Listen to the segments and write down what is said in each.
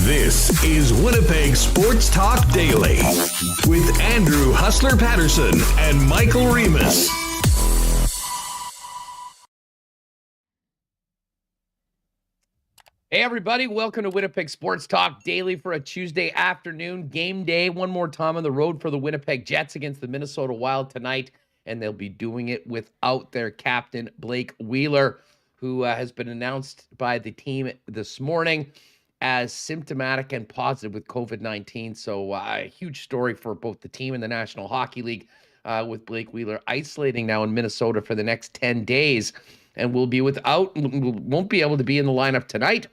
This is Winnipeg Sports Talk Daily with Andrew Hustler Paterson and Michael Remis. Hey everybody, welcome to Winnipeg Sports Talk Daily for a Tuesday afternoon game day. One more time on the road for the Winnipeg Jets against the Minnesota Wild tonight, and they'll be doing it without their captain, Blake Wheeler, who has been announced by the team this morning as symptomatic and positive with COVID-19. So a huge story for both the team and the National Hockey League with Blake Wheeler isolating now in Minnesota for the next 10 days and won't be able to be in the lineup tonight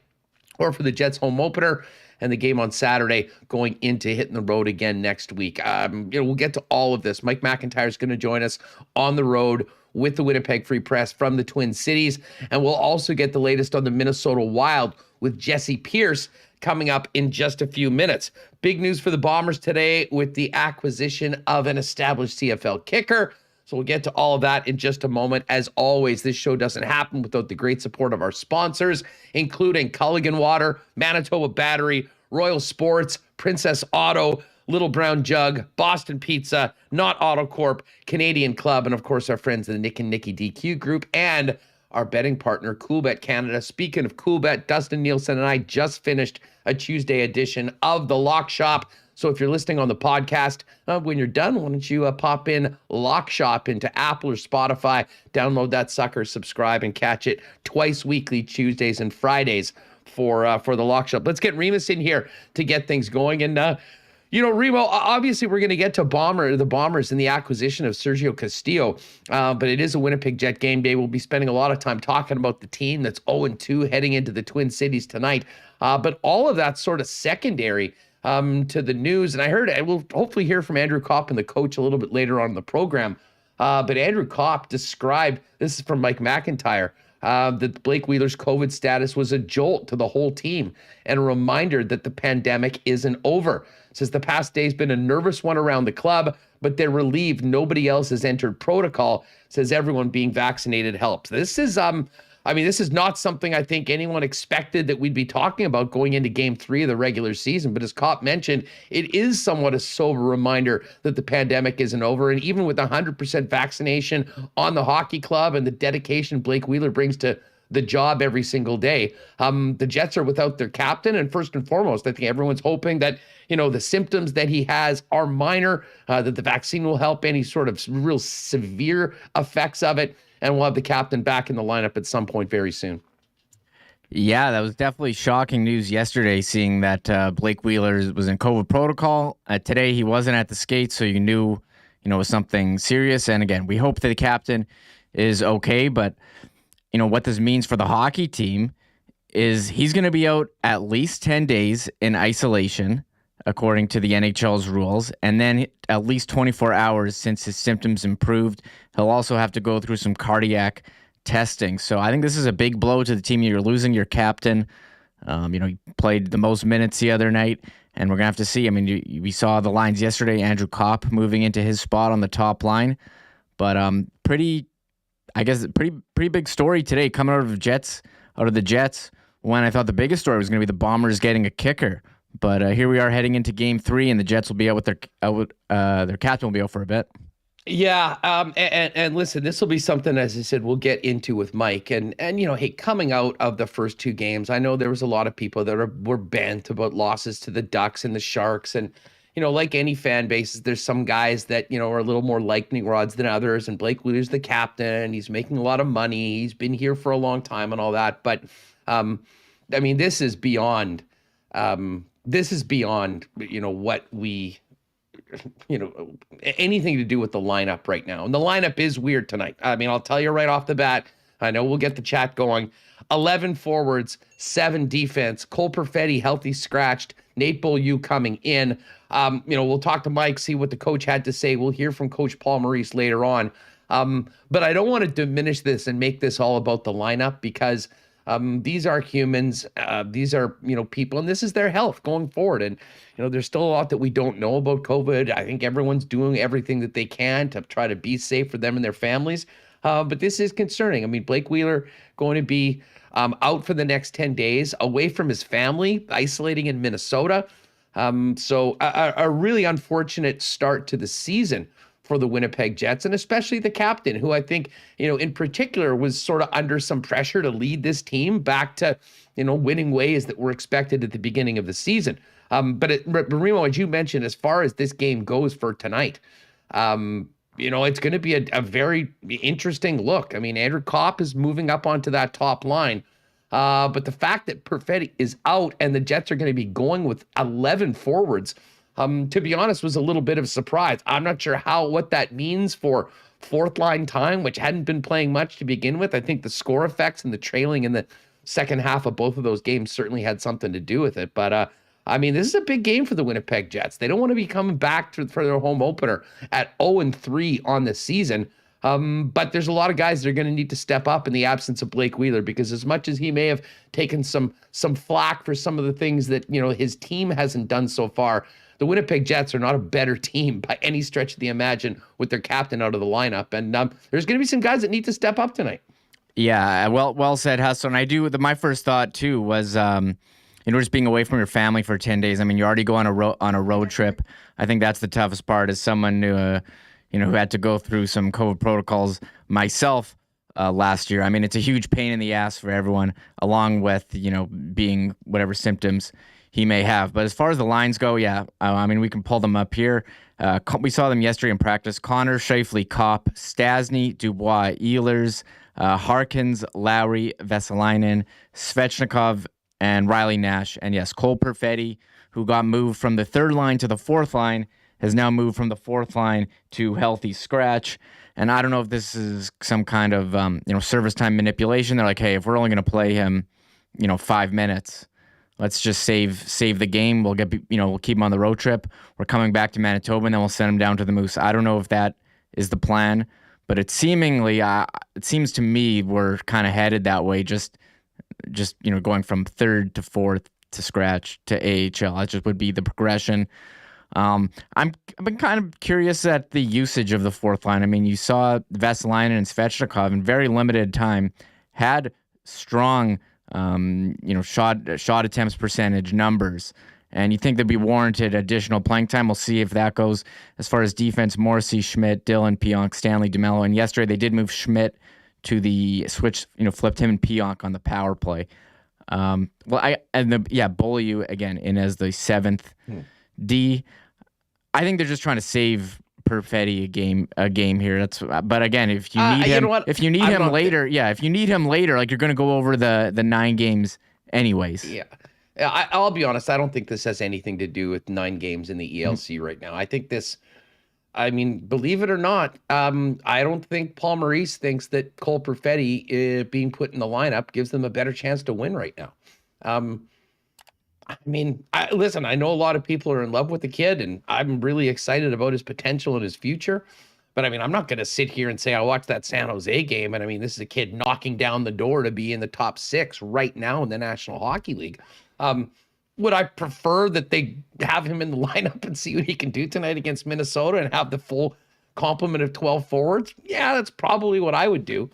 or for the Jets home opener and the game on Saturday going into hitting the road again next week. We'll get to all of this. Mike McIntyre is going to join us on the road with the Winnipeg Free Press from the Twin Cities. And we'll also get the latest on the Minnesota Wild with Jessi Pierce coming up in just a few minutes. Big news for the Bombers today with the acquisition of an established CFL kicker. So we'll get to all of that in just a moment. As always, this show doesn't happen without the great support of our sponsors, including Culligan Water, Manitoba Battery, Royal Sports, Princess Auto, Little Brown Jug, Boston Pizza, Not Auto Corp, Canadian Club, and of course our friends in the Nick and Nicky DQ group, and our betting partner, Coolbet Canada. Speaking of Coolbet, Dustin Nielsen and I just finished a Tuesday edition of the Lock Shop. So if you're listening on the podcast, when you're done, why don't you pop in Lock Shop into Apple or Spotify, download that sucker, subscribe, and catch it twice weekly, Tuesdays and Fridays for the Lock Shop. Let's get Remis in here to get things going. And Remo, obviously we're going to get to the Bombers and the acquisition of Sergio Castillo, but it is a Winnipeg Jet game day. We'll be spending a lot of time talking about the team that's 0-2 heading into the Twin Cities tonight. But all of that's sort of secondary to the news. And I will hopefully hear from Andrew Copp and the coach a little bit later on in the program. But Andrew Copp described, this is from Mike McIntyre, that Blake Wheeler's COVID status was a jolt to the whole team and a reminder that the pandemic isn't over. Says the past day's been a nervous one around the club, but they're relieved nobody else has entered protocol. Says everyone being vaccinated helps. This is not something I think anyone expected that we'd be talking about going into game 3 of the regular season. But as Copp mentioned, it is somewhat a sober reminder that the pandemic isn't over. And even with 100% vaccination on the hockey club and the dedication Blake Wheeler brings to the job every single day, the Jets are without their captain. And first and foremost, I think everyone's hoping that, the symptoms that he has are minor, that the vaccine will help any sort of real severe effects of it. And we'll have the captain back in the lineup at some point very soon. Yeah, that was definitely shocking news yesterday, seeing that Blake Wheeler was in COVID protocol. Today, he wasn't at the skates, so you knew, it was something serious. And again, we hope that the captain is okay. But, what this means for the hockey team is he's going to be out at least 10 days in isolation, according to the NHL's rules, and then at least 24 hours since his symptoms improved. He'll also have to go through some cardiac testing. So I think this is a big blow to the team. You're losing your captain. He played the most minutes the other night, and we're going to have to see. We saw the lines yesterday, Andrew Copp moving into his spot on the top line. But pretty big story today coming out of the Jets, when I thought the biggest story was going to be the Bombers getting a kicker. But here we are heading into game 3, and the Jets will be out with their captain will be out for a bit. Yeah, and listen, this will be something, as I said, we'll get into with Mike. And hey, coming out of the first 2 games, I know there was a lot of people that were bent about losses to the Ducks and the Sharks. And, like any fan base, there's some guys that, are a little more lightning rods than others. And Blake Wheeler's the captain. He's making a lot of money. He's been here for a long time and all that. But, this is beyond... what we, anything to do with the lineup right now. And the lineup is weird tonight. I'll tell you right off the bat, I know we'll get the chat going. 11 forwards, 7 defense, Cole Perfetti, healthy, scratched, Nate Beaulieu coming in. We'll talk to Mike, see what the coach had to say. We'll hear from Coach Paul Maurice later on. But I don't want to diminish this and make this all about the lineup, because these are humans. These are, people, and this is their health going forward. And, there's still a lot that we don't know about COVID. I think everyone's doing everything that they can to try to be safe for them and their families. But this is concerning. I mean, Blake Wheeler going to be out for the next 10 days, away from his family, isolating in Minnesota. So a really unfortunate start to the season for the Winnipeg Jets, and especially the captain, who I think, in particular was sort of under some pressure to lead this team back to, winning ways that were expected at the beginning of the season. But Remo, as you mentioned, as far as this game goes for tonight, it's going to be a very interesting look. I mean, Andrew Copp is moving up onto that top line. But the fact that Perfetti is out and the Jets are going to be going with 11 forwards, to be honest, was a little bit of a surprise. I'm not sure what that means for fourth line time, which hadn't been playing much to begin with. I think the score effects and the trailing in the second half of both of those games certainly had something to do with it. But this is a big game for the Winnipeg Jets. They don't want to be coming back for their home opener at 0-3 on the season. But there's a lot of guys that are going to need to step up in the absence of Blake Wheeler, because as much as he may have taken some flack for some of the things that, his team hasn't done so far, the Winnipeg Jets are not a better team by any stretch of the imagine with their captain out of the lineup. And there's going to be some guys that need to step up tonight. Yeah, well said, Hustle. And my first thought too was, just being away from your family for 10 days. I mean, you already go on a road trip. I think that's the toughest part as someone who had to go through some COVID protocols myself last year. I mean, it's a huge pain in the ass for everyone, along with, being whatever symptoms he may have. But as far as the lines go, we can pull them up here. We saw them yesterday in practice. Connor, Scheifele, Copp, Stasny, Dubois, Ehlers, Harkins, Lowry, Vesalainen, Svechnikov, and Riley Nash. And yes, Cole Perfetti, who got moved from the third line to the fourth line, has now moved from the fourth line to healthy scratch. And I don't know if this is some kind of, service time manipulation. They're like, hey, if we're only going to play him, 5 minutes, let's just save the game. We'll we'll keep him on the road trip. We're coming back to Manitoba and then we'll send him down to the Moose. I don't know if that is the plan, but it seems to me we're kind of headed that way. Just going from third to fourth to scratch to AHL. That just would be the progression. I've been kind of curious at the usage of the fourth line. I mean, you saw Vesalainen and Svechnikov in very limited time had strong, shot attempts percentage numbers, and you think they'd be warranted additional playing time. We'll see if that goes. As far as defense, Morrissey, Schmidt, Dillon, Pionk, Stanley, DeMello, and yesterday they did move Schmidt to the switch. Flipped him and Pionk on the power play. Beaulieu again in as the seventh D. I think they're just trying to save Perfetti a game here. But again, if you need him, if you need him later, like you're going to go over the 9 games anyways. Yeah. I'll be honest. I don't think this has anything to do with 9 games in the ELC right now. I think believe it or not, I don't think Paul Maurice thinks that Cole Perfetti being put in the lineup gives them a better chance to win right now. Listen, I know a lot of people are in love with the kid, and I'm really excited about his potential and his future. But I'm not going to sit here and say I watched that San Jose game, and this is a kid knocking down the door to be in the top 6 right now in the National Hockey League. Would I prefer that they have him in the lineup and see what he can do tonight against Minnesota and have the full complement of 12 forwards? Yeah, that's probably what I would do.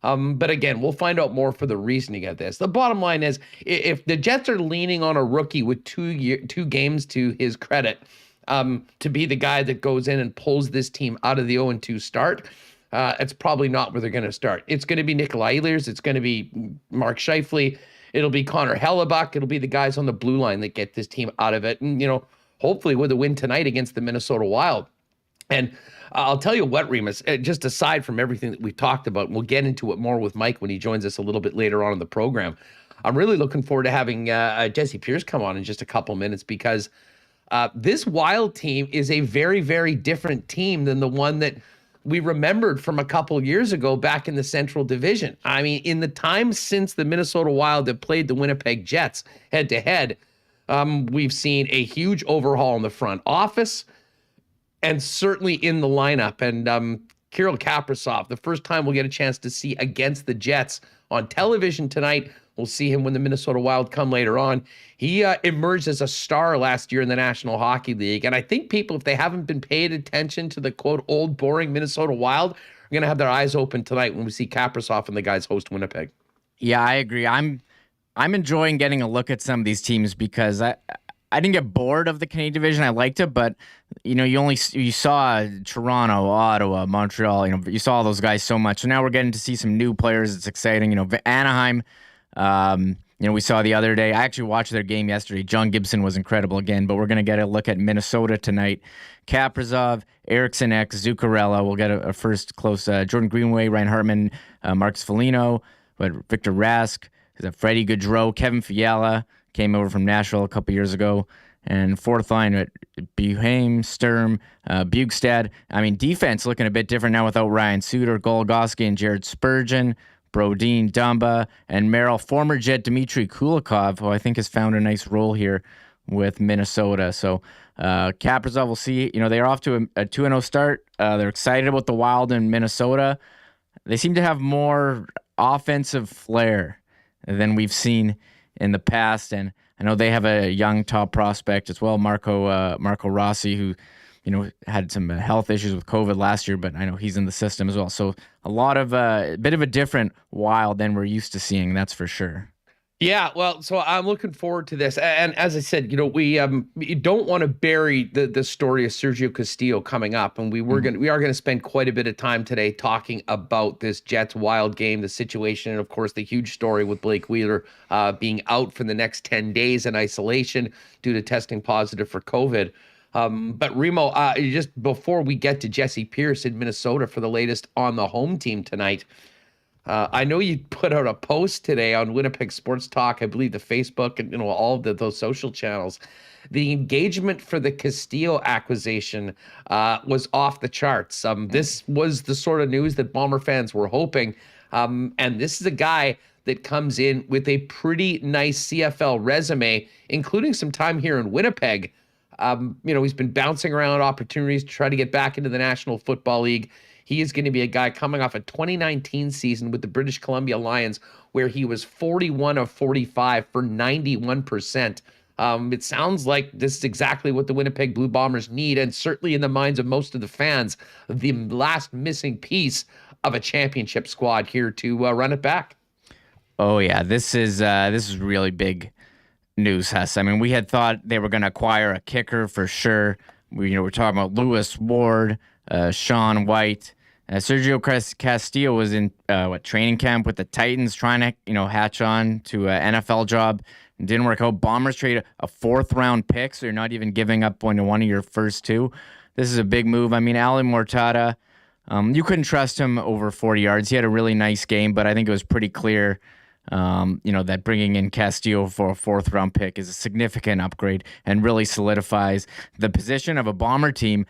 But again, we'll find out more for the reasoning of this. The bottom line is, if the Jets are leaning on a rookie with 2 games to his credit to be the guy that goes in and pulls this team out of the 0-2 start, it's probably not where they're going to start. It's going to be Nikolai Ehlers. It's going to be Mark Scheifele. It'll be Connor Hellebuck. It'll be the guys on the blue line that get this team out of it. And, hopefully with a win tonight against the Minnesota Wild. And I'll tell you what, Remis, just aside from everything that we've talked about, and we'll get into it more with Mike when he joins us a little bit later on in the program. I'm really looking forward to having Jessi Pierce come on in just a couple minutes, because this Wild team is a very, very different team than the one that we remembered from a couple years ago back in the Central Division. In the time since the Minnesota Wild have played the Winnipeg Jets head-to-head, we've seen a huge overhaul in the front office and certainly in the lineup. And Kirill Kaprizov, the first time we'll get a chance to see against the Jets on television tonight. We'll see him when the Minnesota Wild come later on. He emerged as a star last year in the National Hockey League. And I think people, if they haven't been paying attention to the, quote, old, boring Minnesota Wild, going to have their eyes open tonight when we see Kaprizov and the guys host Winnipeg. Yeah, I agree. I'm enjoying getting a look at some of these teams because I didn't get bored of the Canadian division. I liked it, but you saw Toronto, Ottawa, Montreal. You saw all those guys so much. So now we're getting to see some new players. It's exciting. Anaheim. We saw the other day. I actually watched their game yesterday. John Gibson was incredible again. But we're gonna get a look at Minnesota tonight. Kaprizov, Eriksson X, Zuccarello. We'll get a first close. Jordan Greenway, Ryan Hartman, Marcus Foligno, Victor Rask, Freddie Gaudreau, Kevin Fiala came over from Nashville a couple years ago. And fourth line at Buheim, Sturm, Bugstad. I mean, defense looking a bit different now without Ryan Suter, Goligoski, and Jared Spurgeon, Brodin, Dumba, and Merrill. Former Jet Dmitry Kulikov, who I think has found a nice role here with Minnesota. So Kaprizov, we'll see. They're off to a 2-0 start. They're excited about the Wild in Minnesota. They seem to have more offensive flair than we've seen in the past, and I know they have a young top prospect as well, Marco Rossi, who had some health issues with COVID last year, but I know he's in the system as well. So a bit of a different Wild than we're used to seeing, that's for sure. Yeah, well, so I'm looking forward to this. And as I said, we don't want to bury the story of Sergio Castillo coming up, and we are going to spend quite a bit of time today talking about this Jets Wild game, the situation, and of course the huge story with Blake Wheeler being out for the next 10 days in isolation due to testing positive for COVID. But Remo, just before we get to Jessi Pierce in Minnesota for the latest on the home team tonight, I know you put out a post today on Winnipeg Sports Talk, I believe the Facebook and all of those social channels. The engagement for the Castillo acquisition was off the charts. This was the sort of news that Bomber fans were hoping. And this is a guy that comes in with a pretty nice CFL resume, including some time here in Winnipeg. He's been bouncing around opportunities to try to get back into the National Football League. He is going to be a guy coming off a 2019 season with the British Columbia Lions, where he was 41 of 45 for 91%. It sounds like this is exactly what the Winnipeg Blue Bombers need, and certainly in the minds of most of the fans, the last missing piece of a championship squad here to run it back. Oh yeah, this is really big news, Hess. I mean, we had thought they were going to acquire a kicker for sure. We're talking about Lewis Ward, Sean White. Sergio Castillo was in training camp with the Titans, trying to hatch on to an NFL job. It didn't work out. Bombers trade a 4th round pick, so you're not even giving up one of your first 2. This is a big move. I mean, Ali Mortada, you couldn't trust him over 40 yards. He had a really nice game, but I think it was pretty clear that bringing in Castillo for a 4th round pick is a significant upgrade and really solidifies the position of a Bomber team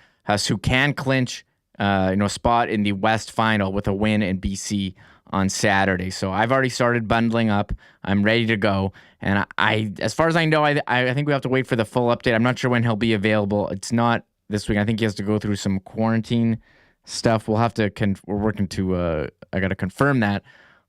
who can clinch a spot in the West Final with a win in BC on Saturday. So I've already started bundling up. I'm ready to go. And as far as I know, I think we have to wait for the full update. I'm not sure when he'll be available. It's not this week. I think he has to go through some quarantine stuff. We'll have to, we're working to, I got to confirm that.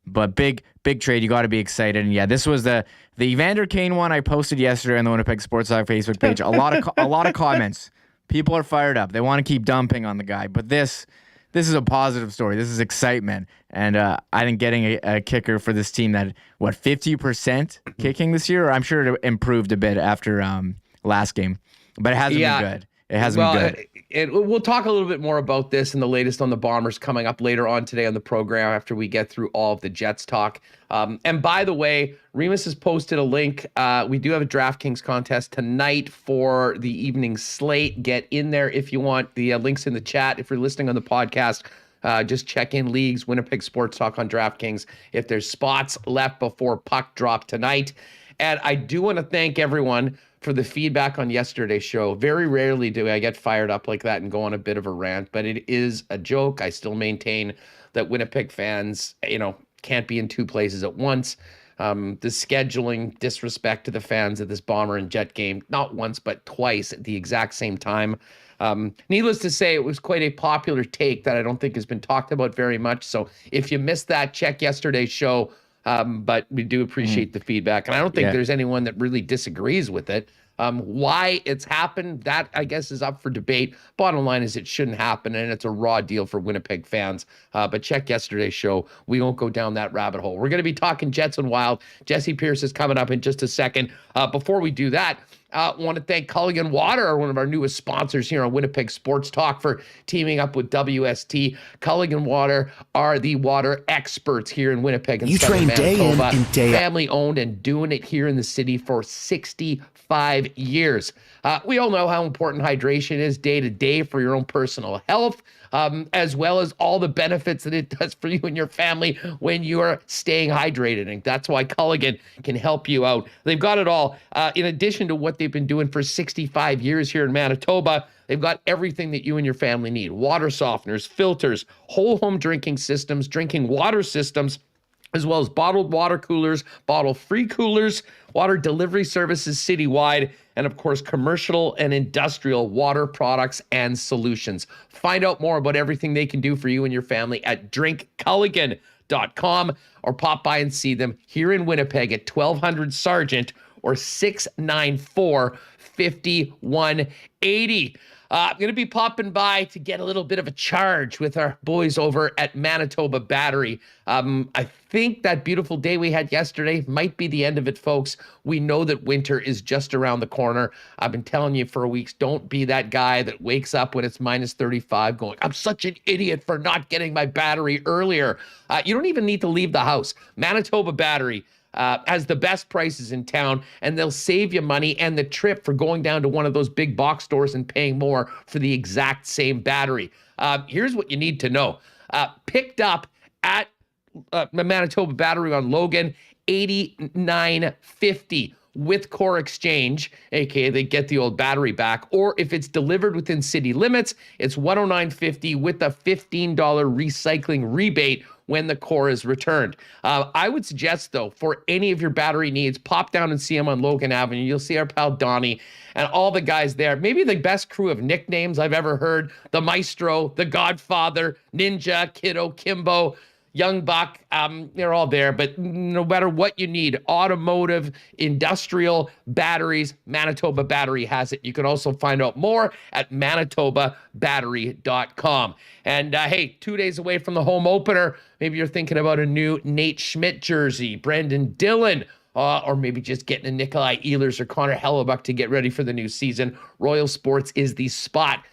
But big trade. You got to be excited. And yeah, this was the Evander Kane one I posted yesterday on the Winnipeg Sports Talk Facebook page. A lot of comments. People are fired up. They want to keep dumping on the guy. But this is a positive story. This is excitement. And I think getting a kicker for this team that, 50% kicking this year? I'm sure it improved a bit after last game. But it hasn't been good. It hasn't been good. We'll talk a little bit more about this and the latest on the Bombers coming up later on today on the program after we get through all of the Jets talk. And by the way, Remis has posted a link. We do have a DraftKings contest tonight for the evening slate. Get in there if you want. The link's in the chat. If you're listening on the podcast, just check in leagues, Winnipeg Sports Talk on DraftKings, if there's spots left before puck drop tonight. And I do want to thank everyone for the feedback on yesterday's show. Very rarely do I get fired up like that and go on a bit of a rant, but it is a joke. I still maintain that Winnipeg fans, can't be in 2 places at once. The scheduling disrespect to the fans of this Bomber and Jet game, not once, but twice at the exact same time. Needless to say, it was quite a popular take that I don't think has been talked about very much. So if you missed that, check yesterday's show. But we do appreciate the feedback. And I don't think there's anyone that really disagrees with it. Why it's happened, that I guess is up for debate. Bottom line is it shouldn't happen, and it's a raw deal for Winnipeg fans. But check yesterday's show. We won't go down that rabbit hole. We're going to be talking Jets and Wild. Jessi Pierce is coming up in just a second. Before we do that, want to thank Culligan Water, one of our newest sponsors here on Winnipeg Sports Talk, for teaming up with WST. Culligan Water are the water experts here in Winnipeg and Southern Manitoba. Day in and day out. Family owned and doing it here in the city for 65 years. We all know how important hydration is day to day for your own personal health, as well as all the benefits that it does for you and your family when you are staying hydrated. And that's why Culligan can help you out. They've got it all. In addition to what they've been doing for 65 years here in Manitoba, they've got everything that you and your family need. Water softeners, filters, whole home drinking systems, drinking water systems, as well as bottled water coolers, bottle-free coolers, water delivery services citywide, and of course, commercial and industrial water products and solutions. Find out more about everything they can do for you and your family at drinkculligan.com, or pop by and see them here in Winnipeg at 1200 Sargent or 694-5180. I'm going to be popping by to get a little bit of a charge with our boys over at Manitoba Battery. I think that beautiful day we had yesterday might be the end of it, folks. We know that winter is just around the corner. I've been telling you for weeks, don't be that guy that wakes up when it's minus 35 going, I'm such an idiot for not getting my battery earlier. You don't even need to leave the house. Manitoba Battery has the best prices in town, and they'll save you money and the trip for going down to one of those big box stores and paying more for the exact same battery. Here's what you need to know. Picked up at Manitoba Battery on Logan, $89.50 with core exchange, aka they get the old battery back, or if it's delivered within city limits, it's $109.50 with a $15 recycling rebate when the core is returned. I would suggest, though, for any of your battery needs, pop down and see them on Logan Avenue. You'll see our pal Donnie and all the guys there. Maybe the best crew of nicknames I've ever heard. The Maestro, the Godfather, Ninja, Kiddo, Kimbo, Young Buck, they're all there. But no matter what you need, automotive, industrial, batteries, Manitoba Battery has it. You can also find out more at manitobabattery.com. And hey, 2 days away from the home opener, maybe you're thinking about a new Nate Schmidt jersey, Brendan Dillon, or maybe just getting a Nikolai Ehlers or Connor Hellebuck to get ready for the new season. Royal Sports is the spot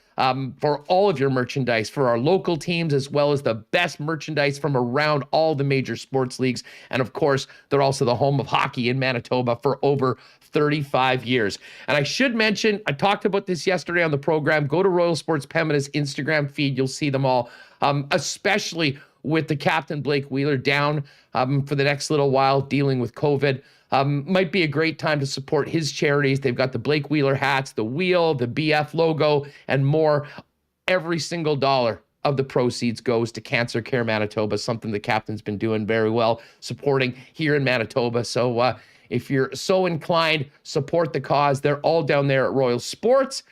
for all of your merchandise for our local teams, as well as the best merchandise from around all the major sports leagues. And of course, they're also the home of hockey in Manitoba for over 35 years. And I should mention, I talked about this yesterday on the program. Go to Royal Sports Pembina's Instagram feed. You'll see them all, especially with the captain Blake Wheeler down for the next little while dealing with COVID. Might be a great time to support his charities. They've got the Blake Wheeler hats, the wheel, the BF logo, and more. Every single dollar of the proceeds goes to Cancer Care Manitoba, something the captain's been doing very well, supporting here in Manitoba. So if you're so inclined, support the cause. They're all down there at Royal Sports,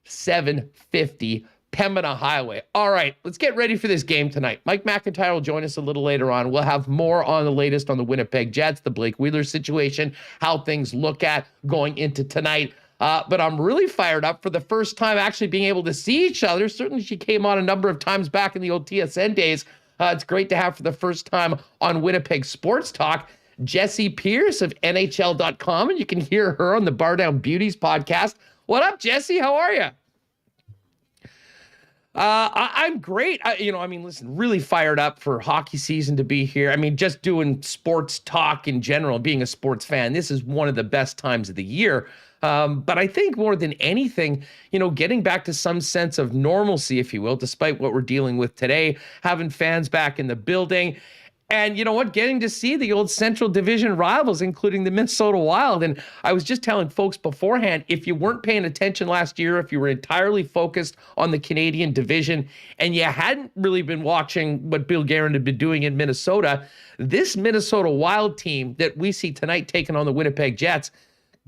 750 Pembina Highway. All right, let's get ready for this game tonight. Mike McIntyre will join us a little later on. We'll have more on the latest on the Winnipeg Jets, the Blake Wheeler situation, how things look at going into tonight. But I'm really fired up for the first time actually being able to see each other. Certainly she came on a number of times back in the old TSN days. It's great to have for the first time on Winnipeg Sports Talk, Jessi Pierce of NHL.com, and you can hear her on the Bar Down Beauties podcast. What up, Jessi? How are you? I'm great. Listen, really fired up for hockey season to be here. I mean, just doing sports talk in general, being a sports fan, this is one of the best times of the year. But I think more than anything, getting back to some sense of normalcy, if you will, despite what we're dealing with today, having fans back in the building. And you know what? Getting to see the old Central Division rivals, including the Minnesota Wild. And I was just telling folks beforehand, if you weren't paying attention last year, if you were entirely focused on the Canadian division, and you hadn't really been watching what Bill Guerin had been doing in Minnesota, this Minnesota Wild team that we see tonight taking on the Winnipeg Jets,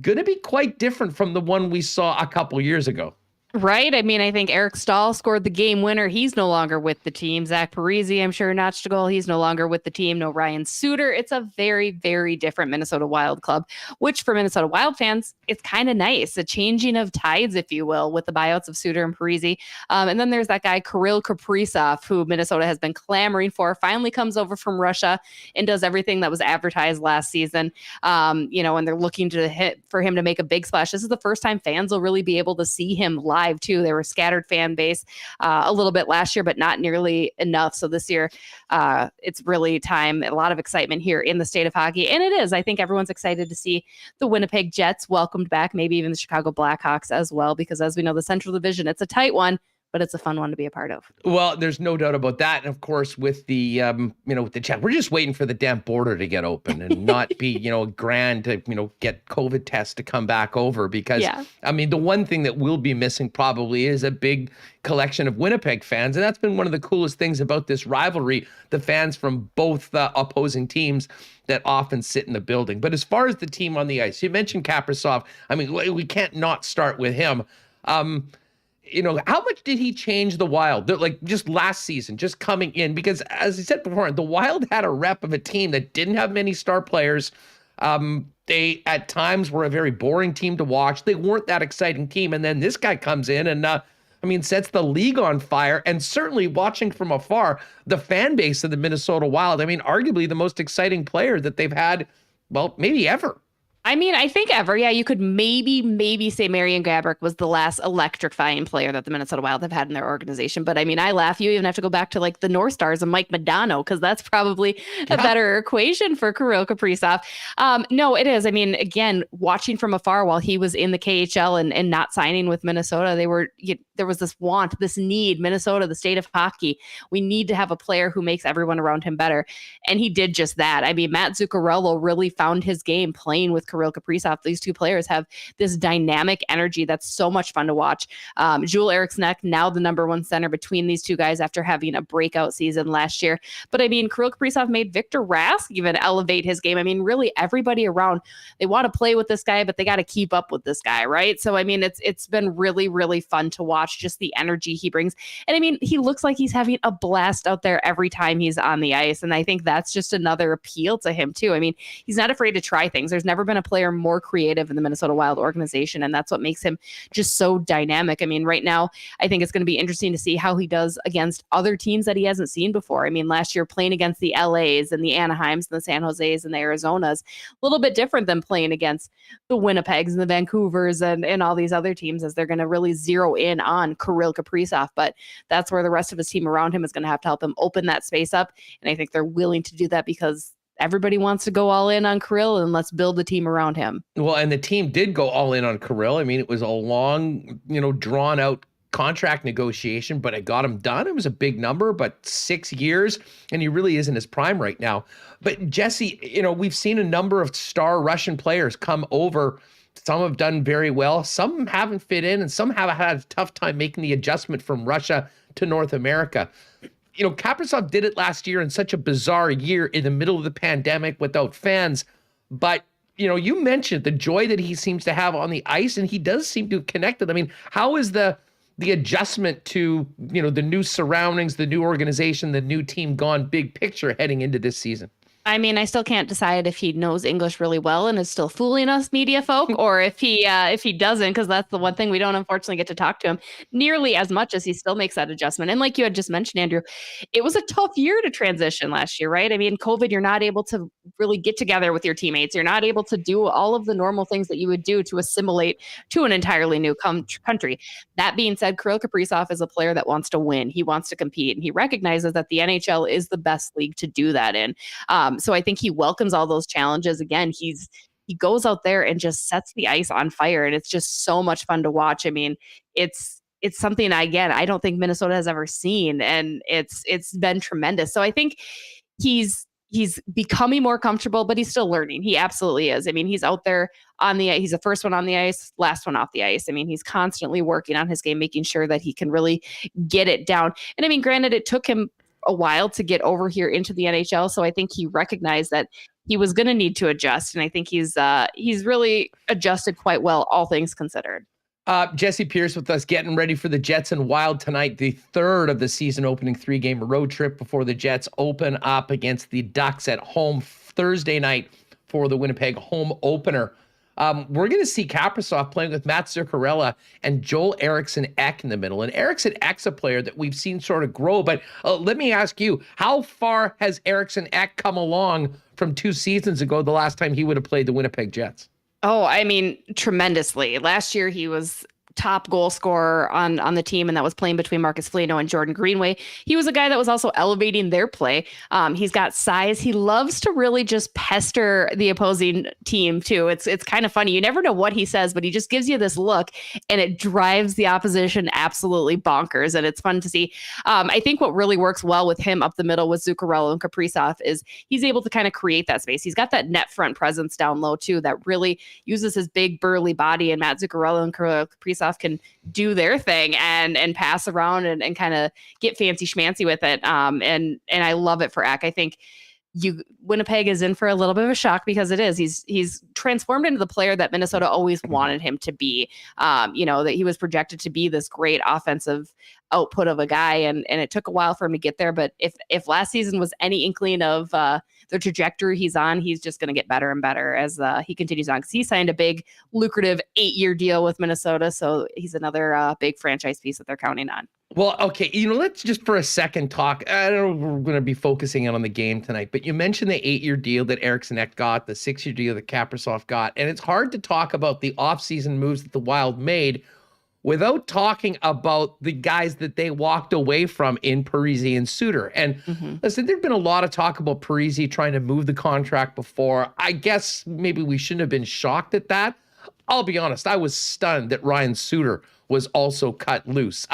going to be quite different from the one we saw a couple years ago. Right. I mean, I think Eric Stahl scored the game winner. He's no longer with the team. Zach Parise, I'm sure, notched a goal. He's no longer with the team. No Ryan Suter. It's a very, very different Minnesota Wild club, which for Minnesota Wild fans, it's kind of nice. A changing of tides, if you will, with the buyouts of Suter and Parise. And then there's that guy, Kirill Kaprizov, who Minnesota has been clamoring for, finally comes over from Russia and does everything that was advertised last season. And they're looking for him to make a big splash. This is the first time fans will really be able to see him live too. They were a scattered fan base a little bit last year, but not nearly enough. So this year, it's really time. A lot of excitement here in the state of hockey. And it is. I think everyone's excited to see the Winnipeg Jets welcomed back, maybe even the Chicago Blackhawks as well, because as we know, the Central Division, it's a tight one, but it's a fun one to be a part of. Well, there's no doubt about that. And of course, with the, with the chat, we're just waiting for the damn border to get open and not be, grand to, get COVID tests to come back over because, the one thing that we'll be missing probably is a big collection of Winnipeg fans. And that's been one of the coolest things about this rivalry, the fans from both opposing teams that often sit in the building. But as far as the team on the ice, you mentioned Kaprizov. We can't not start with him. How much did he change the Wild? Like just last season, just coming in? Because as I said before, the Wild had a rep of a team that didn't have many star players. They at times were a very boring team to watch. They weren't that exciting team. And then this guy comes in and sets the league on fire. And certainly watching from afar, the fan base of the Minnesota Wild, arguably the most exciting player that they've had, well, maybe ever. I think ever. Yeah, you could maybe say Marian Gaborik was the last electrifying player that the Minnesota Wild have had in their organization. But I laugh. You even have to go back to like the North Stars and Mike Modano, because that's probably a better equation for Kirill Kaprizov. No, it is. Again, watching from afar while he was in the KHL and not signing with Minnesota, there was this want, this need. Minnesota, the state of hockey, we need to have a player who makes everyone around him better. And he did just that. Matt Zuccarello really found his game playing with Kirill Kaprizov. These two players have this dynamic energy that's so much fun to watch. Joel Eriksson, now the number one center between these two guys after having a breakout season last year. But Kirill Kaprizov made Victor Rask even elevate his game. Really everybody around, they want to play with this guy, but they got to keep up with this guy, right? So it's been really, really fun to watch just the energy he brings. And he looks like he's having a blast out there every time he's on the ice. And I think that's just another appeal to him too. He's not afraid to try things. There's never been a player more creative in the Minnesota Wild organization, and that's what makes him just so dynamic. Right now, I think it's going to be interesting to see how he does against other teams that he hasn't seen before. Last year playing against the LAs and the Anaheims and the San Jose's and the Arizonas, a little bit different than playing against the Winnipegs and the Vancouvers and all these other teams, as they're going to really zero in on Kirill Kaprizov. But that's where the rest of his team around him is going to have to help him open that space up. And I think they're willing to do that because everybody wants to go all in on Kirill, and let's build a team around him. Well, and the team did go all in on Kirill. It was a long, drawn out contract negotiation, but it got him done. It was a big number, but 6 years, and he really is in his prime right now. But Jessi, we've seen a number of star Russian players come over. Some have done very well. Some haven't fit in, and some have had a tough time making the adjustment from Russia to North America. Kaprizov did it last year in such a bizarre year in the middle of the pandemic without fans. But, you mentioned the joy that he seems to have on the ice, and he does seem to have connected. How is the adjustment to, the new surroundings, the new organization, the new team gone big picture heading into this season? I still can't decide if he knows English really well and is still fooling us media folk, or if he doesn't, because that's the one thing we don't unfortunately get to talk to him nearly as much as he still makes that adjustment. And like you had just mentioned, Andrew, it was a tough year to transition last year, right? COVID, you're not able to really get together with your teammates. You're not able to do all of the normal things that you would do to assimilate to an entirely new country. That being said, Kirill Kaprizov is a player that wants to win. He wants to compete, and he recognizes that the NHL is the best league to do that in. So I think he welcomes all those challenges. Again, he goes out there and just sets the ice on fire, and it's just so much fun to watch. It's something I don't think Minnesota has ever seen, and it's been tremendous. So I think he's becoming more comfortable, but he's still learning. He absolutely is. He's out there on the ice. He's the first one on the ice, last one off the ice. He's constantly working on his game, making sure that he can really get it down. And granted, it took him a while to get over here into the NHL. So I think he recognized that he was going to need to adjust. And I think he's really adjusted quite well, all things considered. Jessi Pierce with us, getting ready for the Jets and Wild tonight, the third of the season opening 3-game road trip before the Jets open up against the Ducks at home Thursday night for the Winnipeg home opener. We're going to see Kaprizov playing with Matt Zuccarello and Joel Eriksson-Ek in the middle. And Eriksson-Ek's a player that we've seen sort of grow. But let me ask you, how far has Eriksson-Ek come along from 2 seasons ago, the last time he would have played the Winnipeg Jets? Oh, I mean, tremendously. Last year, he was top goal scorer on the team, and that was playing between Marcus Foligno and Jordan Greenway. He was a guy that was also elevating their play. He's got size. He loves to really just pester the opposing team too. It's kind of funny. You never know what he says, but he just gives you this look, and it drives the opposition absolutely bonkers, and it's fun to see. I think what really works well with him up the middle with Zuccarello and Kaprizov is he's able to kind of create that space. He's got that net front presence down low too that really uses his big burly body, and Matt Zuccarello and Kaprizov can do their thing and pass around and kind of get fancy schmancy with it. And I love it for Ek. I think Winnipeg is in for a little bit of a shock because it is. He's transformed into the player that Minnesota always wanted him to be. That he was projected to be this great offensive output of a guy, and it took a while for him to get there. But if last season was any inkling of the trajectory he's on, he's just going to get better and better as he continues on, because he signed a big lucrative 8-year deal with Minnesota. So he's another big franchise piece that they're counting on. Well, okay, let's just for a second talk. I don't know if we're going to be focusing on the game tonight, but you mentioned the 8-year deal that Eriksson-Ek got, the 6-year deal that Kaprizov got, and it's hard to talk about the offseason moves that the Wild made without talking about the guys that they walked away from in Parise and Suter. And listen, there's been a lot of talk about Parise trying to move the contract before. I guess maybe we shouldn't have been shocked at that. I'll be honest, I was stunned that Ryan Suter was also cut loose.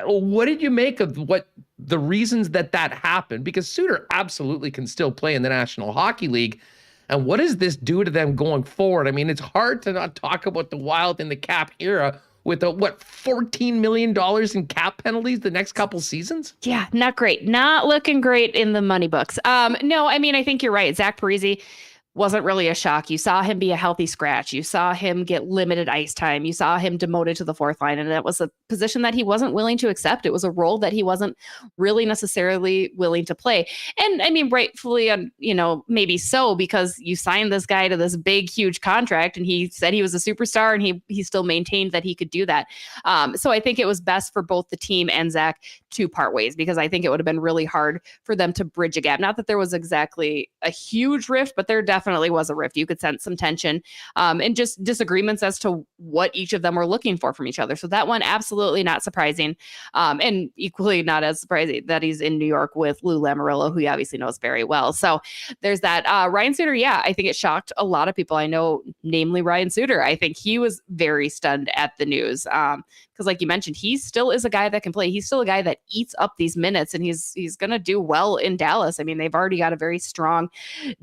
What did you make of what the reasons that happened? Because Suter absolutely can still play in the National Hockey League. And what does this do to them going forward? I mean, it's hard to not talk about the Wild in the cap era with $14 million in cap penalties the next couple seasons? Yeah, not great. Not looking great in the money books. No, I mean, I think you're right. Zach Parise wasn't really a shock. You saw him be a healthy scratch. You saw him get limited ice time. You saw him demoted to the 4th line, and that was a position that he wasn't willing to accept. It was a role that he wasn't really necessarily willing to play. And I mean, rightfully, maybe so, because you signed this guy to this big, huge contract, and he said he was a superstar, and he still maintained that he could do that. So I think it was best for both the team and Zach to part ways, because I think it would have been really hard for them to bridge a gap. Not that there was exactly a huge rift, but there definitely was a rift. You could sense some tension and just disagreements as to what each of them were looking for from each other. So that one, absolutely not surprising. And equally not as surprising that he's in New York with Lou Lamoriello, who he obviously knows very well. So there's that. Ryan Suter, yeah, I think it shocked a lot of people. I know, namely Ryan Suter. I think he was very stunned at the news. Because like you mentioned, he still is a guy that can play. He's still a guy that eats up these minutes, and he's going to do well in Dallas. I mean, they've already got a very strong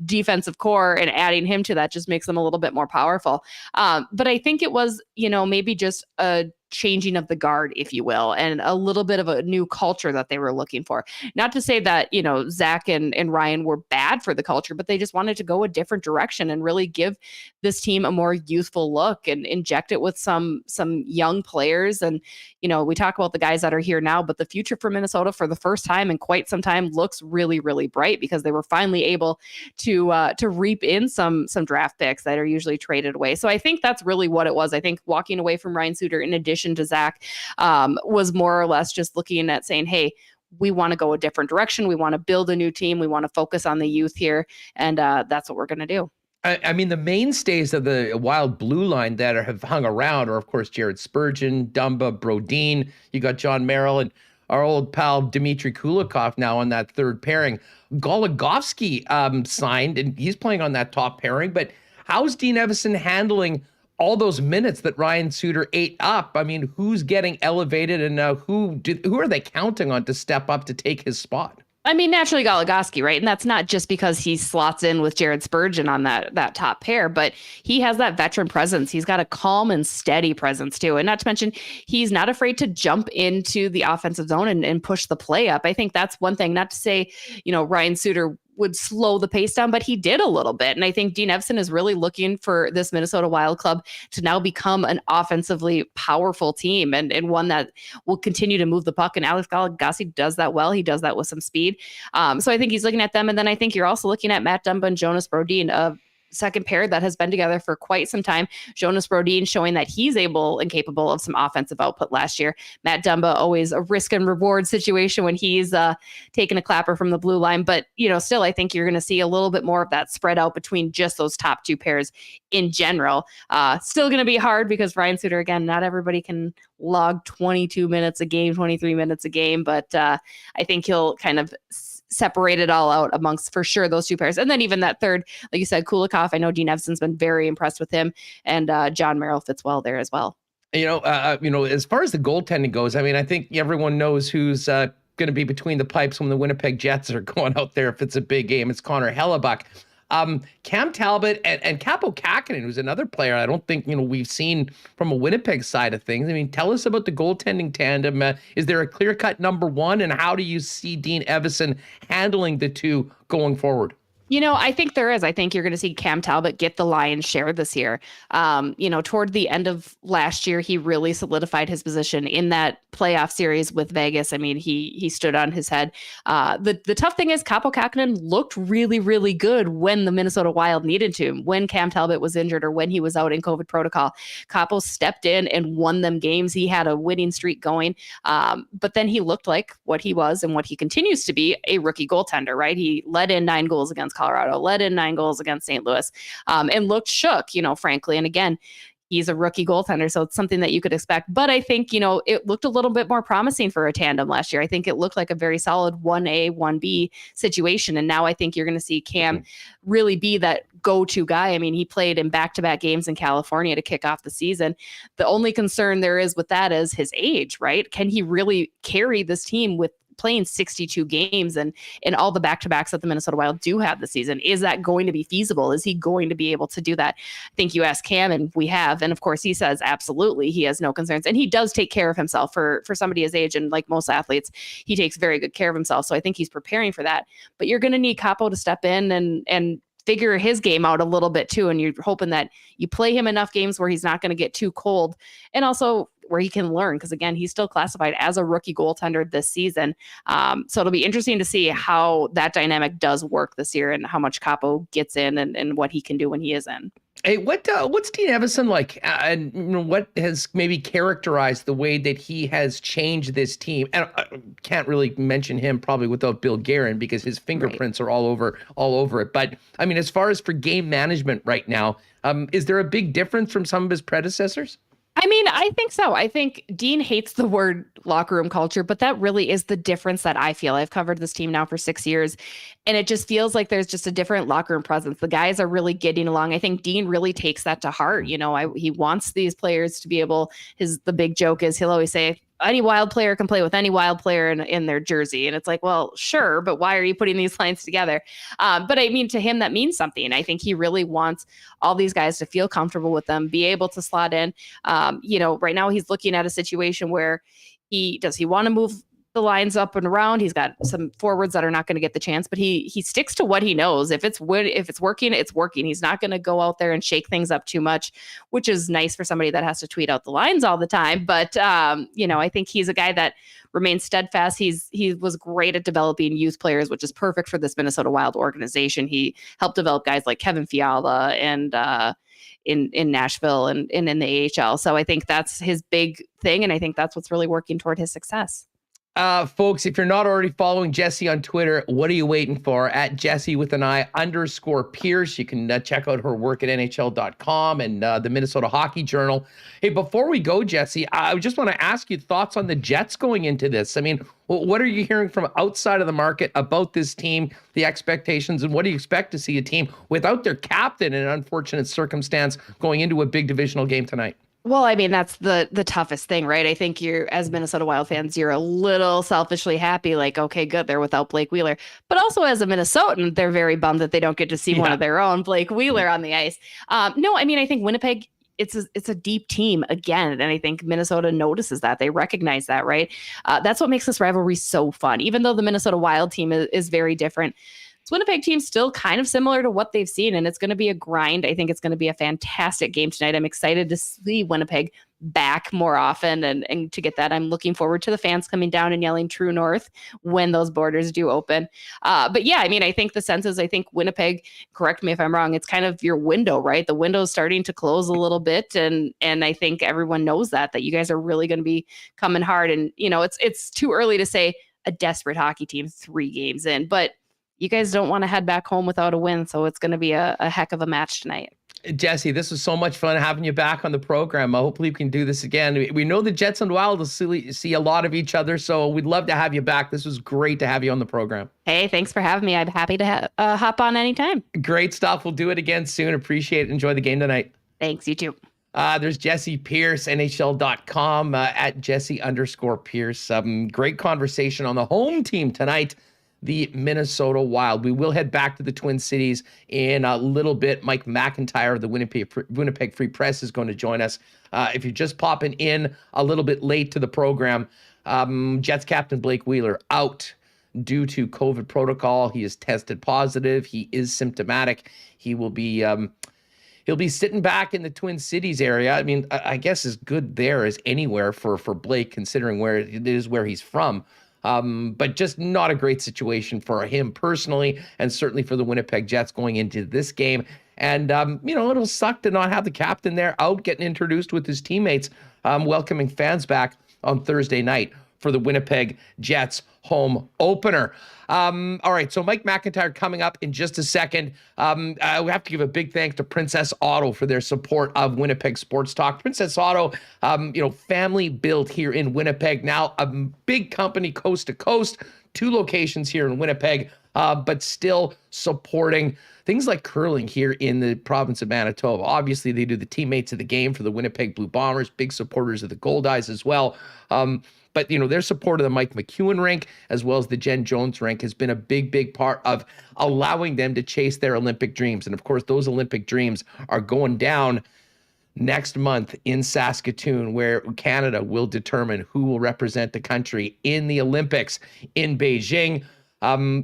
defensive core, and adding him to that just makes them a little bit more powerful. But I think it was, maybe just a changing of the guard, if you will, and a little bit of a new culture that they were looking for. Not to say that, Zach and Ryan were bad for the culture, but they just wanted to go a different direction and really give this team a more youthful look and inject it with some young players. And, we talk about the guys that are here now, but the future for Minnesota for the first time in quite some time looks really, really bright, because they were finally able to reap in some draft picks that are usually traded away. So I think that's really what it was. I think walking away from Ryan Suter, in addition to Zach, was more or less just looking at saying, hey, we want to go a different direction. We want to build a new team. We want to focus on the youth here. And that's what we're going to do. I mean, the mainstays of the Wild blue line that have hung around are, of course, Jared Spurgeon, Dumba, Brodin. You got John Merrill and our old pal Dmitry Kulikov now on that third pairing. Goligoski signed, and he's playing on that top pairing. But how's Dean Evason handling all those minutes that Ryan Suter ate up? I mean, who's getting elevated, and who are they counting on to step up to take his spot? I mean, naturally Goligoski, right? And that's not just because he slots in with Jared Spurgeon on that top pair, but he has that veteran presence. He's got a calm and steady presence too. And not to mention, he's not afraid to jump into the offensive zone and push the play up. I think that's one thing. Not to say, Ryan Suter would slow the pace down, but he did a little bit. And I think Dean Evason is really looking for this Minnesota Wild club to now become an offensively powerful team and one that will continue to move the puck. And Alex Gallagher does that well. He does that with some speed. So I think he's looking at them. And then I think you're also looking at Matt Dumba and Jonas Brodin, a second pair that has been together for quite some time. Jonas Brodin showing that he's able and capable of some offensive output last year. Matt Dumba, always a risk and reward situation when he's taking a clapper from the blue line. But, still, I think you're going to see a little bit more of that spread out between just those top two pairs in general. Still going to be hard because Ryan Suter, again, not everybody can log 22 minutes a game, 23 minutes a game. But I think he'll kind of separate it all out amongst, for sure, those two pairs. And then even that third, like you said, Kulikov, I know Dean Evason's been very impressed with him, and John Merrill fits well there as well. As far as the goaltending goes, I mean, I think everyone knows who's going to be between the pipes when the Winnipeg Jets are going out there if it's a big game. It's Connor Hellebuck. Cam Talbot and Kaapo Kähkönen, who's another player I don't think, we've seen from a Winnipeg side of things. I mean, tell us about the goaltending tandem. Is there a clear-cut number one, and how do you see Dean Evason handling the two going forward? I think there is. I think you're going to see Cam Talbot get the lion's share this year. Toward the end of last year, he really solidified his position in that playoff series with Vegas. I mean, he stood on his head. The tough thing is Kaapo Kähkönen looked really, really good when the Minnesota Wild needed to. When Cam Talbot was injured or when he was out in COVID protocol, Kaapo stepped in and won them games. He had a winning streak going. But then he looked like what he was and what he continues to be, a rookie goaltender, right? He let in 9 goals against Colorado, led in 9 goals against St. Louis, and looked shook, frankly. And again, he's a rookie goaltender, so it's something that you could expect. But I think, it looked a little bit more promising for a tandem last year. I think it looked like a very solid 1A, 1B situation. And now I think you're going to see Cam really be that go-to guy. I mean, he played in back-to-back games in California to kick off the season. The only concern there is with that is his age, right? Can he really carry this team with playing 62 games and all the back-to-backs that the Minnesota Wild do have this season? Is that going to be feasible? Is he going to be able to do that? I think you ask Cam, and we have, and of course he says absolutely, he has no concerns, and he does take care of himself for somebody his age, and like most athletes, he takes very good care of himself. So I think he's preparing for that. But you're going to need Kaapo to step in and figure his game out a little bit too, and you're hoping that you play him enough games where he's not going to get too cold, and also where he can learn, because again, he's still classified as a rookie goaltender this season. So it'll be interesting to see how that dynamic does work this year and how much Kaapo gets in and what he can do when he is in. Hey, what's Dean Evason like, and what has maybe characterized the way that he has changed this team? And I can't really mention him probably without Bill Guerin, because his fingerprints are all over it. But I mean, as far as for game management right now, is there a big difference from some of his predecessors? I mean, I think so. I think Dean hates the word locker room culture, but that really is the difference that I feel. I've covered this team now for 6 years, and it just feels like there's just a different locker room presence. The guys are really getting along. I think Dean really takes that to heart. He wants these players to be able, the big joke is he'll always say, any Wild player can play with any Wild player in their jersey. And it's like, well, sure, but why are you putting these lines together? But I mean, to him, that means something. I think he really wants all these guys to feel comfortable with them, be able to slot in. Right now he's looking at a situation where he want to move the lines up and around. He's got some forwards that are not going to get the chance, but he sticks to what he knows. If it's working, it's working. He's not going to go out there and shake things up too much, which is nice for somebody that has to tweet out the lines all the time. But I think he's a guy that remains steadfast. He was great at developing youth players, which is perfect for this Minnesota Wild organization. He helped develop guys like Kevin Fiala and in Nashville and in the AHL. So I think that's his big thing, and I think that's what's really working toward his success. Folks, if you're not already following Jessi on Twitter, what are you waiting for? At Jessi with an I_Pierce. You can check out her work at NHL.com and the Minnesota Hockey Journal. Hey, before we go, Jessi, I just want to ask you thoughts on the Jets going into this. I mean, what are you hearing from outside of the market about this team, the expectations, and what do you expect to see a team without their captain in an unfortunate circumstance going into a big divisional game tonight? Well, I mean, that's the toughest thing, right? I think as Minnesota Wild fans, you're a little selfishly happy, like, okay, good, they're without Blake Wheeler. But also as a Minnesotan, they're very bummed that they don't get to see one of their own, Blake Wheeler, on the ice. No, I mean, I think Winnipeg, it's a deep team again. And I think Minnesota notices that. They recognize that, right? That's what makes this rivalry so fun. Even though the Minnesota Wild team is very different, Winnipeg team's still kind of similar to what they've seen, and it's going to be a grind. I think it's going to be a fantastic game tonight. I'm excited to see Winnipeg back more often and to get that. I'm looking forward to the fans coming down and yelling True North when those borders do open. But yeah, I mean, I think the sense is, I think Winnipeg, correct me if I'm wrong, it's kind of your window, right? The window's starting to close a little bit. And I think everyone knows that you guys are really going to be coming hard. And, it's too early to say a desperate hockey team 3 games in, but you guys don't want to head back home without a win. So it's going to be a heck of a match tonight. Jessi, this was so much fun having you back on the program. Hopefully we can do this again. We know the Jets and Wild will see a lot of each other, so we'd love to have you back. This was great to have you on the program. Hey, thanks for having me. I'm happy to hop on anytime. Great stuff. We'll do it again soon. Appreciate it. Enjoy the game tonight. Thanks. You too. There's Jessi Pierce, NHL.com, at Jessi_Pierce. Great conversation on the home team tonight, the Minnesota Wild. We will head back to the Twin Cities in a little bit. Mike McIntyre of the Winnipeg Free Press is going to join us. If you're just popping in a little bit late to the program, Jets captain Blake Wheeler out due to COVID protocol. He is tested positive. He is symptomatic. He will be he'll be sitting back in the Twin Cities area. I mean, I guess as good there as anywhere for Blake, considering where it is where he's from. But just not a great situation for him personally, and certainly for the Winnipeg Jets going into this game. And, it'll suck to not have the captain there out getting introduced with his teammates, welcoming fans back on Thursday night for the Winnipeg Jets home opener. All right, so Mike McIntyre coming up in just a second. We have to give a big thanks to Princess Auto for their support of Winnipeg Sports Talk. Princess Auto, family built here in Winnipeg. Now a big company coast to coast, 2 locations here in Winnipeg, but still supporting things like curling here in the province of Manitoba. Obviously, they do the teammates of the game for the Winnipeg Blue Bombers, big supporters of the Gold Eyes as well. But, their support of the Mike McEwen rink, as well as the Jen Jones rink, has been a big, big part of allowing them to chase their Olympic dreams. And, of course, those Olympic dreams are going down next month in Saskatoon, where Canada will determine who will represent the country in the Olympics in Beijing.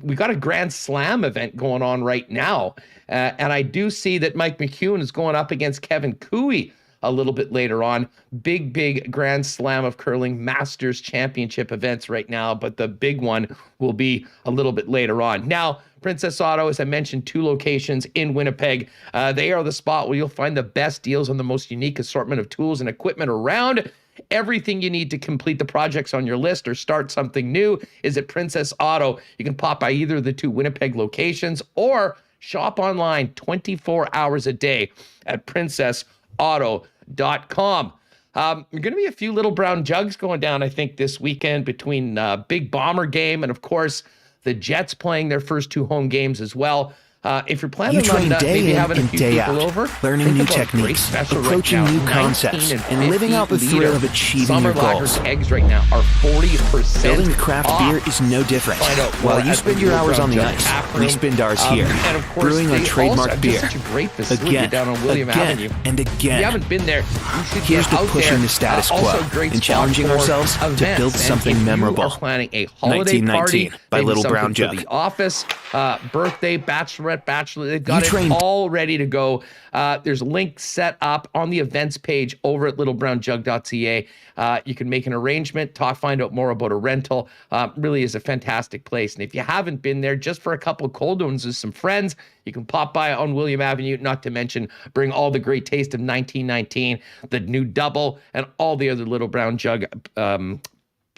We got a Grand Slam event going on right now. And I do see that Mike McEwen is going up against Kevin Cooey a little bit later on. Big Grand Slam of curling Masters Championship events right now, but the big one will be a little bit later on. Now, Princess Auto, as I mentioned, 2 locations in Winnipeg. They are the spot where you'll find the best deals on the most unique assortment of tools and equipment around. Everything you need to complete the projects on your list or start something new is at Princess Auto. You can pop by either of the 2 Winnipeg locations or shop online 24 hours a day at princessauto.com. There's going to be a few little brown jugs going down, I think, this weekend between big Bomber game and, of course, the Jets playing their first 2 home games as well. If you're planning on maybe having a few people over, learning new techniques, approaching new concepts, and living out the thrill of achieving your goals. Eggs right now are 40% Building craft beer is no different. While you spend your hours on the ice, we spend ours here, brewing our trademark beer. Again, and again. If you haven't been there, you should Here's get to out pushing there. the status quo and challenging ourselves to build something memorable. If you are planning a holiday party, by maybe Little something Brown for Jug. the office, birthday, bachelorette, bachelor, they've got it all ready to go. There's links set up on the events page over at littlebrownjug.ca. You can make an arrangement, find out more about a rental. Really is a fantastic place. And if you haven't been there, just for a couple of cold ones with some friends, you can pop by on William Avenue, not to mention bring all the great taste of 1919, the new double, and all the other Little Brown Jug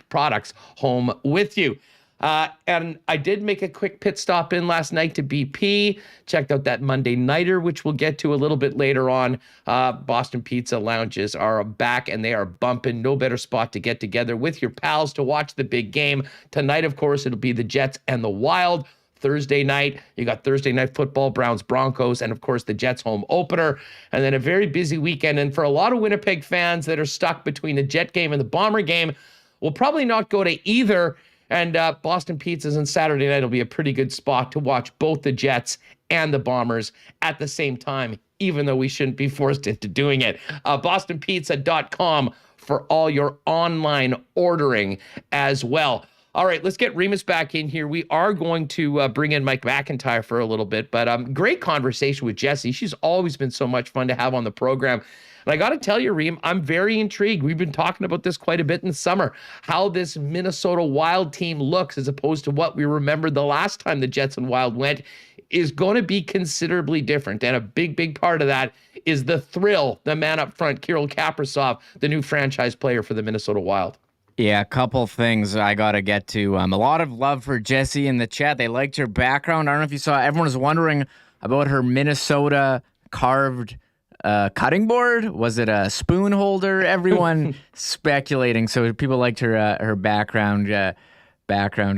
products home with you. And I did make a quick pit stop in last night to BP, checked out that Monday Nighter, which we'll get to a little bit later on. Boston Pizza Lounges are back and they are bumping. No better spot to get together with your pals to watch the big game. Tonight, of course, it'll be the Jets and the Wild. Thursday night, you got Thursday night football, Browns, Broncos, and of course the Jets home opener. And then a very busy weekend. And for a lot of Winnipeg fans that are stuck between the Jet game and the Bomber game, will probably not go to either. And Boston Pizzas on Saturday night will be a pretty good spot to watch both the Jets and the Bombers at the same time, even though we shouldn't be forced into doing it. BostonPizza.com for all your online ordering as well. All right, let's get Remis back in here. We are going to bring in Mike McIntyre for a little bit, but great conversation with Jessi. She's always been so much fun to have on the program. And I got to tell you, Reem, I'm very intrigued. We've been talking about this quite a bit in the summer, how this Minnesota Wild team looks as opposed to what we remembered the last time the Jets and Wild went is going to be considerably different. And a big part of that is the thrill, the man up front, Kirill Kaprizov, the new franchise player for the Minnesota Wild. Yeah, a couple things I got to get to. A lot of love for Jessi in the chat. They liked her background. I don't know if you saw, everyone was wondering about her Minnesota carved cutting board. Was it a spoon holder? Everyone speculating. So people liked her background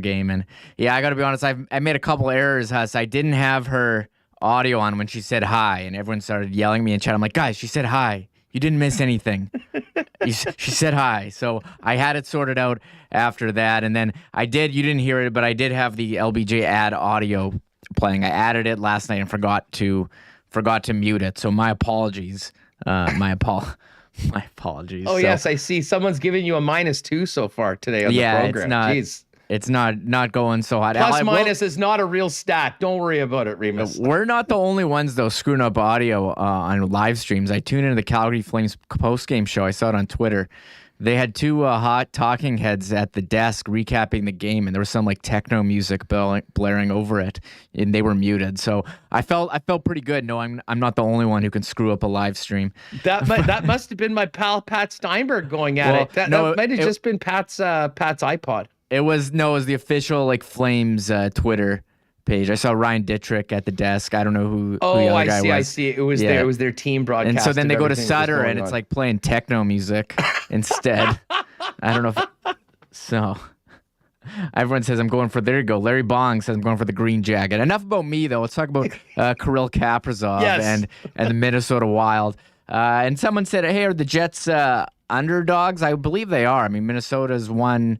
game. And yeah, I got to be honest, I made a couple errors, Huss. I didn't have her audio on when she said hi, and everyone started yelling at me in chat. I'm like, guys, she said hi. You didn't miss anything. She said hi. So I had it sorted out after that. And then you didn't hear it, but I did have the LBJ ad audio playing. I added it last night and forgot to mute it. So my apologies. My apologies. Oh, so, yes, I see. Someone's giving you a -2 so far today on the program. It's not going so hot. Plus minus is not a real stat. Don't worry about it, Remis. We're not the only ones, though, screwing up audio on live streams. I tuned into the Calgary Flames post-game show. I saw it on Twitter. They had two hot talking heads at the desk recapping the game, and there was some like techno music blaring over it, and they were muted. So I felt pretty good. No, I'm not the only one who can screw up a live stream. That must have been my pal Pat Steinberg going at it. That might have just been Pat's iPod. It was the official like Flames Twitter page. I saw Ryan Dittrich at the desk. I don't know who the other guy was. I see. It was their team broadcast. And so then they go to Sutter and it's like playing techno music instead. I don't know so everyone says I'm going for, there you go. Larry Bong says I'm going for the green jacket. Enough about me though. Let's talk about Kirill Kaprizov and the Minnesota Wild. And someone said, hey, are the Jets underdogs? I believe they are. I mean, Minnesota's won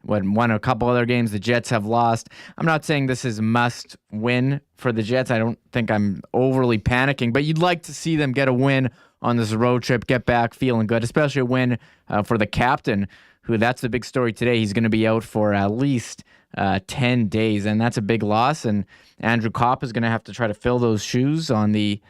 a couple other games. The Jets have lost. I'm not saying this is must win for the Jets. I don't think I'm overly panicking, but you'd like to see them get a win on this road trip, get back feeling good, especially a win for the captain, who that's the big story today. He's going to be out for at least 10 days, and that's a big loss. And Andrew Copp is going to have to try to fill those shoes on the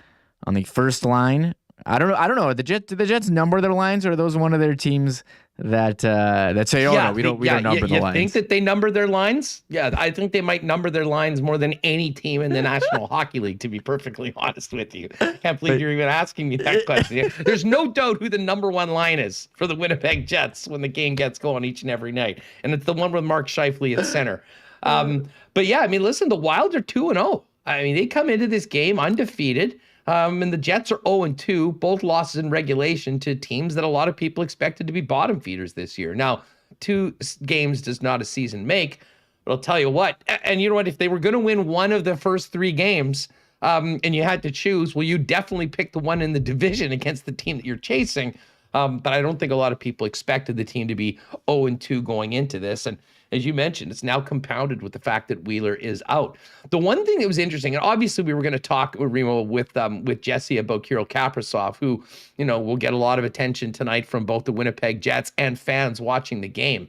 first line. I don't know. Do the Jets number their lines, or are those one of their teams that say, no, we don't number the lines? You think that they number their lines? Yeah, I think they might number their lines more than any team in the National Hockey League, to be perfectly honest with you. Can't believe you're even asking me that question. There's no doubt who the number one line is for the Winnipeg Jets when the game gets going each and every night. And it's the one with Mark Scheifele at center. But yeah, I mean, listen, the Wild are 2-0. I mean, they come into this game undefeated. And the Jets are 0-2, both losses in regulation to teams that a lot of people expected to be bottom feeders this year. Now, 2 games does not a season make, but I'll tell you what, and you know what, if they were going to win one of the first 3 games and you had to choose, well, you definitely pick the one in the division against the team that you're chasing. But I don't think a lot of people expected the team to be 0-2 going into this. And as you mentioned, it's now compounded with the fact that Wheeler is out. The one thing that was interesting, and obviously we were going to talk, Remo, with Jessi about Kirill Kaprizov, who, will get a lot of attention tonight from both the Winnipeg Jets and fans watching the game.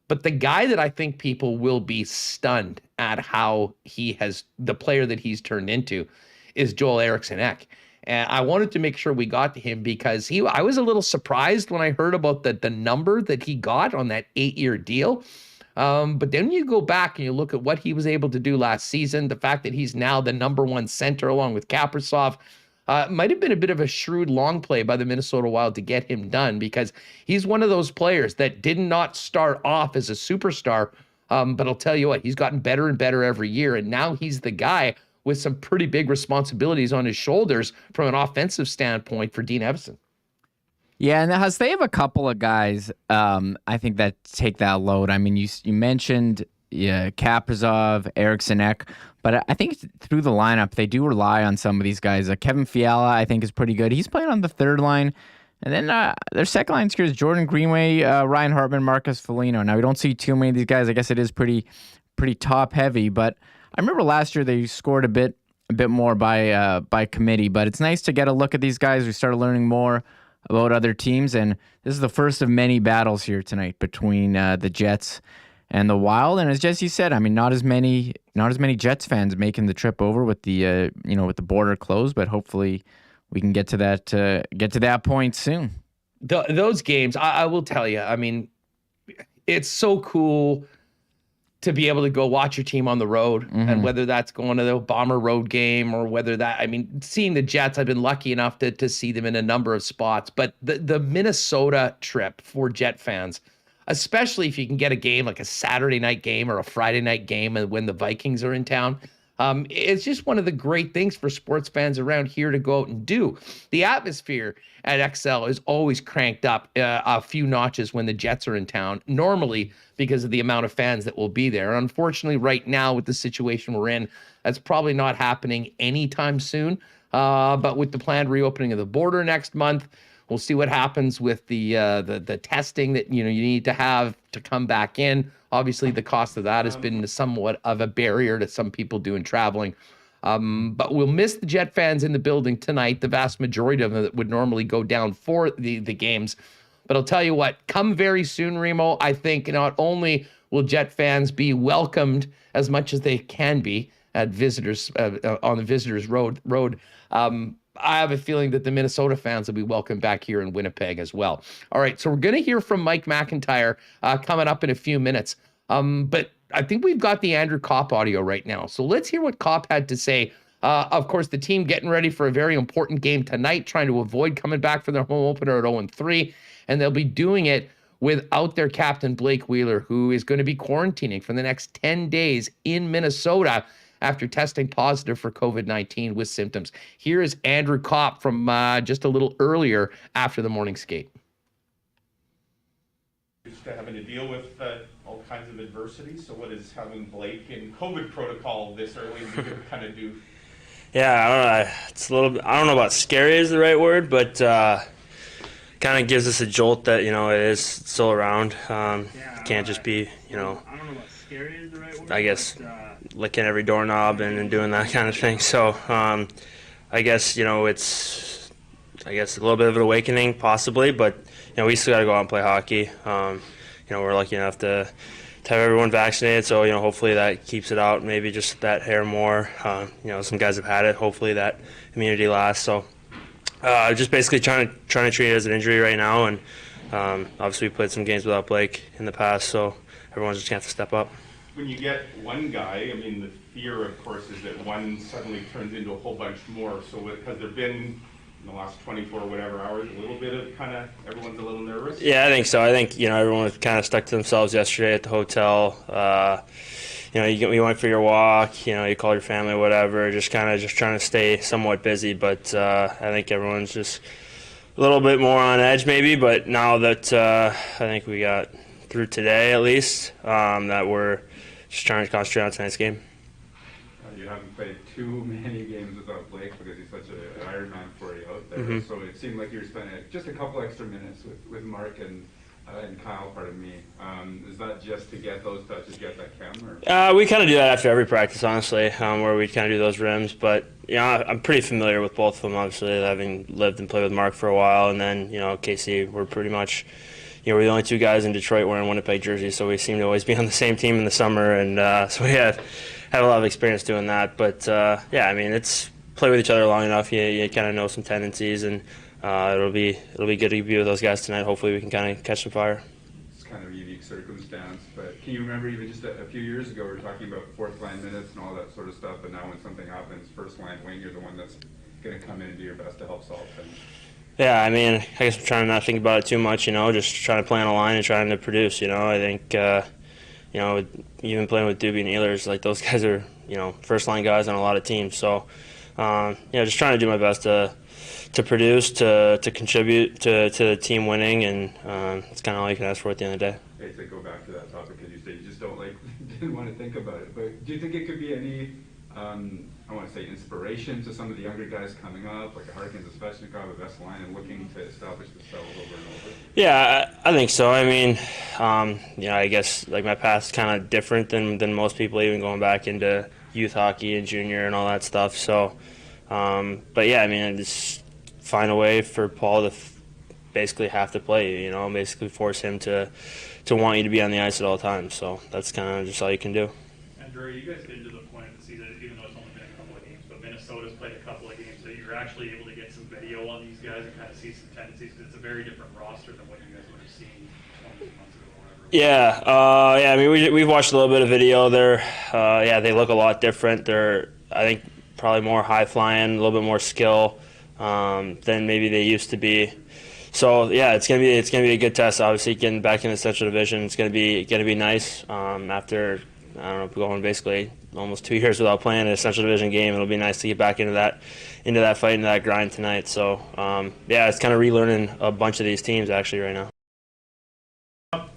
But the guy that I think people will be stunned at how the player that he's turned into is Joel Eriksson-Ek. And I wanted to make sure we got to him because I was a little surprised when I heard about the number that he got on that 8-year deal. But then you go back and you look at what he was able to do last season, the fact that he's now the number 1 center along with Kaprizov, might have been a bit of a shrewd long play by the Minnesota Wild to get him done, because he's one of those players that did not start off as a superstar. But I'll tell you what, he's gotten better and better every year. And now he's the guy with some pretty big responsibilities on his shoulders from an offensive standpoint for Dean Evason. Yeah, and they have a couple of guys, I think, that take that load. I mean, you mentioned Kaprizov, Eriksson-Ek, but I think through the lineup, they do rely on some of these guys. Kevin Fiala, I think, is pretty good. He's playing on the third line. And then their second line is Jordan Greenway, Ryan Hartman, Marcus Foligno. Now, we don't see too many of these guys. I guess it is pretty top-heavy, but I remember last year they scored a bit more by committee, but it's nice to get a look at these guys. We started learning more about other teams, and this is the first of many battles here tonight between the Jets and the Wild. And as Jesse said, I mean, not as many Jets fans making the trip over with the with the border closed, but hopefully we can get to that point soon. Those games, I will tell you, I mean, it's so cool to be able to go watch your team on the road, and whether that's going to the Bomber road game or whether that, I mean, seeing the Jets, I've been lucky enough to see them in a number of spots, but the Minnesota trip for Jet fans, especially if you can get a game like a Saturday night game or a Friday night game and when the Vikings are in town, it's just one of the great things for sports fans around here to go out and do. The atmosphere at XL is always cranked up a few notches when the Jets are in town, normally because of the amount of fans that will be there. Unfortunately, right now with the situation we're in, that's probably not happening anytime soon. But with the planned reopening of the border next month, we'll see what happens with the testing that you need to have to come back in. Obviously, the cost of that has been somewhat of a barrier to some people doing traveling. But we'll miss the Jet fans in the building tonight. The vast majority of them that would normally go down for the games. But I'll tell you what, come very soon, Remo, I think not only will Jet fans be welcomed as much as they can be at visitors on the visitors road. I have a feeling that the Minnesota fans will be welcomed back here in Winnipeg as well. All right, so we're going to hear from Mike McIntyre coming up in a few minutes. But I think we've got the Andrew Copp audio right now. So let's hear what Copp had to say. Of course, the team getting ready for a very important game tonight, trying to avoid coming back for their home opener at 0-3. And they'll be doing it without their captain, Blake Wheeler, who is going to be quarantining for the next 10 days in Minnesota after testing positive for COVID-19 with symptoms. Here is Andrew Copp from just a little earlier after the morning skate. Used to having to deal with all kinds of adversity. So what is having Blake in COVID protocol this early kind of do? Yeah, I don't know. It's a little bit, I don't know about scary is the right word, but kind of gives us a jolt that, it is still around. Can't just be, I don't know about scary is the right word. I guess licking every doorknob and doing that kind of thing. So I guess, it's, a little bit of an awakening possibly, but, we still got to go out and play hockey. We're lucky enough to have everyone vaccinated, so, hopefully that keeps it out, maybe just that hair more. Some guys have had it. Hopefully that immunity lasts. So just basically trying to treat it as an injury right now, and obviously we played some games without Blake in the past, so everyone's just going to have to step up. When you get one guy, the fear, of course, is that one suddenly turns into a whole bunch more. So has there been, in the last 24 whatever hours, a little bit of kind of everyone's a little nervous? Yeah, I think so. I think, everyone was kind of stuck to themselves yesterday at the hotel. You went for your walk, you called your family, whatever, just trying to stay somewhat busy. But I think everyone's just a little bit more on edge maybe. But now that I think we got through today at least, that we're just trying to concentrate on tonight's game. You haven't played too many games without Blake because he's such an Iron Man for you out there. Mm-hmm. So it seemed like you were spending just a couple extra minutes with Mark and Kyle, pardon me. Is that just to get those touches, get that chem? We kind of do that after every practice, honestly, where we kind of do those rims. But, I'm pretty familiar with both of them, obviously, having lived and played with Mark for a while. And then, Casey, we're pretty much, we're the only two guys in Detroit wearing Winnipeg jerseys, so we seem to always be on the same team in the summer. And so we have a lot of experience doing that. But, it's play with each other long enough. You kind of know some tendencies, and it'll be good to be with those guys tonight. Hopefully we can kind of catch some fire. It's kind of a unique circumstance, but can you remember even just a few years ago we were talking about fourth line minutes and all that sort of stuff, but now when something happens, first line wing, you're the one that's going to come in and do your best to help solve things. Yeah, I guess I'm trying to not think about it too much, just trying to play on a line and trying to produce, I think, even playing with Doobie and Ehlers, like those guys are, first line guys on a lot of teams. So, just trying to do my best to produce, to contribute to the team winning, and it's kind of all you can ask for at the end of the day. Okay, to go back to that topic, because you said you just didn't want to think about it, but do you think it could be any, I want to say inspiration to some of the younger guys coming up, like a Harkins, a Svechnikov, a Vesline, and looking to establish themselves over and over? Yeah, I think so. I guess like my past is kind of different than most people, even going back into youth hockey and junior and all that stuff. So, but yeah, just find a way for Paul to basically have to play you, basically force him to want you to be on the ice at all times. So that's kind of just all you can do. Andrew, you guys get into the point of the season, even though it's only been a couple of games, but Minnesota's played a couple of games, so you're actually able to get some video on these guys and kind of see some tendencies, because it's a very different roster than what you guys would have seen 20 months ago or whatever. Yeah, I mean, we've watched a little bit of video there. They look a lot different. They're, I think, probably more high flying, a little bit more skill than maybe they used to be. So yeah, it's gonna be a good test. Obviously, getting back in the Central Division, it's gonna be nice. After going basically almost 2 years without playing a Central Division game, it'll be nice to get back into that fight, into that grind tonight. So it's kind of relearning a bunch of these teams actually right now.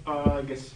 I guess.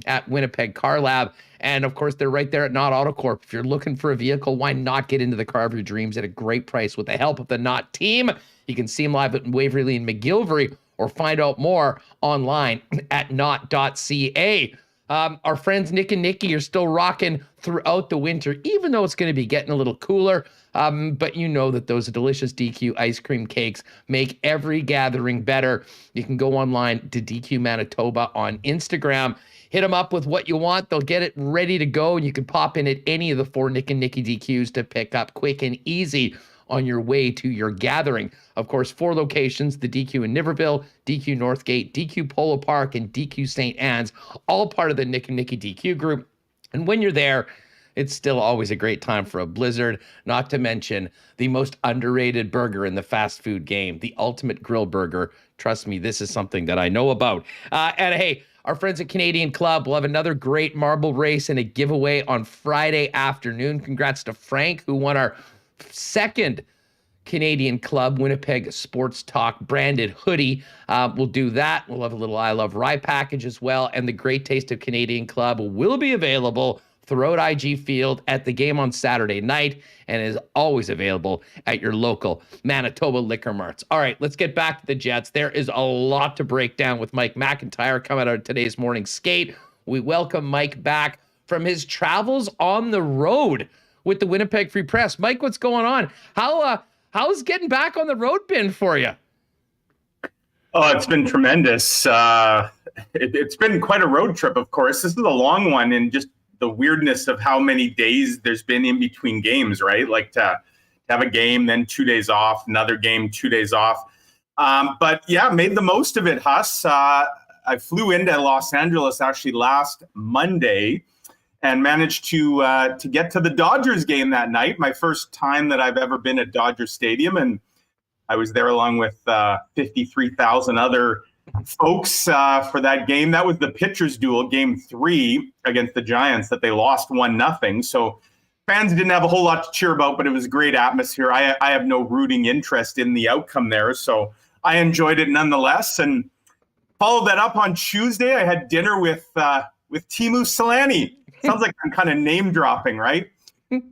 At Winnipeg Car Lab. And of course, they're right there at Knott Auto Corp. If you're looking for a vehicle, why not get into the car of your dreams at a great price with the help of the Knott team? You can see them live at Waverly and McGillivray or find out more online at knott.ca. Our friends Nick and Nikki are still rocking throughout the winter, even though it's going to be getting a little cooler. But you know that those delicious DQ ice cream cakes make every gathering better. You can go online to DQ Manitoba on Instagram. Hit them up with what you want. They'll get it ready to go, and you can pop in at any of the 4 Nick and Nikki DQs to pick up quick and easy on your way to your gathering. Of course, 4 locations, the DQ in Niverville, DQ Northgate, DQ Polo Park, and DQ St. Anne's, all part of the Nick and Nikki DQ group. And when you're there, it's still always a great time for a blizzard, not to mention the most underrated burger in the fast food game, the Ultimate Grill Burger. Trust me, this is something that I know about. And hey, our friends at Canadian Club will have another great marble race and a giveaway on Friday afternoon. Congrats to Frank, who won our second Canadian Club Winnipeg Sports Talk branded hoodie. We'll do that. We'll have a little I Love Rye package as well. And the Great Taste of Canadian Club will be available throughout IG Field at the game on Saturday night and is always available at your local Manitoba liquor marts. All right, let's get back to the Jets. There is a lot to break down with Mike McIntyre coming out of today's morning skate. We welcome Mike back from his travels on the road with the Winnipeg Free Press. Mike, what's going on? How's getting back on the road been for you? Oh, it's been tremendous. It's been quite a road trip, of course. This is a long one, and just the weirdness of how many days there's been in between games, right? Like to have a game, then 2 days off, another game, 2 days off. But yeah, made the most of it, Huss. I flew into Los Angeles actually last Monday and managed to get to the Dodgers game that night. My first time that I've ever been at Dodger Stadium. And I was there along with 53,000 other folks for that game. That was the pitchers duel, game 3 against the Giants that they lost 1-0. So fans didn't have a whole lot to cheer about, but it was a great atmosphere. I have no rooting interest in the outcome there, so I enjoyed it nonetheless. And followed that up on Tuesday. I had dinner with Teemu Selanne. Sounds like I'm kind of name dropping, right?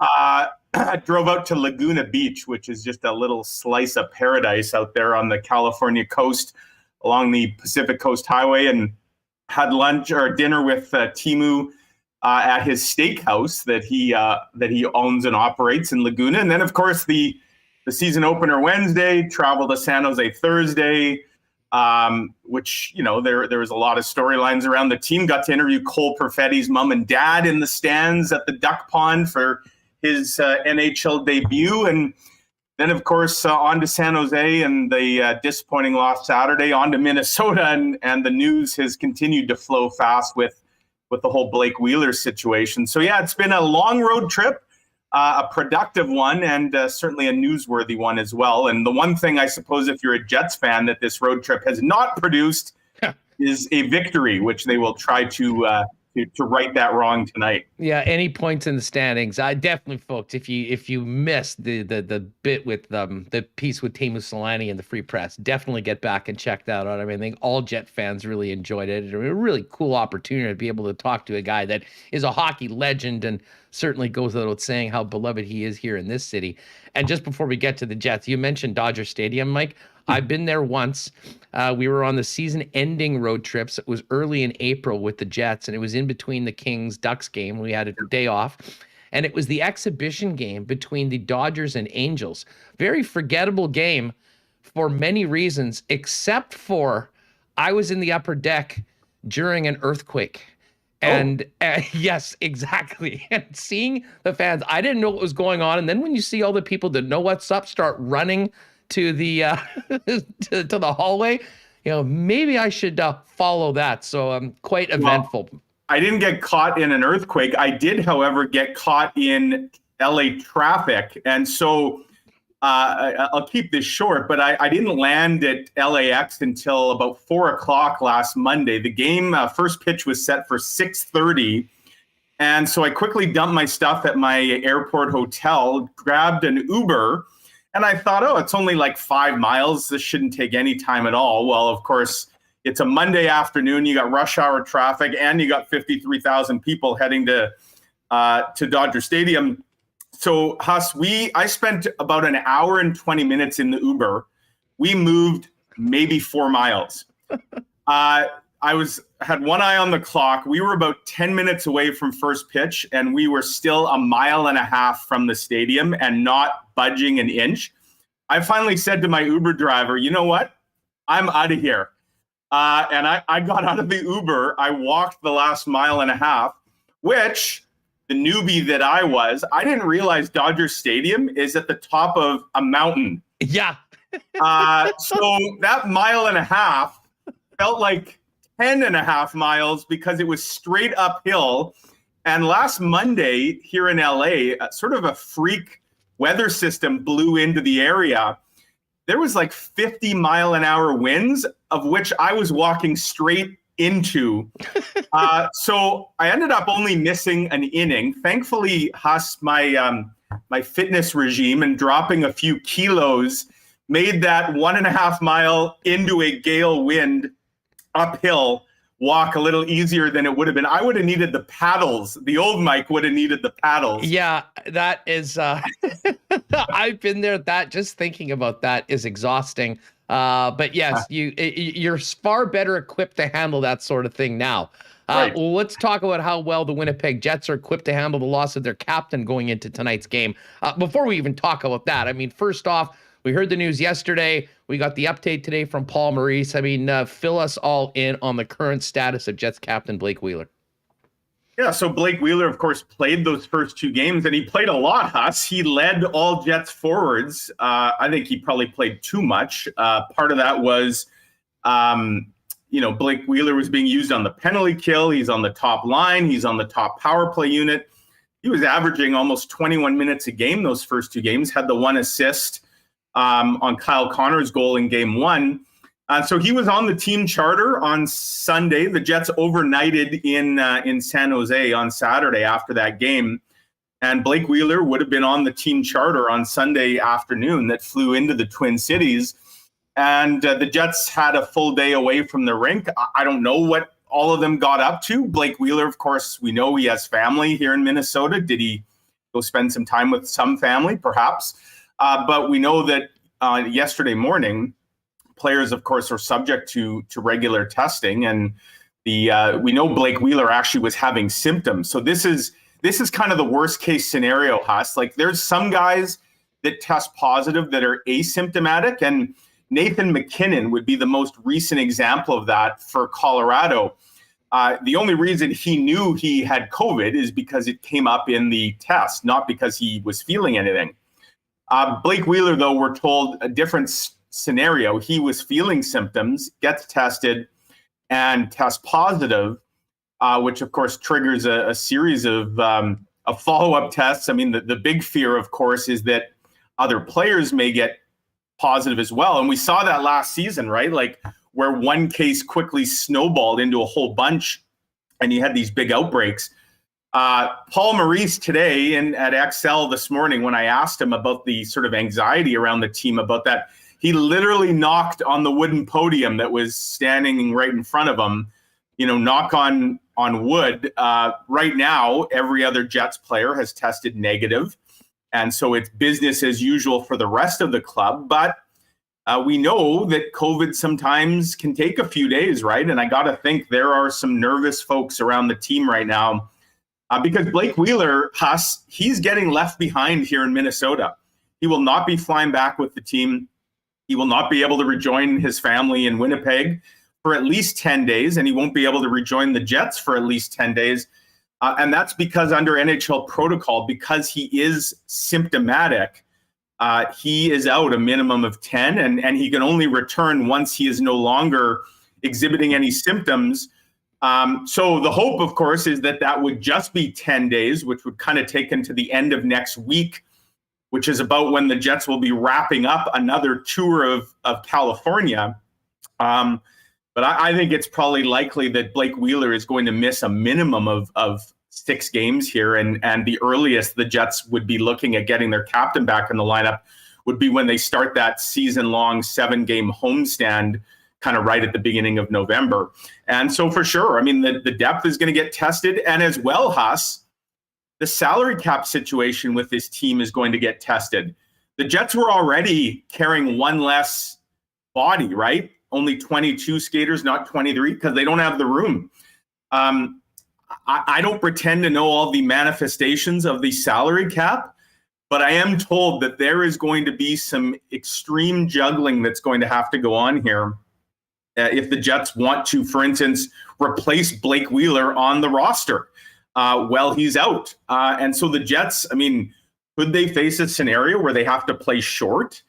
I drove out to Laguna Beach, which is just a little slice of paradise out there on the California coast along the Pacific Coast Highway, and had lunch or dinner with Teemu at his steakhouse that he owns and operates in Laguna. And then, of course, the season opener Wednesday, travel to San Jose Thursday, which, there was a lot of storylines around the team. Got to interview Cole Perfetti's mom and dad in the stands at the Duck Pond for his NHL debut. And then, of course, on to San Jose and the disappointing loss Saturday, on to Minnesota, and the news has continued to flow fast with the whole Blake Wheeler situation. So, yeah, it's been a long road trip, a productive one, and certainly a newsworthy one as well. And the one thing, I suppose, if you're a Jets fan, that this road trip has not produced is a victory, which they will try to to right that wrong tonight. Yeah, any points in the standings? I definitely, folks. If you missed the bit with the piece with Teemu Selanne in the Free Press, definitely get back and check that out. I mean, I think all Jet fans really enjoyed it. It was a really cool opportunity to be able to talk to a guy that is a hockey legend and certainly goes without saying how beloved he is here in this city. And just before we get to the Jets, you mentioned Dodger Stadium, Mike. I've been there once. We were on the season-ending road trips. It was early in April with the Jets, and it was in between the Kings-Ducks game. We had a day off, and it was the exhibition game between the Dodgers and Angels. Very forgettable game for many reasons, except for I was in the upper deck during an earthquake. And yes, exactly. And seeing the fans, I didn't know what was going on. And then when you see all the people that know what's up start running to the to the hallway, maybe I should follow that. So quite eventful. Well, I didn't get caught in an earthquake. I did, however, get caught in LA traffic, and so I'll keep this short. But I didn't land at LAX until about 4:00 last Monday. The game first pitch was set for 6:30. And so I quickly dumped my stuff at my airport hotel, grabbed an Uber, and I thought, it's only like 5 miles. This shouldn't take any time at all. Well, of course, it's a Monday afternoon. You got rush hour traffic, and you got 53,000 people heading to Dodger Stadium. So, Huss, I spent about an hour and 20 minutes in the Uber. We moved maybe 4 miles. I had one eye on the clock. We were about 10 minutes away from first pitch, and we were still 1.5 miles from the stadium and not budging an inch. I finally said to my Uber driver, you know what? I'm out of here. And I got out of the Uber. I walked the last 1.5 miles, which, the newbie that I didn't realize Dodger Stadium is at the top of a mountain. Yeah. So that 1.5 miles felt like 10.5 miles because it was straight uphill. And last Monday here in LA, sort of a freak weather system blew into the area. There was like 50-mile-an-hour winds, of which I was walking straight into. So I ended up only missing an inning. Thankfully, Huss, my fitness regime and dropping a few kilos made that 1.5 mile into a gale wind uphill walk a little easier than it would have been. I would have needed the paddles. The old Mike would have needed the paddles. Yeah, that is, I've been there. That just thinking about that is exhausting. But yes, you're far better equipped to handle that sort of thing now. Right. Well, let's talk about how well the Winnipeg Jets are equipped to handle the loss of their captain going into tonight's game. Before we even talk about that, I mean, first off, we heard the news yesterday. We got the update today from Paul Maurice. I mean, fill us all in on the current status of Jets captain Blake Wheeler. Yeah, so Blake Wheeler, of course, played those first 2 games, and he played a lot, Huss. He led all Jets forwards. I think he probably played too much. Part of that was, Blake Wheeler was being used on the penalty kill. He's on the top line. He's on the top power play unit. He was averaging almost 21 minutes a game those first 2 games, had the 1 assist on Kyle Connor's goal in game 1. So he was on the team charter on Sunday. The Jets overnighted in San Jose on Saturday after that game. And Blake Wheeler would have been on the team charter on Sunday afternoon that flew into the Twin Cities. And the Jets had a full day away from the rink. I don't know what all of them got up to. Blake Wheeler, of course, we know he has family here in Minnesota. Did he go spend some time with some family? Perhaps. But we know that yesterday morning, players, of course, are subject to regular testing, and we know Blake Wheeler actually was having symptoms. So this is kind of the worst case scenario, Huss. Like, there's some guys that test positive that are asymptomatic, and Nathan McKinnon would be the most recent example of that for Colorado. The only reason he knew he had COVID is because it came up in the test, not because he was feeling anything. Blake Wheeler, though, we're told a different scenario. He was feeling symptoms, gets tested, and tests positive, which, of course, triggers a series of follow-up tests. I mean, the big fear, of course, is that other players may get positive as well. And we saw that last season, right? Like, where one case quickly snowballed into a whole bunch and you had these big outbreaks. Paul Maurice today at XL this morning, when I asked him about the sort of anxiety around the team about that, he literally knocked on the wooden podium that was standing right in front of him, knock on wood. Right now, every other Jets player has tested negative. And so it's business as usual for the rest of the club. But we know that COVID sometimes can take a few days, right? And I got to think there are some nervous folks around the team right now because Blake Wheeler, he's getting left behind here in Minnesota. He will not be flying back with the team. He will not be able to rejoin his family in Winnipeg for at least 10 days, and he won't be able to rejoin the Jets for at least 10 days. And that's because under NHL protocol, because he is symptomatic, he is out a minimum of 10, and he can only return once he is no longer exhibiting any symptoms. So the hope, of course, is that would just be 10 days, which would kind of take him to the end of next week, which is about when the Jets will be wrapping up another tour of California. But I think it's probably likely that Blake Wheeler is going to miss a minimum of 6 games here. And the earliest the Jets would be looking at getting their captain back in the lineup would be when they start that season-long 7-game homestand kind of right at the beginning of November. And so for sure, I mean, the depth is going to get tested. And as well, the salary cap situation with this team is going to get tested. The Jets were already carrying one less body, right? Only 22 skaters, not 23, because they don't have the room. I don't pretend to know all the manifestations of the salary cap, but I am told that there is going to be some extreme juggling that's going to have to go on here if the Jets want to, for instance, replace Blake Wheeler on the roster while he's out. And so the Jets, I mean, could they face a scenario where they have to play short?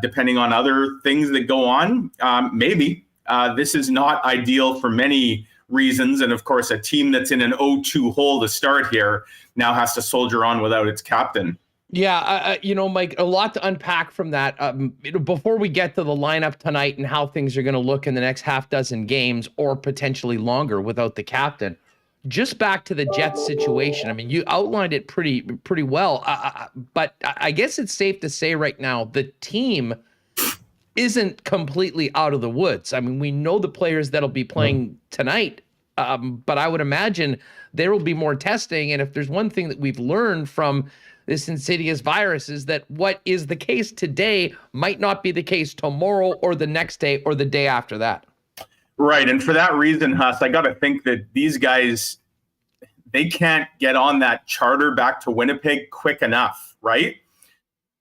Depending on other things that go on, maybe. This is not ideal for many reasons. And of course, a team that's in an 0-2 hole to start here now has to soldier on without its captain. Yeah, Mike, a lot to unpack from that. Before we get to the lineup tonight and how things are going to look in the next half dozen games or potentially longer without the captain, just back to the Jets situation. I mean, you outlined it pretty well, but I guess it's safe to say right now the team isn't completely out of the woods. I mean, we know the players that'll be playing tonight, but I would imagine there will be more testing. And if there's one thing that we've learned from this insidious virus is that what is the case today might not be the case tomorrow or the next day or the day after that. Right. And for that reason, I got to think that these guys, they can't get on that charter back to Winnipeg quick enough, right?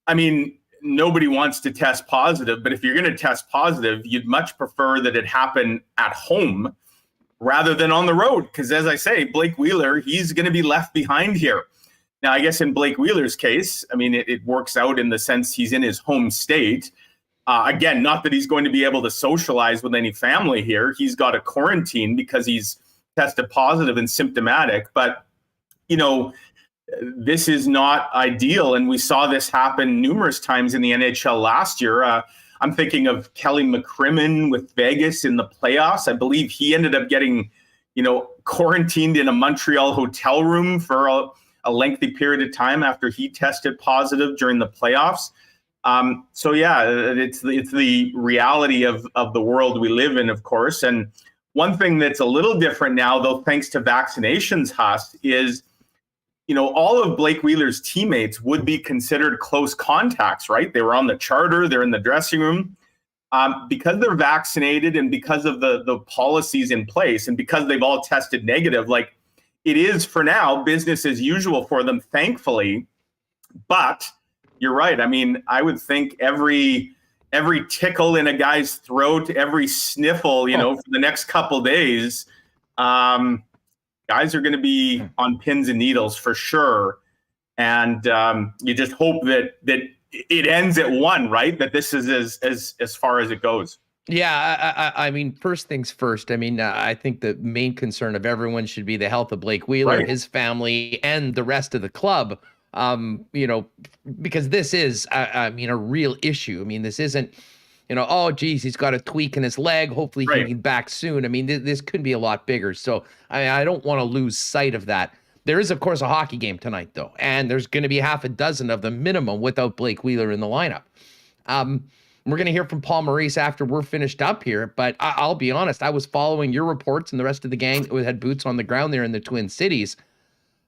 I mean, nobody wants to test positive, but if you're going to test positive, you'd much prefer that it happen at home rather than on the road. Because as I say, Blake Wheeler, he's going to be left behind here. Now, I guess in Blake Wheeler's case, I mean, it works out in the sense he's in his home state. Again, not that he's going to be able to socialize with any family here. He's got a quarantine because he's tested positive and symptomatic. But, this is not ideal. And we saw this happen numerous times in the NHL last year. I'm thinking of Kelly McCrimmon with Vegas in the playoffs. I believe he ended up getting, quarantined in a Montreal hotel room for a lengthy period of time after he tested positive during the playoffs. So yeah, it's the reality of the world we live in, of course. And one thing that's a little different now, though, thanks to vaccinations, is, all of Blake Wheeler's teammates would be considered close contacts, right? They were on the charter, they're in the dressing room. Because they're vaccinated and because of the policies in place and because they've all tested negative, like it is for now business as usual for them, thankfully. But you're right. I mean, I would think every tickle in a guy's throat, every sniffle, for the next couple days, guys are going to be on pins and needles for sure. And you just hope that it ends at one, right? That this is as far as it goes. Yeah, I mean, first things first. I mean, I think the main concern of everyone should be the health of Blake Wheeler, right, his family, and the rest of the club. Because this is, a real issue. I mean, this isn't, oh, geez, he's got a tweak in his leg. Hopefully he can be back soon. I mean, this could be a lot bigger. So I don't want to lose sight of that. There is, of course, a hockey game tonight, though, and there's going to be half a dozen of them minimum without Blake Wheeler in the lineup. We're going to hear from Paul Maurice after we're finished up here, but I'll be honest, I was following your reports and the rest of the gang who had boots on the ground there in the Twin Cities.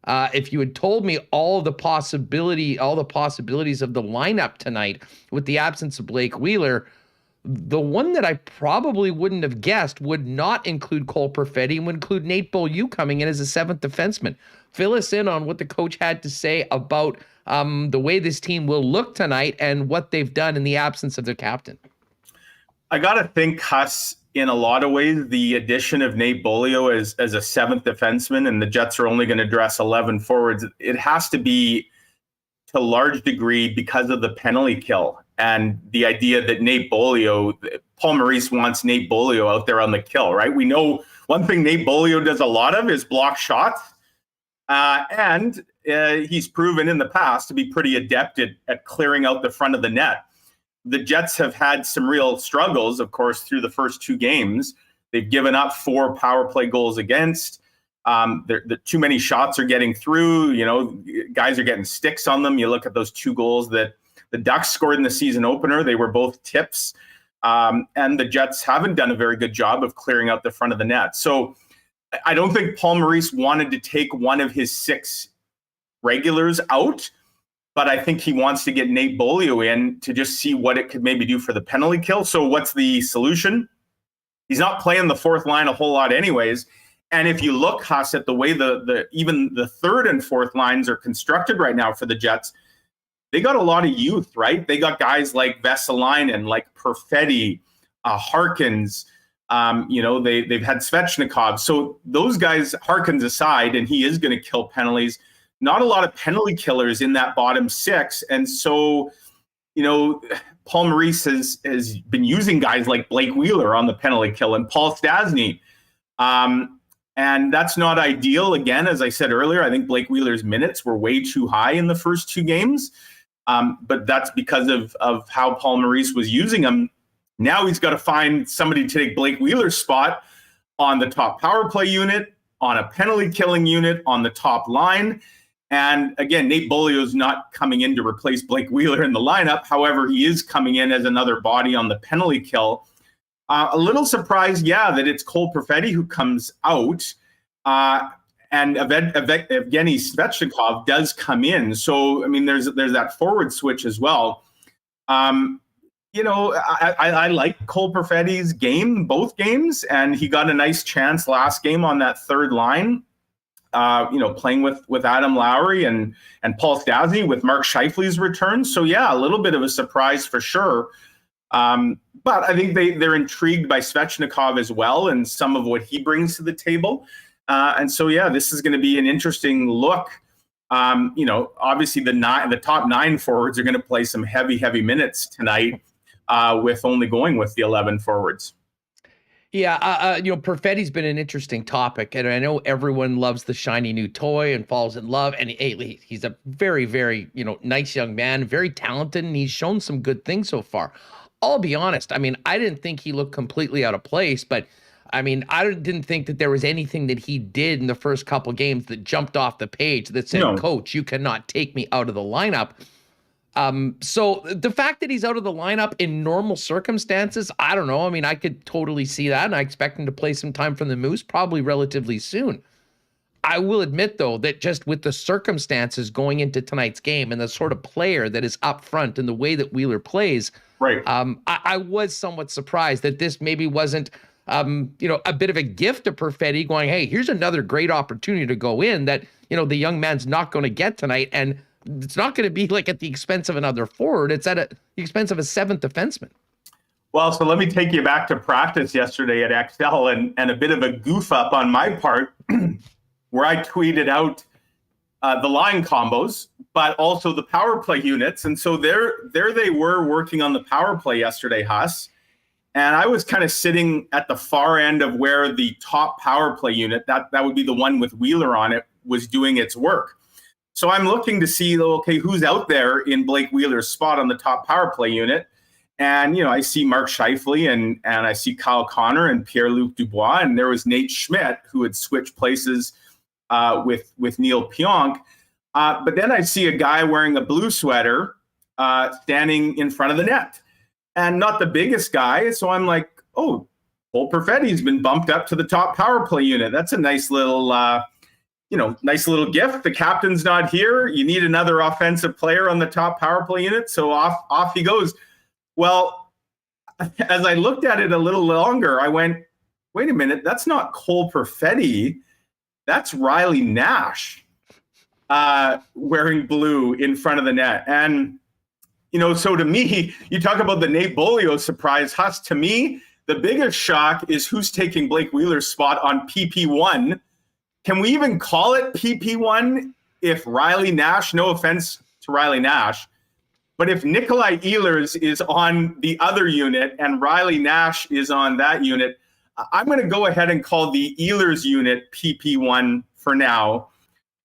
If you had told me all the possibilities of the lineup tonight with the absence of Blake Wheeler, the one that I probably wouldn't have guessed would not include Cole Perfetti and would include Nate Beaulieu coming in as a seventh defenseman. Fill us in on what the coach had to say about the way this team will look tonight and what they've done in the absence of their captain. I got to think, Huss, in a lot of ways, the addition of Nate Beaulieu as a seventh defenseman, and the Jets are only going to dress 11 forwards, it has to be to a large degree because of the penalty kill and the idea that Nate Beaulieu, Paul Maurice wants Nate Beaulieu out there on the kill, right? We know one thing Nate Beaulieu does a lot of is block shots. And he's proven in the past to be pretty adept at clearing out the front of the net. The Jets have had some real struggles, of course, through the first two games. They've given up 4 power play goals against. Too many shots are getting through. Guys are getting sticks on them. You look at those 2 goals that the Ducks scored in the season opener. They were both tips. And the Jets haven't done a very good job of clearing out the front of the net. So I don't think Paul Maurice wanted to take one of his 6 regulars out, but I think he wants to get Nate Beaulieu in to just see what it could maybe do for the penalty kill. So what's the solution? He's not playing the fourth line a whole lot anyways. And if you look, Huss, at the way even the third and fourth lines are constructed right now for the Jets, they got a lot of youth, right? They got guys like Vesalainen, like Perfetti, Harkins. They've had Svechnikov. So those guys, Harkins aside, and he is going to kill penalties, not a lot of penalty killers in that bottom 6. And so, Paul Maurice has been using guys like Blake Wheeler on the penalty kill and Paul Stastny. And that's not ideal. Again, as I said earlier, I think Blake Wheeler's minutes were way too high in the first 2 games. But that's because of how Paul Maurice was using him. Now he's got to find somebody to take Blake Wheeler's spot on the top power play unit, on a penalty killing unit, on the top line. And again, Nate Beaulieu is not coming in to replace Blake Wheeler in the lineup. However, he is coming in as another body on the penalty kill. A little surprised, that it's Cole Perfetti who comes out. And Evgeny Svechnikov does come in. So, I mean, there's that forward switch as well. I like Cole Perfetti's game, both games, and he got a nice chance last game on that third line, playing with Adam Lowry and Paul Stastny with Mark Scheifele's return. So, a little bit of a surprise for sure. But I think they're intrigued by Svechnikov as well and some of what he brings to the table. And so, this is going to be an interesting look. Obviously the top 9 forwards are going to play some heavy minutes tonight. With only going with the 11 forwards. Perfetti's been an interesting topic, and I know everyone loves the shiny new toy and falls in love, and he's a very, very, nice young man, very talented, and he's shown some good things so far. I'll be honest, I mean, I didn't think he looked completely out of place, but I mean, I didn't think that there was anything that he did in the first couple games that jumped off the page that said, no, Coach, you cannot take me out of the lineup. So the fact that he's out of the lineup in normal circumstances, I don't know. I mean, I could totally see that, and I expect him to play some time from the Moose probably relatively soon. I will admit, though, that just with the circumstances going into tonight's game and the sort of player that is up front and the way that Wheeler plays, right? I was somewhat surprised that this maybe wasn't, a bit of a gift to Perfetti going, hey, here's another great opportunity to go in that, the young man's not going to get tonight. And it's not going to be like at the expense of another forward. It's at the expense of a 7th defenseman. Well, so let me take you back to practice yesterday at XL and a bit of a goof up on my part where I tweeted out the line combos, but also the power play units. And so there they were working on the power play yesterday, Huss. And I was kind of sitting at the far end of where the top power play unit, that would be the one with Wheeler on it, was doing its work. So I'm looking to see, okay, who's out there in Blake Wheeler's spot on the top power play unit. And, I see Mark Scheifele and I see Kyle Connor and Pierre-Luc Dubois, and there was Nate Schmidt who had switched places with Neil Pionk. But then I see a guy wearing a blue sweater standing in front of the net, and not the biggest guy. So I'm like, oh, Cole Perfetti's been bumped up to the top power play unit. That's a nice little gift. The captain's not here. You need another offensive player on the top power play unit. So off he goes. Well, as I looked at it a little longer, I went, wait a minute, that's not Cole Perfetti. That's Riley Nash wearing blue in front of the net. And, so to me, you talk about the Nate Bolio surprise. Huss, to me, the biggest shock is who's taking Blake Wheeler's spot on PP1. Can we even call it PP1 if Riley Nash, no offense to Riley Nash, but if Nikolai Ehlers is on the other unit and Riley Nash is on that unit, I'm going to go ahead and call the Ehlers unit PP1 for now.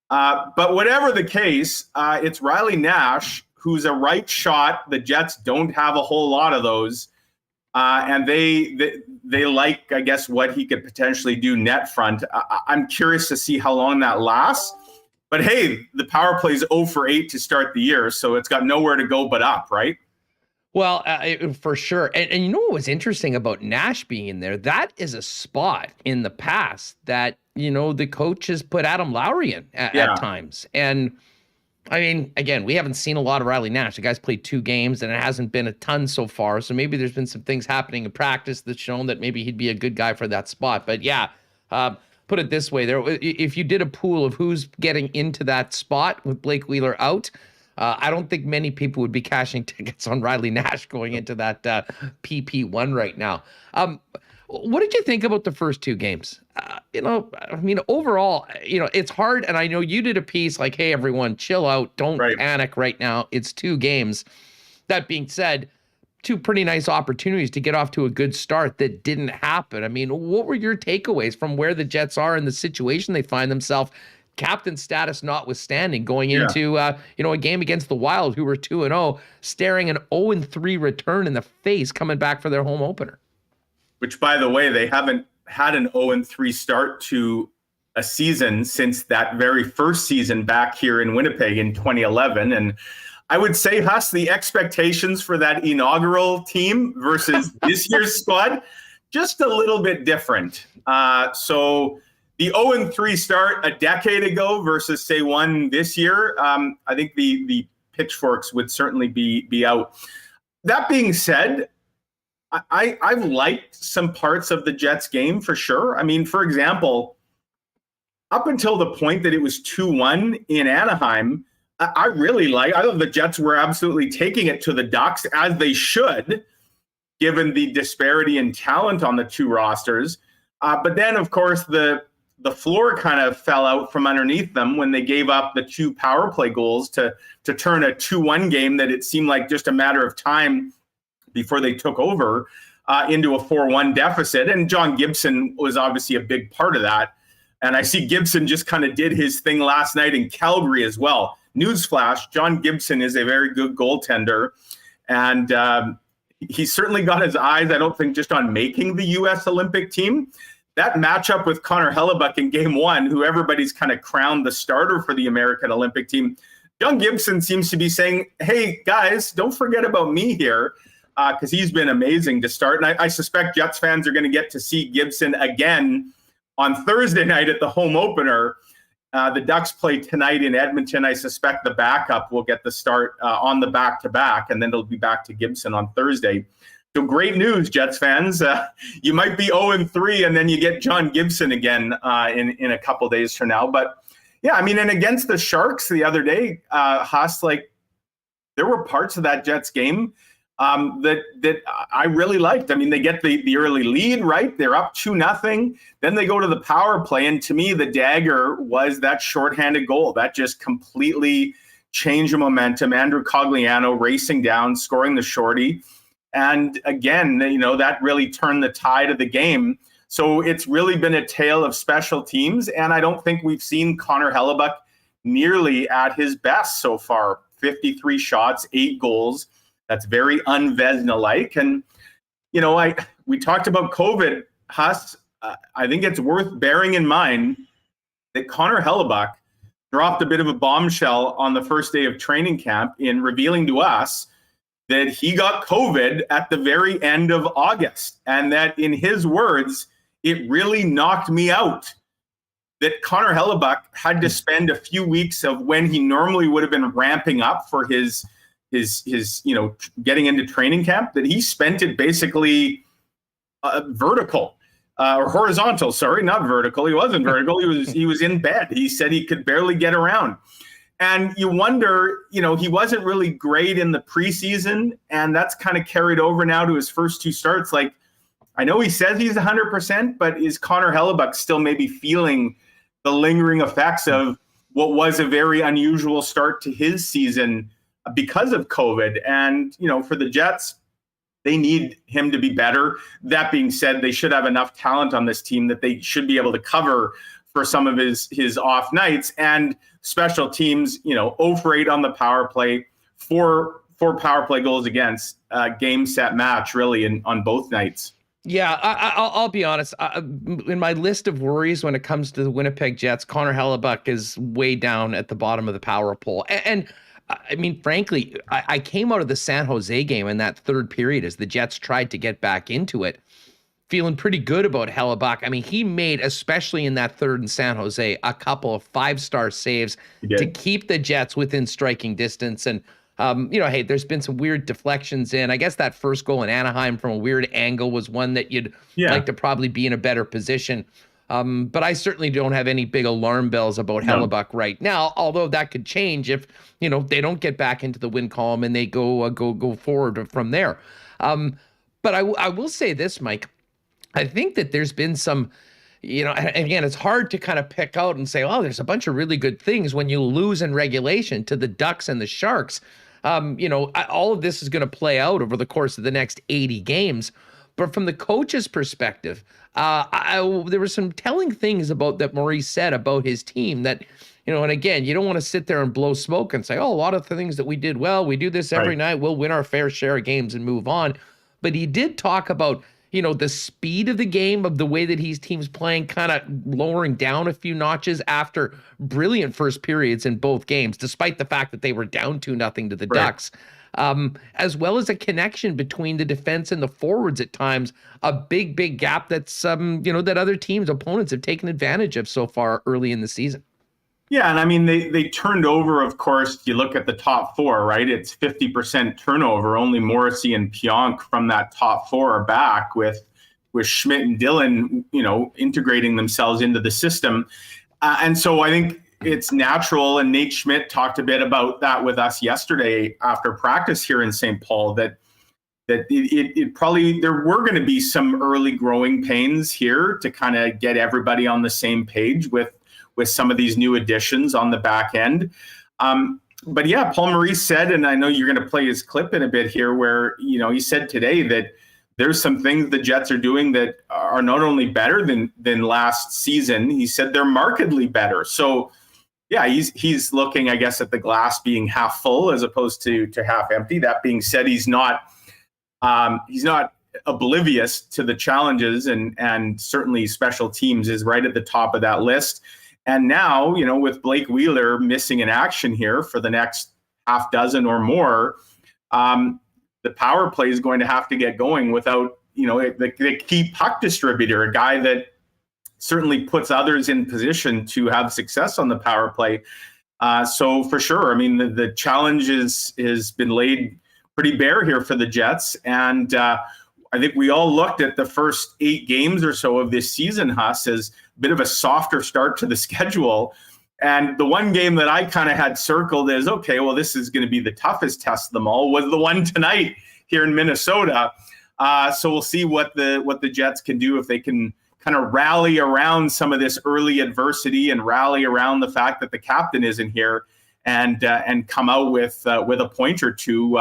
But whatever the case, it's Riley Nash, who's a right shot. The Jets don't have a whole lot of those. And they like, I guess, what he could potentially do net front. I'm curious to see how long that lasts. But hey, the power play is 0 for 8 to start the year, so it's got nowhere to go but up, right? Well, for sure. And you know what was interesting about Nash being in there? That is a spot in the past that, the coach has put Adam Lowry in at times. And I mean, again, we haven't seen a lot of Riley Nash. The guy's played 2 games and it hasn't been a ton so far. So maybe there's been some things happening in practice that's shown that maybe he'd be a good guy for that spot. But yeah, put it this way, if you did a pool of who's getting into that spot with Blake Wheeler out, I don't think many people would be cashing tickets on Riley Nash going into that PP1 right now. What did you think about the first 2 games? Overall, it's hard. And I know you did a piece like, hey, everyone, chill out. Don't panic right now. It's 2 games. That being said, 2 pretty nice opportunities to get off to a good start that didn't happen. I mean, what were your takeaways from where the Jets are in the situation they find themselves, captain status notwithstanding, going into a game against the Wild, who were 2-0, staring an 0-3 return in the face coming back for their home opener? Which, by the way, they haven't had an 0-3 start to a season since that very first season back here in Winnipeg in 2011. And I would say, Huss, the expectations for that inaugural team versus this year's squad, just a little bit different. So the 0-3 start a decade ago versus, say, one this year, I think the pitchforks would certainly be out. That being said, I've liked some parts of the Jets game for sure. I mean, for example, up until the point that it was 2-1 in Anaheim, I thought the Jets were absolutely taking it to the Ducks, as they should, given the disparity in talent on the 2 rosters. But then, of course, the floor kind of fell out from underneath them when they gave up the 2 power play goals to turn a 2-1 game that it seemed like just a matter of time before they took over into a 4-1 deficit. And John Gibson was obviously a big part of that. And I see Gibson just kind of did his thing last night in Calgary as well. Newsflash, John Gibson is a very good goaltender. And he's certainly got his eyes, I don't think, just on making the U.S. Olympic team. That matchup with Connor Hellebuck in game 1, who everybody's kind of crowned the starter for the American Olympic team, John Gibson seems to be saying, hey, guys, don't forget about me here. Because he's been amazing to start. And I suspect Jets fans are going to get to see Gibson again on Thursday night at the home opener. The Ducks play tonight in Edmonton. I suspect the backup will get the start on the back-to-back, and then it'll be back to Gibson on Thursday. So great news, Jets fans. You might be 0-3, and then you get John Gibson again in a couple days from now. But, yeah, I mean, and against the Sharks the other day, Haas, there were parts of that Jets game that I really liked. I mean, they get the early lead, right? They're up 2-0. Then they go to the power play. And to me, the dagger was that shorthanded goal. That just completely changed the momentum. Andrew Cogliano racing down, scoring the shorty. And again, that really turned the tide of the game. So it's really been a tale of special teams. And I don't think we've seen Connor Hellebuck nearly at his best so far. 53 shots, 8 goals. that's very un-Vezina-like. And, you know, we talked about COVID, Huss. I think it's worth bearing in mind that Connor Hellebuyck dropped a bit of a bombshell on the first day of training camp in revealing to us that he got COVID at the very end of August. And that, in his words, it really knocked me out. That Connor Hellebuyck had to spend a few weeks of when he normally would have been ramping up for his getting into training camp, that he spent it basically vertical. Or horizontal, sorry, not vertical. He wasn't vertical. He was in bed. He said he could barely get around. And you wonder, you know, he wasn't really great in the preseason, and that's kind of carried over now to his first two starts. Like, I know he says he's 100%, but is Connor Hellebuyck still maybe feeling the lingering effects of what was a very unusual start to his season because of COVID? And, you know, for the Jets, they need him to be better. That being said, they should have enough talent on this team that they should be able to cover for some of his off nights. And special teams, you know, 0 for 8 on the power play, four power play goals against, game, set, match, really, on both nights. Yeah, I'll be honest. In my list of worries when it comes to the Winnipeg Jets, Connor Hellebuyck is way down at the bottom of the power poll. And I mean, frankly, I came out of the San Jose game in that third period as the Jets tried to get back into it, feeling pretty good about Hellebuyck. I mean, he made, especially in that third in San Jose, a couple of 5-star saves to keep the Jets within striking distance. And, you know, hey, there's been some weird deflections in. I guess that first goal in Anaheim from a weird angle was one that you'd like to probably be in a better position. But I certainly don't have any big alarm bells about Hellebuyck right now, although that could change if, you know, they don't get back into the win column and they go forward from there. But I will say this, Mike. I think that there's been some, you know, again, it's hard to kind of pick out and say, oh, there's a bunch of really good things when you lose in regulation to the Ducks and the Sharks. You know, all of this is going to play out over the course of the next 80 games. But from the coach's perspective, there were some telling things about that Maurice said about his team that, you know, and again, you don't want to sit there and blow smoke and say, oh, a lot of the things that we did well, we do this every night, we'll win our fair share of games and move on. But he did talk about, you know, the speed of the game, of the way that his team's playing, kind of lowering down a few notches after brilliant first periods in both games, despite the fact that they were down 2-0 to the Ducks. As well as a connection between the defense and the forwards at times, a big gap that's, you know, that other teams' opponents have taken advantage of so far early in the season. Yeah, and I mean, they turned over, of course, you look at the top four, right? It's 50% turnover. Only Morrissey and Pionk from that top four are back, with Schmidt and Dillon, you know, integrating themselves into the system. And so I think it's natural, and Nate Schmidt talked a bit about that with us yesterday after practice here in St. Paul, that it probably, there were going to be some early growing pains here to kind of get everybody on the same page with some of these new additions on the back end. But yeah, Paul Maurice said, and I know you're going to play his clip in a bit here, where, you know, he said today that there's some things the Jets are doing that are not only better than last season, he said they're markedly better. So yeah, he's looking, I guess, at the glass being half full as opposed to half empty. That being said, he's not oblivious to the challenges, and certainly special teams is right at the top of that list. And now, you know, with Blake Wheeler missing in action here for the next half dozen or more, the power play is going to have to get going without, you know, the key puck distributor, a guy that certainly puts others in position to have success on the power play. So for sure, I mean, the challenge has been laid pretty bare here for the Jets. And I think we all looked at the first 8 games or so of this season, Huss, as a bit of a softer start to the schedule. And the one game that I kind of had circled as, okay, well, this is going to be the toughest test of them all, was the one tonight here in Minnesota. So we'll see what the Jets can do, if they can kind of rally around some of this early adversity and rally around the fact that the captain isn't here, and come out with a point or two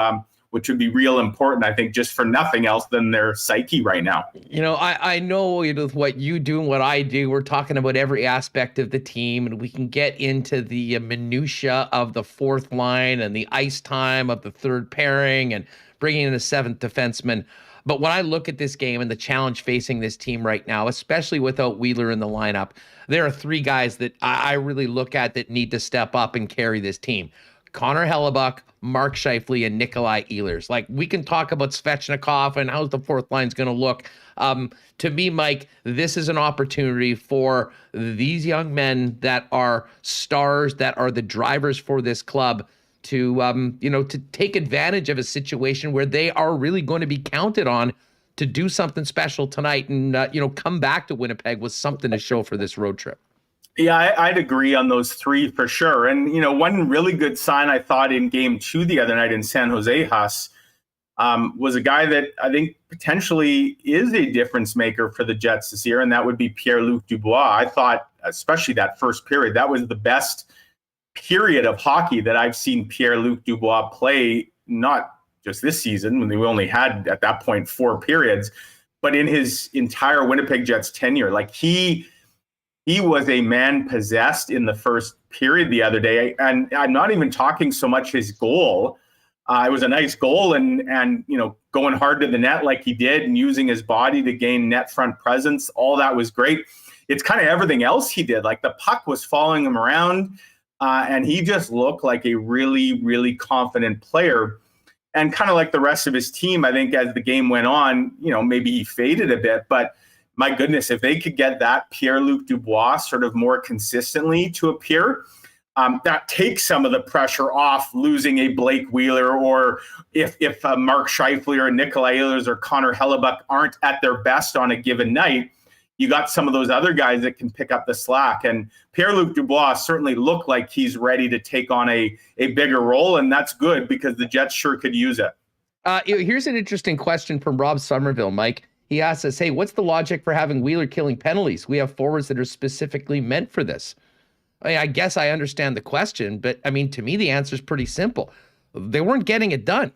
which would be real important, I think, just for nothing else than their psyche right now. I know with what you do and what I do, we're talking about every aspect of the team, and we can get into the minutia of the fourth line and the ice time of the third pairing and bringing in a seventh defenseman. But when I look at this game and the challenge facing this team right now, especially without Wheeler in the lineup, there are three guys that I really look at that need to step up and carry this team. Connor Hellebuyck, Mark Scheifele, and Nikolai Ehlers. Like, we can talk about Svechnikov and how's the fourth line's going to look. To me, Mike, this is an opportunity for these young men that are stars, that are the drivers for this club, to to take advantage of a situation where they are really going to be counted on to do something special tonight and come back to Winnipeg with something to show for this road trip. Yeah, I'd agree on those three for sure. And, one really good sign I thought in game 2 the other night in San Jose, Huss, was a guy that I think potentially is a difference maker for the Jets this year, and that would be Pierre-Luc Dubois. I thought, especially that first period, that was the best period of hockey that I've seen Pierre-Luc Dubois play, not just this season, when we only had, at that point, 4 periods, but in his entire Winnipeg Jets tenure. Like, he was a man possessed in the first period the other day. And I'm not even talking so much his goal. It was a nice goal and going hard to the net like he did and using his body to gain net front presence. All that was great. It's kind of everything else he did. Like, the puck was following him around and he just looked like a really, really confident player. And kind of like the rest of his team, I think as the game went on, maybe he faded a bit, but my goodness, if they could get that Pierre-Luc Dubois sort of more consistently to appear, that takes some of the pressure off losing a Blake Wheeler, or if Mark Scheifele or Nikolai Ehlers or Connor Hellebuyck aren't at their best on a given night, you got some of those other guys that can pick up the slack. And Pierre-Luc Dubois certainly looked like he's ready to take on a bigger role, and that's good because the Jets sure could use it. Here's an interesting question from Rob Somerville, Mike. He asks us, hey, what's the logic for having Wheeler killing penalties? We have forwards that are specifically meant for this. I guess I understand the question, but to me, the answer is pretty simple. They weren't getting it done.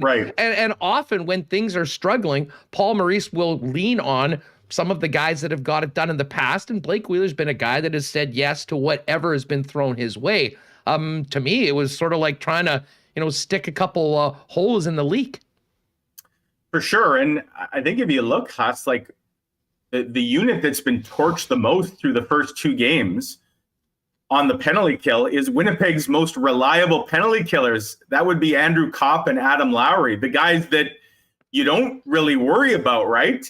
Right. And often when things are struggling, Paul Maurice will lean on some of the guys that have got it done in the past. And Blake Wheeler's been a guy that has said yes to whatever has been thrown his way. To me, it was sort of like trying to, stick a couple holes in the leak. For sure. And I think if you look, Huss, like the unit that's been torched the most through the first 2 games on the penalty kill is Winnipeg's most reliable penalty killers. That would be Andrew Copp and Adam Lowry, the guys that you don't really worry about, right?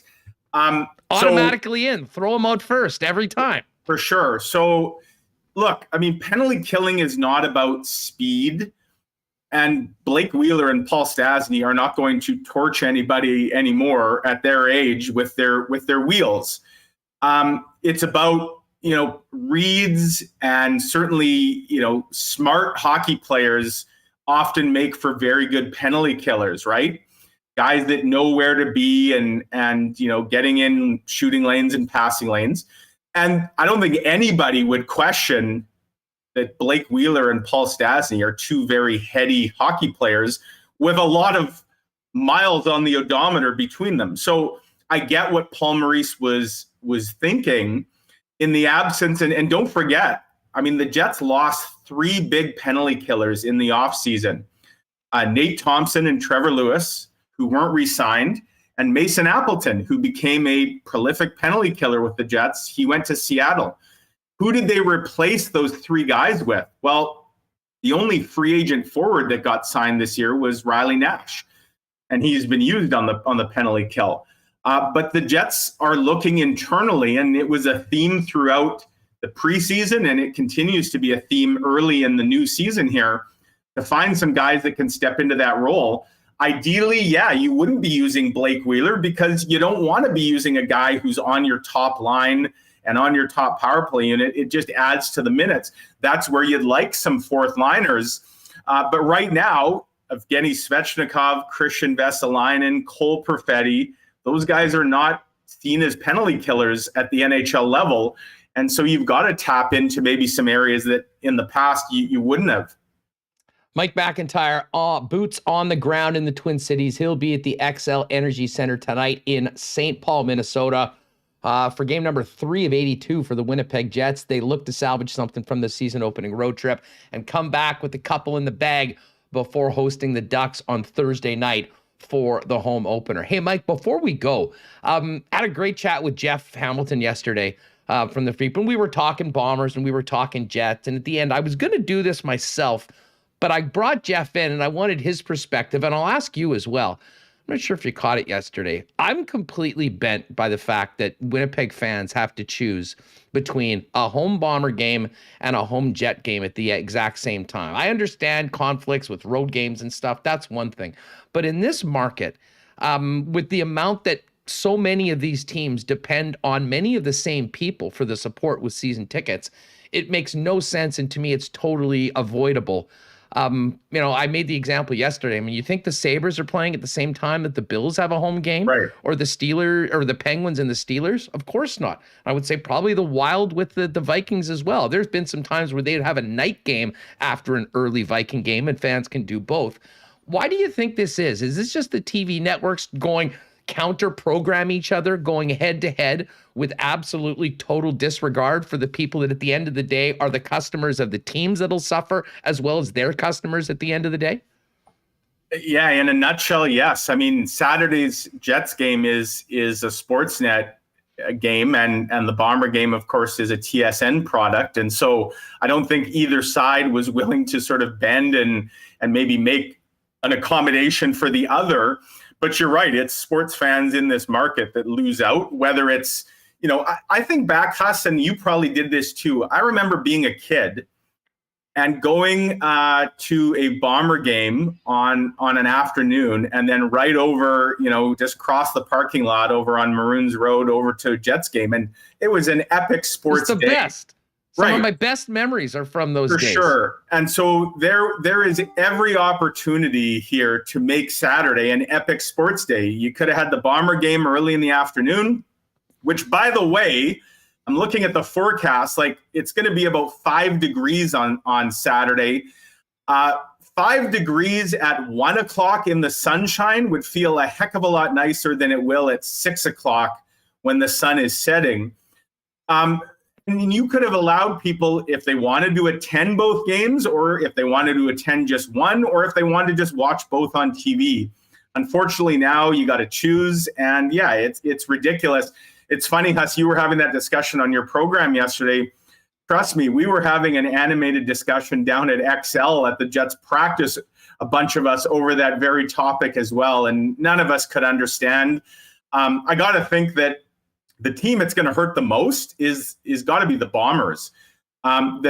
Automatically in, throw them out first every time. For sure. So look, penalty killing is not about speed. And Blake Wheeler and Paul Stastny are not going to torch anybody anymore at their age with their wheels. It's about, reads, and certainly, smart hockey players often make for very good penalty killers, right? Guys that know where to be and getting in shooting lanes and passing lanes. And I don't think anybody would question that Blake Wheeler and Paul Stastny are 2 very heady hockey players with a lot of miles on the odometer between them. So I get what Paul Maurice was thinking in the absence. And don't forget, the Jets lost 3 big penalty killers in the offseason. Nate Thompson and Trevor Lewis, who weren't re-signed, and Mason Appleton, who became a prolific penalty killer with the Jets. He went to Seattle. Who did they replace those 3 guys with? Well, the only free agent forward that got signed this year was Riley Nash, and he's been used on the penalty kill. But the Jets are looking internally, and it was a theme throughout the preseason, and it continues to be a theme early in the new season here, to find some guys that can step into that role. Ideally, you wouldn't be using Blake Wheeler because you don't want to be using a guy who's on your top line and on your top power play unit. It just adds to the minutes. That's where you'd like some fourth liners. But right now, Evgeny Svechnikov, Christian Vesalainen, Cole Perfetti, those guys are not seen as penalty killers at the NHL level. And so you've got to tap into maybe some areas that in the past you wouldn't have. Mike McIntyre, boots on the ground in the Twin Cities. He'll be at the XL Energy Center tonight in St. Paul, Minnesota, for game number 3 of 82 for the Winnipeg Jets. They look to salvage something from the season opening road trip and come back with a couple in the bag before hosting the Ducks on Thursday night for the home opener. Hey, Mike, before we go, had a great chat with Jeff Hamilton yesterday from the Free Press. We were talking Bombers and we were talking Jets. And at the end, I was going to do this myself, but I brought Jeff in and I wanted his perspective, and I'll ask you as well. I'm not sure if you caught it yesterday. I'm completely bent by the fact that Winnipeg fans have to choose between a home Bomber game and a home Jet game at the exact same time. I understand conflicts with road games and stuff. That's one thing. But in this market, with the amount that so many of these teams depend on many of the same people for the support with season tickets, it makes no sense. And to me, it's totally avoidable. I made the example yesterday. I mean, you think the Sabres are playing at the same time that the Bills have a home game, right? Or the Steelers or the Penguins and the Steelers? Of course not. I would say probably the Wild with the Vikings as well. There's been some times where they'd have a night game after an early Viking game, and fans can do both. Why do you think this is? Is this just the TV networks going counter-program each other, going head-to-head with absolutely total disregard for the people that at the end of the day are the customers of the teams that'll suffer, as well as their customers at the end of the day? Yeah, in a nutshell, yes. I mean, Saturday's Jets game is a Sportsnet game, and the Bomber game, of course, is a TSN product. And so I don't think either side was willing to sort of bend and maybe make an accommodation for the other. But you're right, it's sports fans in this market that lose out, whether it's, I think back, Huss, and you probably did this too. I remember being a kid and going to a Bomber game on an afternoon, and then right over, just cross the parking lot over on Maroons Road over to a Jets game. And it was an epic sports day. It's the best. Some of my best memories are from those days. For sure. And so there is every opportunity here to make Saturday an epic sports day. You could have had the Bomber game early in the afternoon, which, by the way, I'm looking at the forecast, like it's going to be about 5 degrees on Saturday. 5 degrees at 1 o'clock in the sunshine would feel a heck of a lot nicer than it will at 6 o'clock when the sun is setting. And you could have allowed people, if they wanted to attend both games, or if they wanted to attend just one, or if they wanted to just watch both on TV. Unfortunately, now you got to choose. And yeah, it's ridiculous. It's funny, Huss, you were having that discussion on your program yesterday. Trust me, we were having an animated discussion down at XL at the Jets practice, a bunch of us, over that very topic as well. And none of us could understand. I got to think that the team it's going to hurt the most is got to be the Bombers. I'd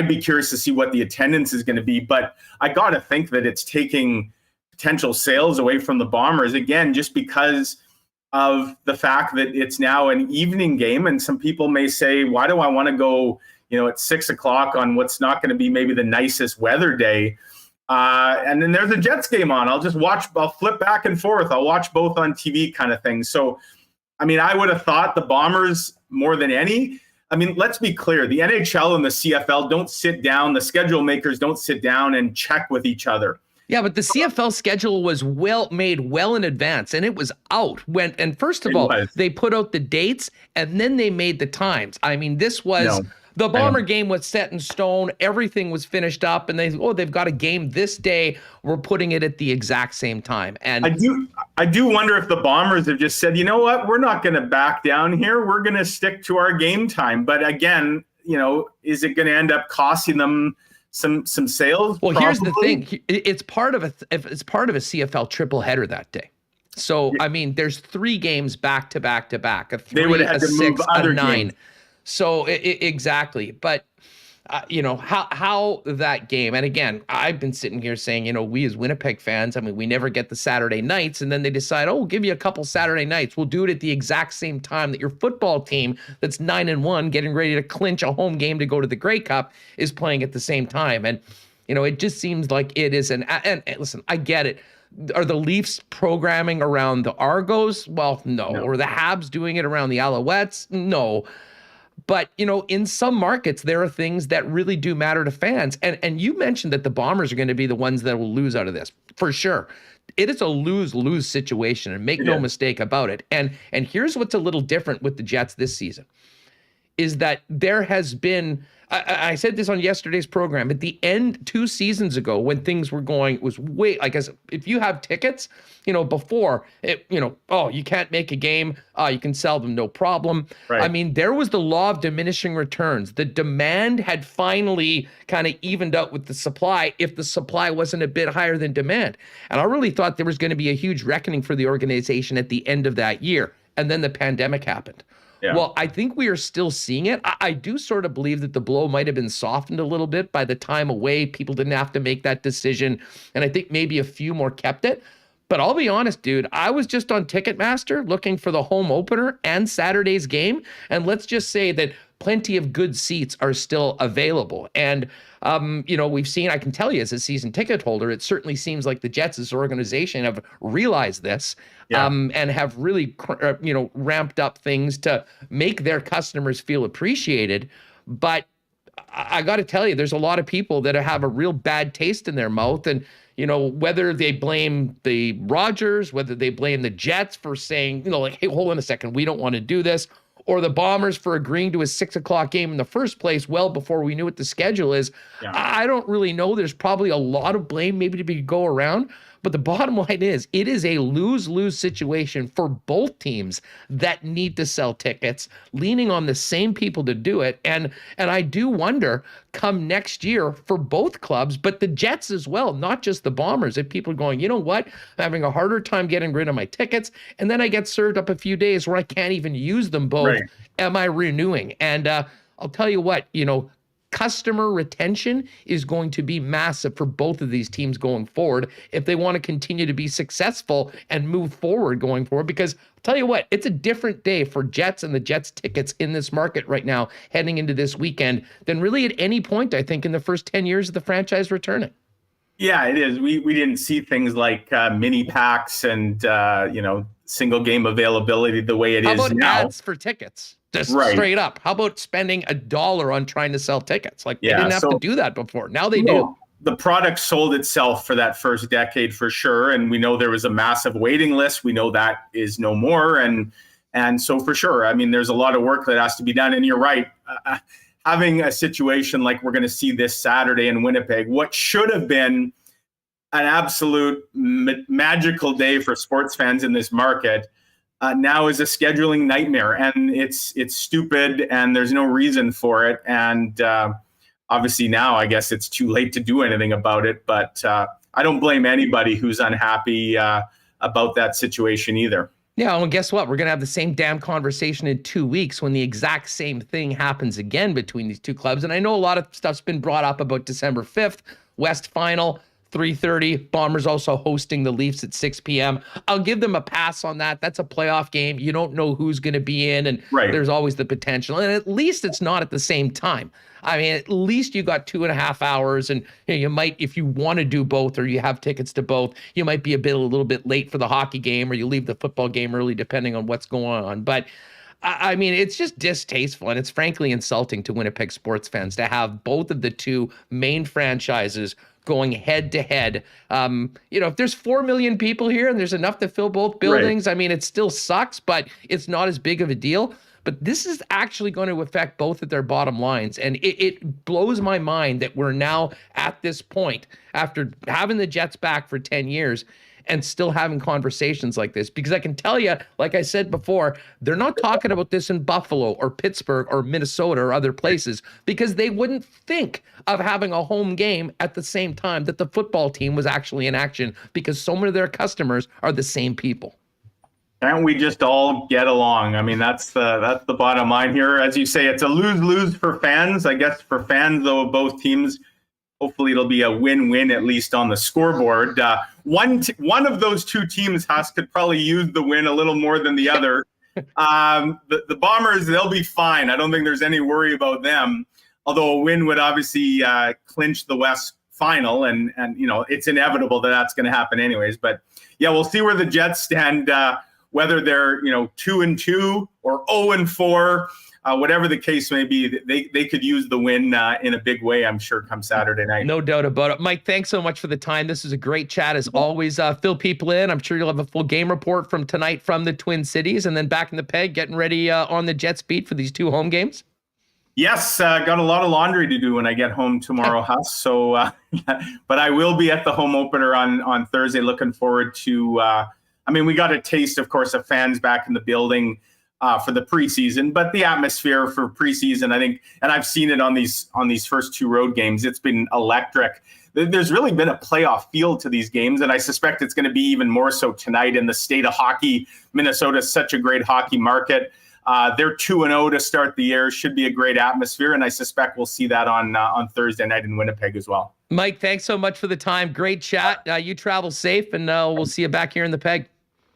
be curious to see what the attendance is going to be, but I got to think that it's taking potential sales away from the Bombers, again, just because of the fact that it's now an evening game. And some people may say, why do I want to go, at 6 o'clock on what's not going to be maybe the nicest weather day? And then there's a Jets game on. I'll flip back and forth. I'll watch both on TV kind of thing. So, I mean, I would have thought the Bombers more than any. I mean, let's be clear. The NHL and the CFL don't sit down. The schedule makers don't sit down and check with each other. Yeah, but the CFL schedule was made well in advance, and it was out. First of all, they put out the dates, and then they made the times. I mean, this was... No. The Bomber game was set in stone. Everything was finished up, and they've got a game this day. We're putting it at the exact same time. And I do wonder if the Bombers have just said, you know what, we're not going to back down here. We're going to stick to our game time. But again, is it going to end up costing them some sales? Well, here's the thing: it's part of a CFL triple header that day. So I mean, there's 3 games back to back to back. A 3, they would have a to 6, move other a 9. games. So exactly, but how that game, and again, I've been sitting here saying, we as Winnipeg fans, I mean, we never get the Saturday nights, and then they decide, we'll give you a couple Saturday nights. We'll do it at the exact same time that your football team that's 9-1, getting ready to clinch a home game to go to the Grey Cup, is playing at the same time. And it just seems like it is and listen, I get it. Are the Leafs programming around the Argos? Well, no. Or the Habs doing it around the Alouettes? No. But, in some markets, there are things that really do matter to fans. And you mentioned that the Bombers are going to be the ones that will lose out of this, for sure. It is a lose-lose situation, and make no mistake about it. And here's what's a little different with the Jets this season, is that there has been, I said this on yesterday's program, at the end 2 seasons ago when things were going, it was way, I guess, if you have tickets, before it, you can't make a game, you can sell them, no problem. Right. I mean, there was the law of diminishing returns. The demand had finally kind of evened out with the supply if the supply wasn't a bit higher than demand. And I really thought there was going to be a huge reckoning for the organization at the end of that year. And then the pandemic happened. Yeah. Well, I think we are still seeing it. I do sort of believe that the blow might have been softened a little bit by the time away. People didn't have to make that decision. And I think maybe a few more kept it. But I'll be honest, dude, I was just on Ticketmaster looking for the home opener and Saturday's game. And let's just say that plenty of good seats are still available. And, we've seen, I can tell you as a season ticket holder, it certainly seems like the Jets as an organization have realized this and have really, ramped up things to make their customers feel appreciated. But I got to tell you, there's a lot of people that have a real bad taste in their mouth. And, whether they blame the Rogers, whether they blame the Jets for saying, hey, hold on a second, we don't want to do this, or the Bombers for agreeing to a 6:00 game in the first place, well before we knew what the schedule is. Yeah. I don't really know. There's probably a lot of blame maybe to go around. But the bottom line is, it is a lose-lose situation for both teams that need to sell tickets, leaning on the same people to do it. And I do wonder, come next year for both clubs, but the Jets as well, not just the Bombers, if people are going, you know what, I'm having a harder time getting rid of my tickets, and then I get served up a few days where I can't even use them both. Right. Am I renewing? And I'll tell you what, customer retention is going to be massive for both of these teams going forward if they want to continue to be successful and move forward going forward. Because I'll tell you what, it's a different day for Jets and the Jets tickets in this market right now, heading into this weekend, than really at any point, I think, in the first 10 years of the franchise returning. Yeah, it is. We didn't see things like mini packs and, single game availability the way it is now. How about ads for tickets? Just straight up. How about spending $1 on trying to sell tickets? They didn't have to do that before. Now they do. The product sold itself for that first decade for sure. And we know there was a massive waiting list. We know that is no more. And so for sure, I mean, there's a lot of work that has to be done. And you're right. Having a situation like we're going to see this Saturday in Winnipeg, what should have been an absolute magical day for sports fans in this market, now is a scheduling nightmare, and it's stupid, and there's no reason for it. And obviously now I guess it's too late to do anything about it, but I don't blame anybody who's unhappy about that situation either. Yeah, well, guess what? We're going to have the same damn conversation in 2 weeks when the exact same thing happens again between these two clubs. And I know a lot of stuff's been brought up about December 5th, West Final, 3:30. Bombers also hosting the Leafs at 6 p.m. I'll give them a pass on that. That's a playoff game. You don't know who's going to be in, and there's always the potential. And at least it's not at the same time. I mean, at least you got 2.5 hours, and you might, if you want to do both or you have tickets to both, you might be a little bit late for the hockey game, or you leave the football game early, depending on what's going on. But I mean, it's just distasteful, and it's frankly insulting to Winnipeg sports fans to have both of the two main franchises going head to head. If there's 4 million people here and there's enough to fill both buildings, I mean, it still sucks, but it's not as big of a deal. But this is actually going to affect both of their bottom lines. And it blows my mind that we're now at this point, after having the Jets back for 10 years, and still having conversations like this. Because I can tell you, like I said before, they're not talking about this in Buffalo or Pittsburgh or Minnesota or other places, because they wouldn't think of having a home game at the same time that the football team was actually in action, because so many of their customers are the same people. Can't we just all get along? I mean, that's the bottom line here. As you say, it's a lose-lose for fans. I guess for fans, though, of both teams, hopefully it'll be a win-win, at least on the scoreboard. One of those two teams could probably use the win a little more than the other. The Bombers, they'll be fine. I don't think there's any worry about them, although a win would obviously clinch the West Final, and it's inevitable that that's going to happen anyways. But yeah, we'll see where the Jets stand, whether they're 2-2 or 0-4. whatever the case may be, they could use the win in a big way, I'm sure, come Saturday night. No doubt about it. Mike, thanks so much for the time. This is a great chat as always. Fill people in. I'm sure you'll have a full game report from tonight from the Twin Cities, and then back in the peg, getting ready on the Jets beat for these 2 home games. Yes, got a lot of laundry to do when I get home tomorrow, Huss. So, but I will be at the home opener on Thursday. Looking forward to, we got a taste, of course, of fans back in the building for the preseason, but the atmosphere for preseason, I think, and I've seen it on these first 2 road games, it's been electric. There's really been a playoff feel to these games, and I suspect it's going to be even more so tonight in the state of hockey. Minnesota is such a great hockey market. They're 2-0 to start the year. Should be a great atmosphere, and I suspect we'll see that on Thursday night in Winnipeg as well. Mike, thanks so much for the time. Great chat. You travel safe, and we'll see you back here in the peg.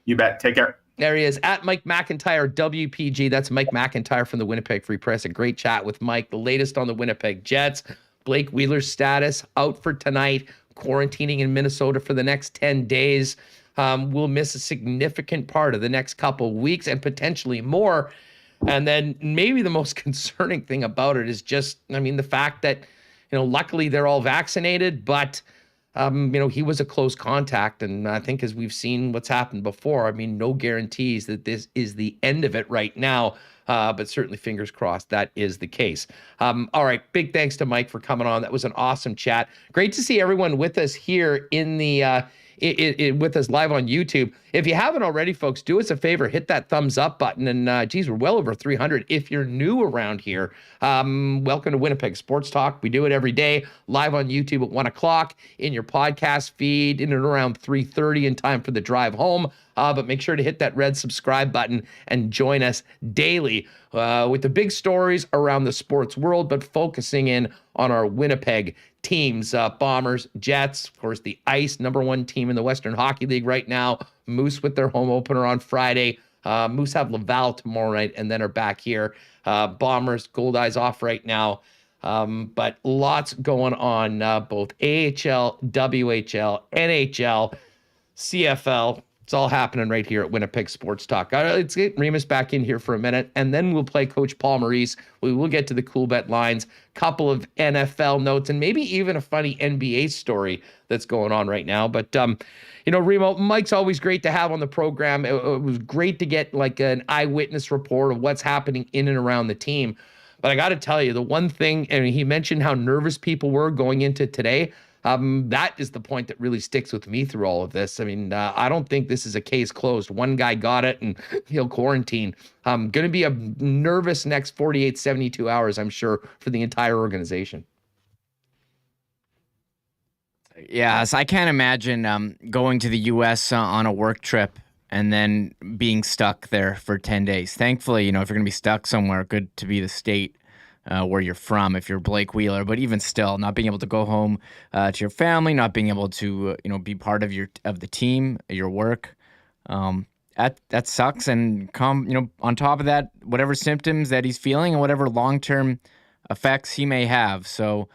You bet. Take care. There he is, at Mike McIntyre, WPG. That's Mike McIntyre from the Winnipeg Free Press. A great chat with Mike. The latest on the Winnipeg Jets. Blake Wheeler's status out for tonight. Quarantining in Minnesota for the next 10 days. We'll miss a significant part of the next couple weeks and potentially more. And then maybe the most concerning thing about it is just, the fact that, luckily they're all vaccinated, but, he was a close contact. And I think as we've seen what's happened before, no guarantees that this is the end of it right now. But certainly fingers crossed that is the case. All right. Big thanks to Mike for coming on. That was an awesome chat. Great to see everyone with us here in the, with us live on YouTube. If you haven't already, folks, do us a favor, hit that thumbs up button. And geez, we're well over 300. If you're new around here, welcome to Winnipeg Sports Talk. We do it every day, live on YouTube at 1 o'clock, in your podcast feed, in and around 3:30 in time for the drive home. But make sure to hit that red subscribe button and join us daily with the big stories around the sports world, but focusing in on our Winnipeg teams, Bombers, Jets, of course, the Ice, #1 team in the Western Hockey League right now. Moose with their home opener on Friday. Moose have Laval tomorrow night and then are back here. Bombers, Gold Eyes off right now. But lots going on, both AHL, WHL, NHL, CFL. It's all happening right here at Winnipeg Sports Talk. Let's get Remis back in here for a minute, and then we'll play Coach Paul Maurice. We will get to the Coolbet lines, couple of NFL notes, and maybe even a funny NBA story that's going on right now. But, Remo, Mike's always great to have on the program. It was great to get like an eyewitness report of what's happening in and around the team. But I got to tell you, the one thing, and he mentioned how nervous people were going into today. That is the point that really sticks with me through all of this. I don't think this is a case closed. One guy got it and he'll quarantine. Going to be a nervous next 48, 72 hours, I'm sure, for the entire organization. Yes, I can't imagine going to the U.S. On a work trip and then being stuck there for 10 days. Thankfully, if you're going to be stuck somewhere, good to be the state where you're from if you're Blake Wheeler, but even still, not being able to go home to your family, not being able to be part of the team, your work, that sucks. And on top of that, whatever symptoms that he's feeling and whatever long-term effects he may have. So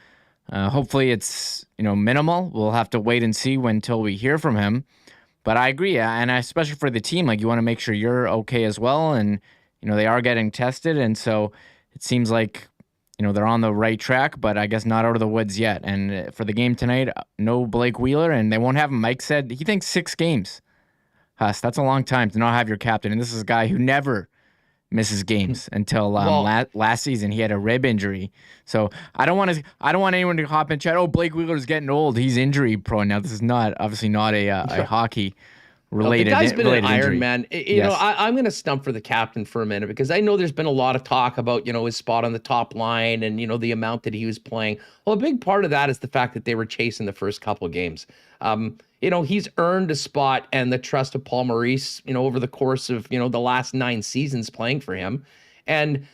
hopefully it's minimal. We'll have to wait and see until we hear from him. But I agree, and especially for the team, you want to make sure you're okay as well. And they are getting tested, and so it seems like they're on the right track, but I guess not out of the woods yet. And for the game tonight, no Blake Wheeler, and they won't have him. Mike said he thinks 6 games. Huss, that's a long time to not have your captain. And this is a guy who never misses games until last season. He had a rib injury. So I don't want anyone to hop in chat. Oh, Blake Wheeler's getting old. He's injury prone. Now this is obviously not a hockey related. The guy's been an Iron injury. Man. Yes. I'm going to stump for the captain for a minute because I know there's been a lot of talk about, his spot on the top line and, the amount that he was playing. Well, a big part of that is the fact that they were chasing the first couple of games. He's earned a spot and the trust of Paul Maurice, over the course of, the last 9 seasons playing for him. And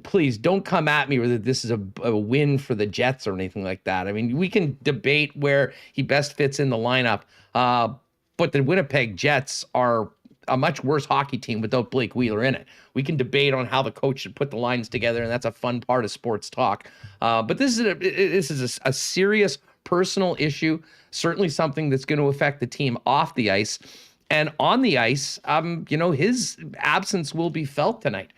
please don't come at me whether this is a win for the Jets or anything like that. We can debate where he best fits in the lineup. But the Winnipeg Jets are a much worse hockey team without Blake Wheeler in it. We can debate on how the coach should put the lines together, and that's a fun part of sports talk. But this is a serious personal issue, certainly something that's going to affect the team off the ice. And on the ice, his absence will be felt tonight.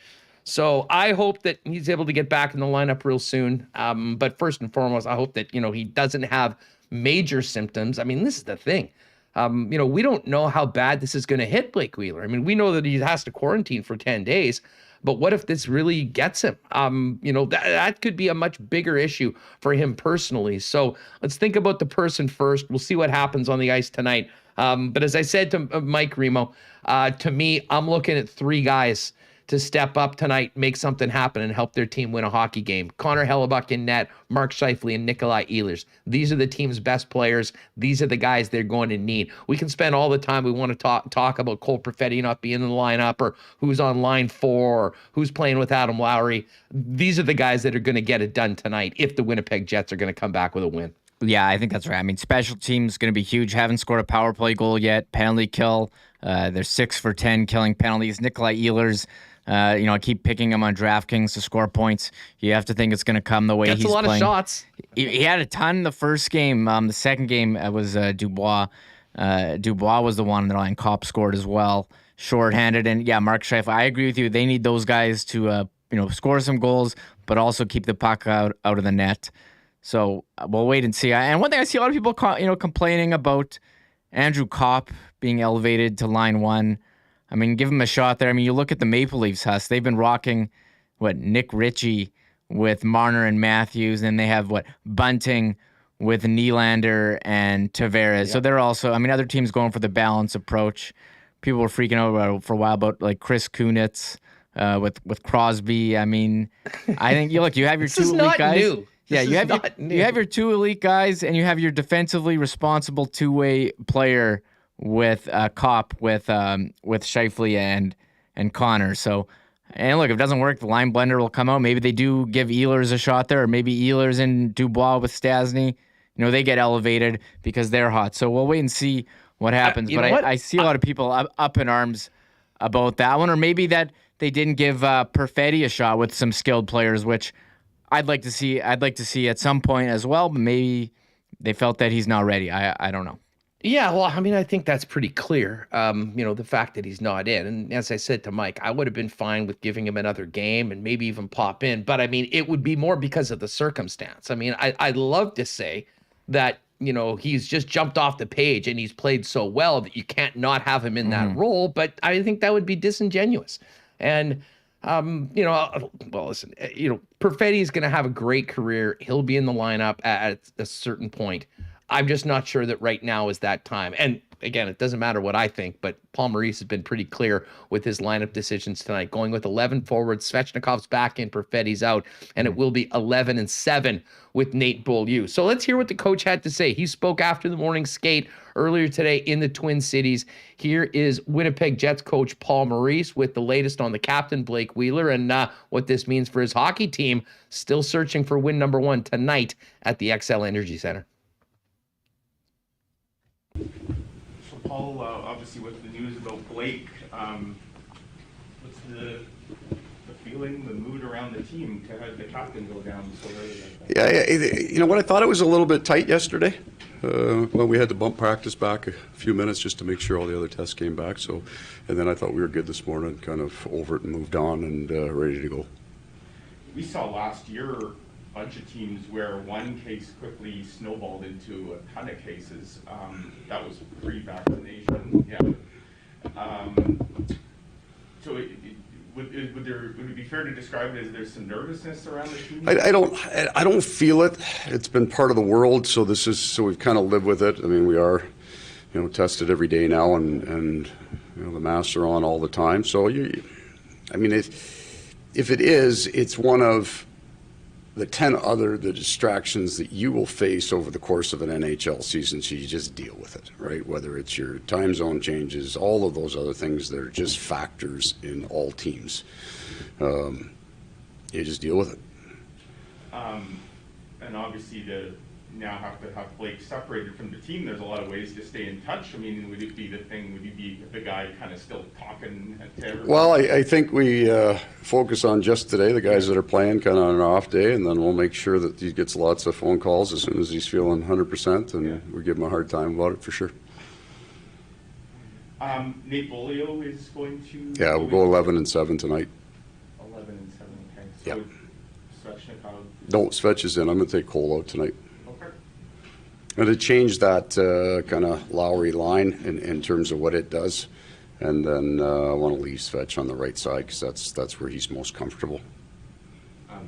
So I hope that he's able to get back in the lineup real soon. But first and foremost, I hope that, he doesn't have major symptoms. I mean, this is the thing. We don't know how bad this is going to hit Blake Wheeler. I mean, we know that he has to quarantine for 10 days, but what if this really gets him? That could be a much bigger issue for him personally. So let's think about the person first. We'll see what happens on the ice tonight. But as I said to Mike Remo, to me, I'm looking at 3 guys to step up tonight, make something happen, and help their team win a hockey game. Connor Hellebuck in net, Mark Scheifele, and Nikolai Ehlers. These are the team's best players. These are the guys they're going to need. We can spend all the time we want to talk about Cole Perfetti not being in the lineup, or who's on line 4, or who's playing with Adam Lowry. These are the guys that are going to get it done tonight if the Winnipeg Jets are going to come back with a win. Yeah, I think that's right. I mean, special teams going to be huge. Haven't scored a power play goal yet. Penalty kill. They're 6 for 10 killing penalties. Nikolai Ehlers, I keep picking him on DraftKings to score points. You have to think it's going to come the way he's playing. Gets a lot of shots. He had a ton the first game. The second game was Dubois. Dubois was the one on the line. Copp scored as well, shorthanded. And yeah, Mark Scheifele, I agree with you. They need those guys to score some goals, but also keep the puck out of the net. So we'll wait and see. And one thing I see a lot of people complaining about Andrew Copp being elevated to line 1. I mean, give him a shot there. I mean, you look at the Maple Leafs, Huss. They've been rocking, Nick Ritchie with Marner and Matthews, and they have, Bunting with Nylander and Tavares. Yeah. So they're also, other teams going for the balance approach. People were freaking out about for a while about, Chris Kunitz with Crosby. I mean, I think, you have your 2 elite guys. New. Yeah, you have your 2 elite guys, and you have your defensively responsible 2-way player with Copp, with Scheifele and Connor. So, and look, if it doesn't work, the line blender will come out. Maybe they do give Ehlers a shot there, or maybe Ehlers and Dubois with Stastny. They get elevated because they're hot. So we'll wait and see what happens. I see a lot of people up in arms about that one, or maybe that they didn't give Perfetti a shot with some skilled players, which I'd like to see at some point as well, but maybe they felt that he's not ready. I don't know. Yeah, well, I think that's pretty clear, the fact that he's not in. And as I said to Mike, I would have been fine with giving him another game and maybe even pop in. But, it would be more because of the circumstance. I'd love to say that, he's just jumped off the page and he's played so well that you can't not have him in that role. But I think that would be disingenuous. And, listen, Perfetti is going to have a great career. He'll be in the lineup at a certain point. I'm just not sure that right now is that time. And again, it doesn't matter what I think, but Paul Maurice has been pretty clear with his lineup decisions tonight, going with 11 forwards. Svechnikov's back in, Perfetti's out, and it will be 11-7 with Nate Beaulieu. So let's hear what the coach had to say. He spoke after the morning skate earlier today in the Twin Cities. Here is Winnipeg Jets coach Paul Maurice with the latest on the captain, Blake Wheeler, and what this means for his hockey team, still searching for win number 1 tonight at the XL Energy Center. So Paul, obviously with the news about Blake, what's the feeling, the mood around the team to have the captain go down so early like that? Yeah, I thought it was a little bit tight yesterday. Well, we had to bump practice back a few minutes just to make sure all the other tests came back. So, and then I thought we were good this morning, kind of over it and moved on and ready to go. We saw last year bunch of teams where one case quickly snowballed into a ton of cases. That was pre-vaccination. Yeah. So would it be fair to describe it as there's some nervousness around the team? I don't feel it. It's been part of the world, so we've kind of lived with it. We are, tested every day now, and the masks are on all the time. So if it is, it's one of the 10 other distractions that you will face over the course of an NHL season, so you just deal with it, right? Whether it's your time zone changes, all of those other things that are just factors in all teams. You just deal with it. And obviously to now have to have Blake separated from the team, there's a lot of ways to stay in touch. Would it be would you be the guy kind of still talking to everybody? Well, I think we focus on just today, the guys that are playing kind of on an off day, and then we'll make sure that he gets lots of phone calls as soon as he's feeling 100%, and we give him a hard time about it for sure. Nate Beaulieu is going to... Yeah, we'll go 11-7 tonight. 11-7. and 7. Okay. Yeah. So Svechnikov. No, Svech is in. I'm going to take Cole out tonight. Okay. And to change that kind of Lowry line in terms of what it does. And then I want to leave Svech on the right side because that's where he's most comfortable.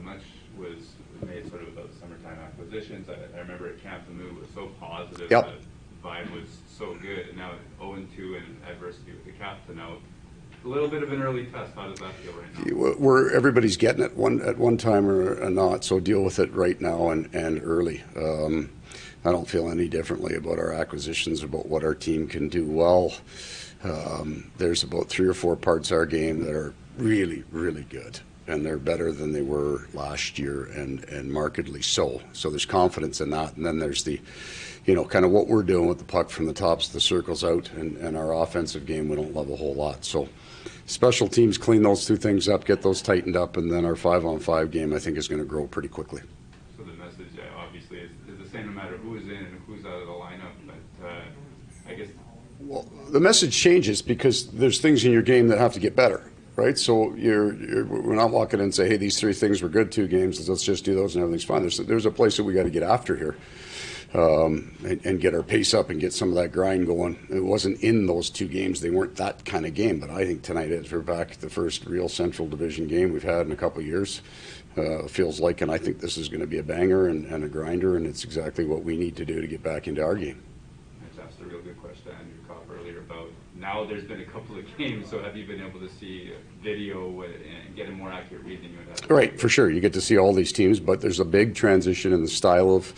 Much was made sort of about summertime acquisitions. I remember at camp the move was so positive. Yep. The vibe was so good. And now 0-2 and adversity with the captain out. A little bit of an early test. How does that feel right now? Where everybody's getting it at one time or not, so deal with it right now and early. I don't feel any differently about our acquisitions, about what our team can do well. There's about 3 or 4 parts of our game that are really, really good, and they're better than they were last year, and markedly so. So there's confidence in that, and then there's the, kind of what we're doing with the puck from the tops of the circles out, and our offensive game we don't love a whole lot. So special teams clean those 2 things up, get those tightened up, and then our 5-on-5 game I think is going to grow pretty quickly. So the message obviously is the same no matter who is in and who's out of the lineup, but I guess. Well, the message changes because there's things in your game that have to get better, right? So we're not walking in and say, hey, these 3 things were good 2 games, let's just do those and everything's fine. There's a place that we got to get after here, and get our pace up and get some of that grind going. It wasn't in those 2 games; they weren't that kind of game. But I think tonight, as we're back at the first real Central Division game we've had in a couple of years, feels like, and I think this is going to be a banger and a grinder, and it's exactly what we need to do to get back into our game. That's a real good question to Andrew Copp earlier about now there's been a couple of games, so have you been able to see video and get a more accurate read than you had? Right, for sure. You get to see all these teams, but there's a big transition in the style of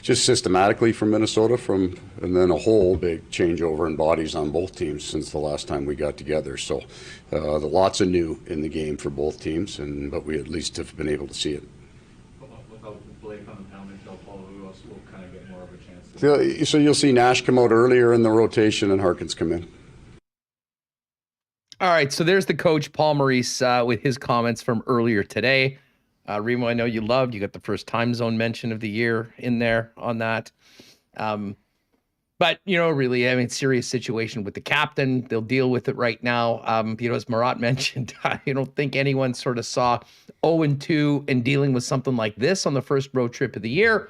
just systematically from Minnesota, and then a whole big changeover in bodies on both teams since the last time we got together. So the lots of new in the game for both teams, but we at least have been able to see it. Without Blake on the penalty kill, Paul, who else will kind of get more of a chance? So you'll see Nash come out earlier in the rotation and Harkins come in. All right, so there's the coach, Paul Maurice, with his comments from earlier today. Remo, I know you loved. You got the first time zone mention of the year in there on that. But, really, serious situation with the captain. They'll deal with it right now. As Marat mentioned, I don't think anyone sort of saw 0-2 and dealing with something like this on the first road trip of the year.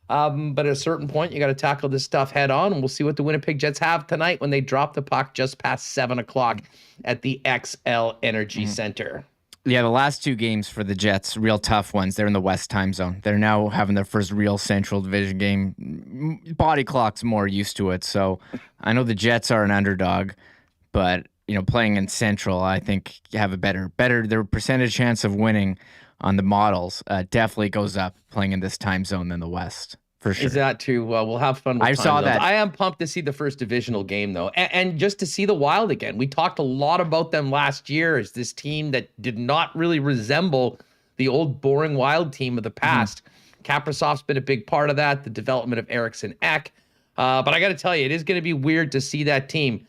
But at a certain point, you got to tackle this stuff head on, and we'll see what the Winnipeg Jets have tonight when they drop the puck just past 7 o'clock at the XL Energy Center. Yeah, the last 2 games for the Jets, real tough ones. They're in the West time zone. They're now having their first real Central Division game. Body clock's more used to it. So I know the Jets are an underdog, but playing in Central, I think you have a better their percentage chance of winning on the models definitely goes up playing in this time zone than the West. For sure. Is that true? We'll have fun with I saw that. I am pumped to see the first divisional game, though, and just to see the Wild again. We talked a lot about them last year as this team that did not really resemble the old boring Wild team of the past. Kaprizov's been a big part of that, the development of Eriksson Ek. But I got to tell you, it is going to be weird to see that team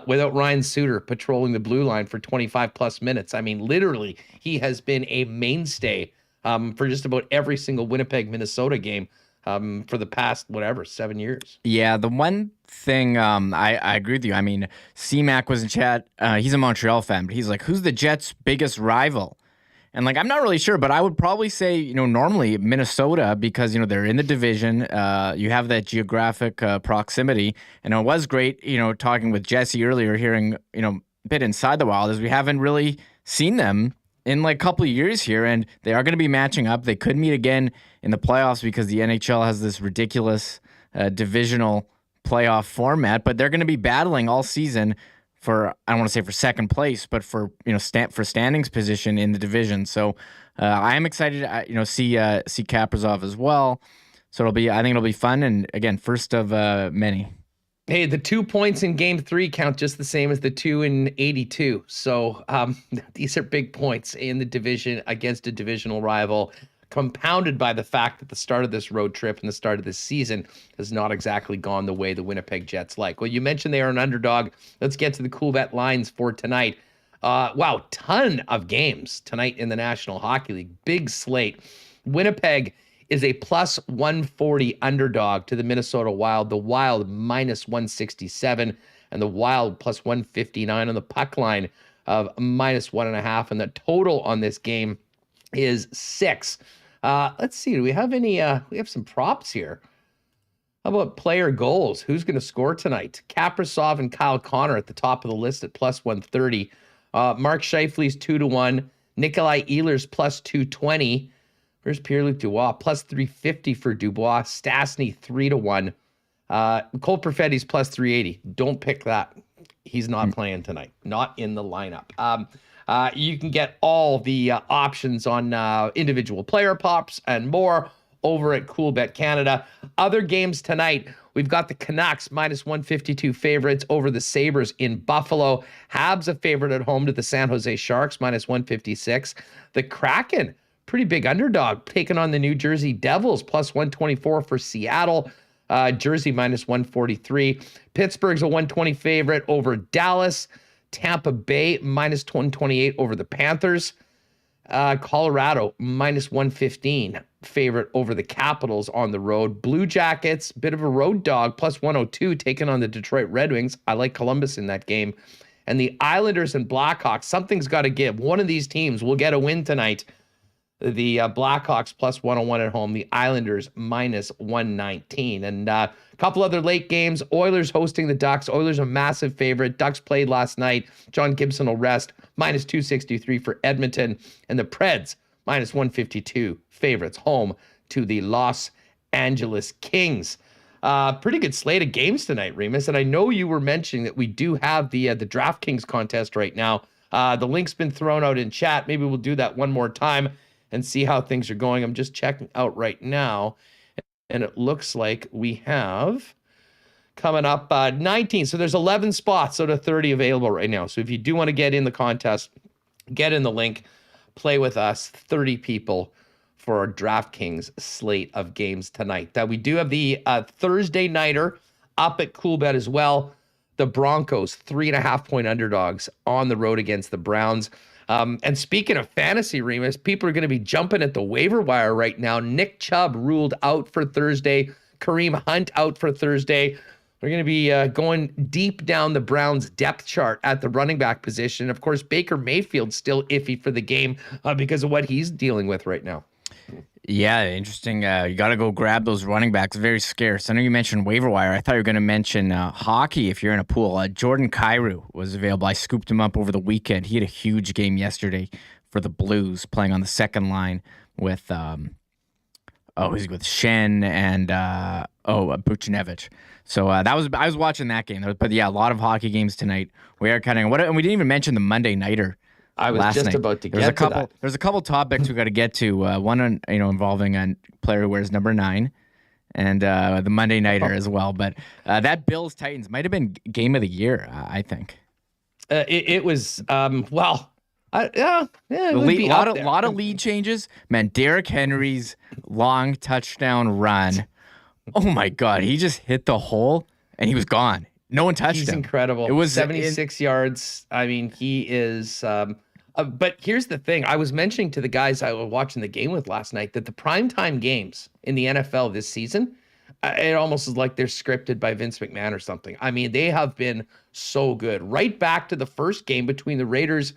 without Ryan Suter patrolling the blue line for 25-plus minutes. Literally, he has been a mainstay for just about every single Winnipeg, Minnesota game. For the past, 7 years. Yeah, the one thing I agree with you. C-Mac was in chat. He's a Montreal fan, but he's like, who's the Jets' biggest rival? And I'm not really sure, but I would probably say, normally Minnesota because, they're in the division. You have that geographic proximity. And it was great, talking with Jessi earlier, hearing, a bit inside the Wild, as we haven't really seen them in a couple of years here, and they are going to be matching up. They could meet again in the playoffs because the NHL has this ridiculous divisional playoff format, but they're going to be battling all season for, I don't want to say for second place, but for for standings position in the division. So I am excited to see Kaprizov as well. So I think it'll be fun, and again, first of many. Hey, the 2 points in Game 3 count just the same as the 2 in 82. So these are big points in the division against a divisional rival, compounded by the fact that the start of this road trip and the start of this season has not exactly gone the way the Winnipeg Jets like. Well, you mentioned they are an underdog. Let's get to the Coolbet lines for tonight. Ton of games tonight in the National Hockey League. Big slate. Winnipeg is a plus 140 underdog to the Minnesota Wild. The Wild minus 167 and the Wild plus 159 on the puck line. of -1.5, and the total on this game is 6. Let's see. Do we have any? We have some props here. How about player goals? Who's going to score tonight? Kaprizov and Kyle Connor at the top of the list at +130. Mark Scheifele's 2-1. Nikolai Ehlers +220. Where's Pierre-Luc Dubois? +350 for Dubois. Stastny 3-1. Cole Perfetti's +380. Don't pick that. He's not playing tonight. Not in the lineup. You can get all the options on individual player props and more over at Coolbet Canada. Other games tonight, we've got the Canucks -152 favorites over the Sabres in Buffalo. Habs a favorite at home to the San Jose Sharks -156. The Kraken, pretty big underdog, taking on the New Jersey Devils +124 for Seattle. Jersey -143. Pittsburgh's a 120 favorite over Dallas. Tampa Bay -128 over the Panthers. Colorado -115 favorite over the Capitals on the road. Blue Jackets, bit of a road dog, +102 taking on the Detroit Red Wings. I like Columbus in that game. And the Islanders and Blackhawks, something's got to give. One of these teams will get a win tonight. The Blackhawks +101 at home. The Islanders -119. And a couple other late games. Oilers hosting the Ducks. Oilers a massive favorite. Ducks played last night. John Gibson will rest. -263 for Edmonton. And the Preds -152 favorites home to the Los Angeles Kings. Pretty good slate of games tonight, Remis. And I know you were mentioning that we do have the DraftKings contest right now. The link's been thrown out in chat. Maybe we'll do that one more time and see how things are going. I'm just checking out right now, and it looks like we have coming up 19. So there's 11 spots out of 30 available right now. So if you do want to get in the contest, get in the link, play with us, 30 people for our DraftKings slate of games tonight. We do have the Thursday nighter up at Coolbet as well. The Broncos, 3.5-point underdogs on the road against the Browns. And speaking of fantasy, Remis, people are going to be jumping at the waiver wire right now. Nick Chubb ruled out for Thursday. Kareem Hunt out for Thursday. We're going to be going deep down the Browns depth chart at the running back position. Of course, Baker Mayfield's still iffy for the game because of what he's dealing with right now. Yeah, interesting. You got to go grab those running backs. Very scarce. I know you mentioned waiver wire. I thought you were going to mention hockey if you're in a pool. Jordan Kyrou was available. I scooped him up over the weekend. He had a huge game yesterday for the Blues, playing on the second line with he's with Shen and Buchnevich. So I was watching that game. But yeah, a lot of hockey games tonight. We are kind of and we didn't even mention the Monday nighter. I was just about to get to that. There's a couple topics we got to get to. One, involving a player who wears number 9, and the Monday nighter as well. But that Bills Titans might have been game of the year, I think. It was a lot of lead changes. Man, Derrick Henry's long touchdown run. Oh my God, he just hit the hole and he was gone. No one touched him. He's incredible. It was 76 yards. I mean, he is. But here's the thing. I was mentioning to the guys I was watching the game with last night that the primetime games in the NFL this season, it almost is like they're scripted by Vince McMahon or something. I mean, they have been so good. Right back to the first game between the Raiders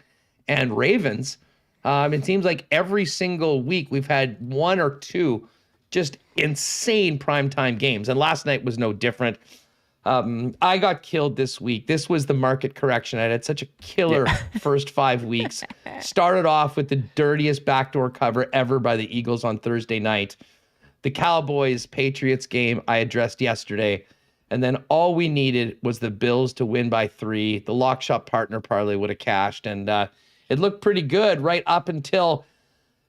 and Ravens. It seems like every single week we've had one or two just insane primetime games. And last night was no different. I got killed this week. This was the market correction. I had such a killer first 5 weeks. Started off with the dirtiest backdoor cover ever by the Eagles on Thursday night. The Cowboys-Patriots game I addressed yesterday. And then all we needed was the Bills to win by 3. The lock shop partner parlay would have cashed. And it looked pretty good right up until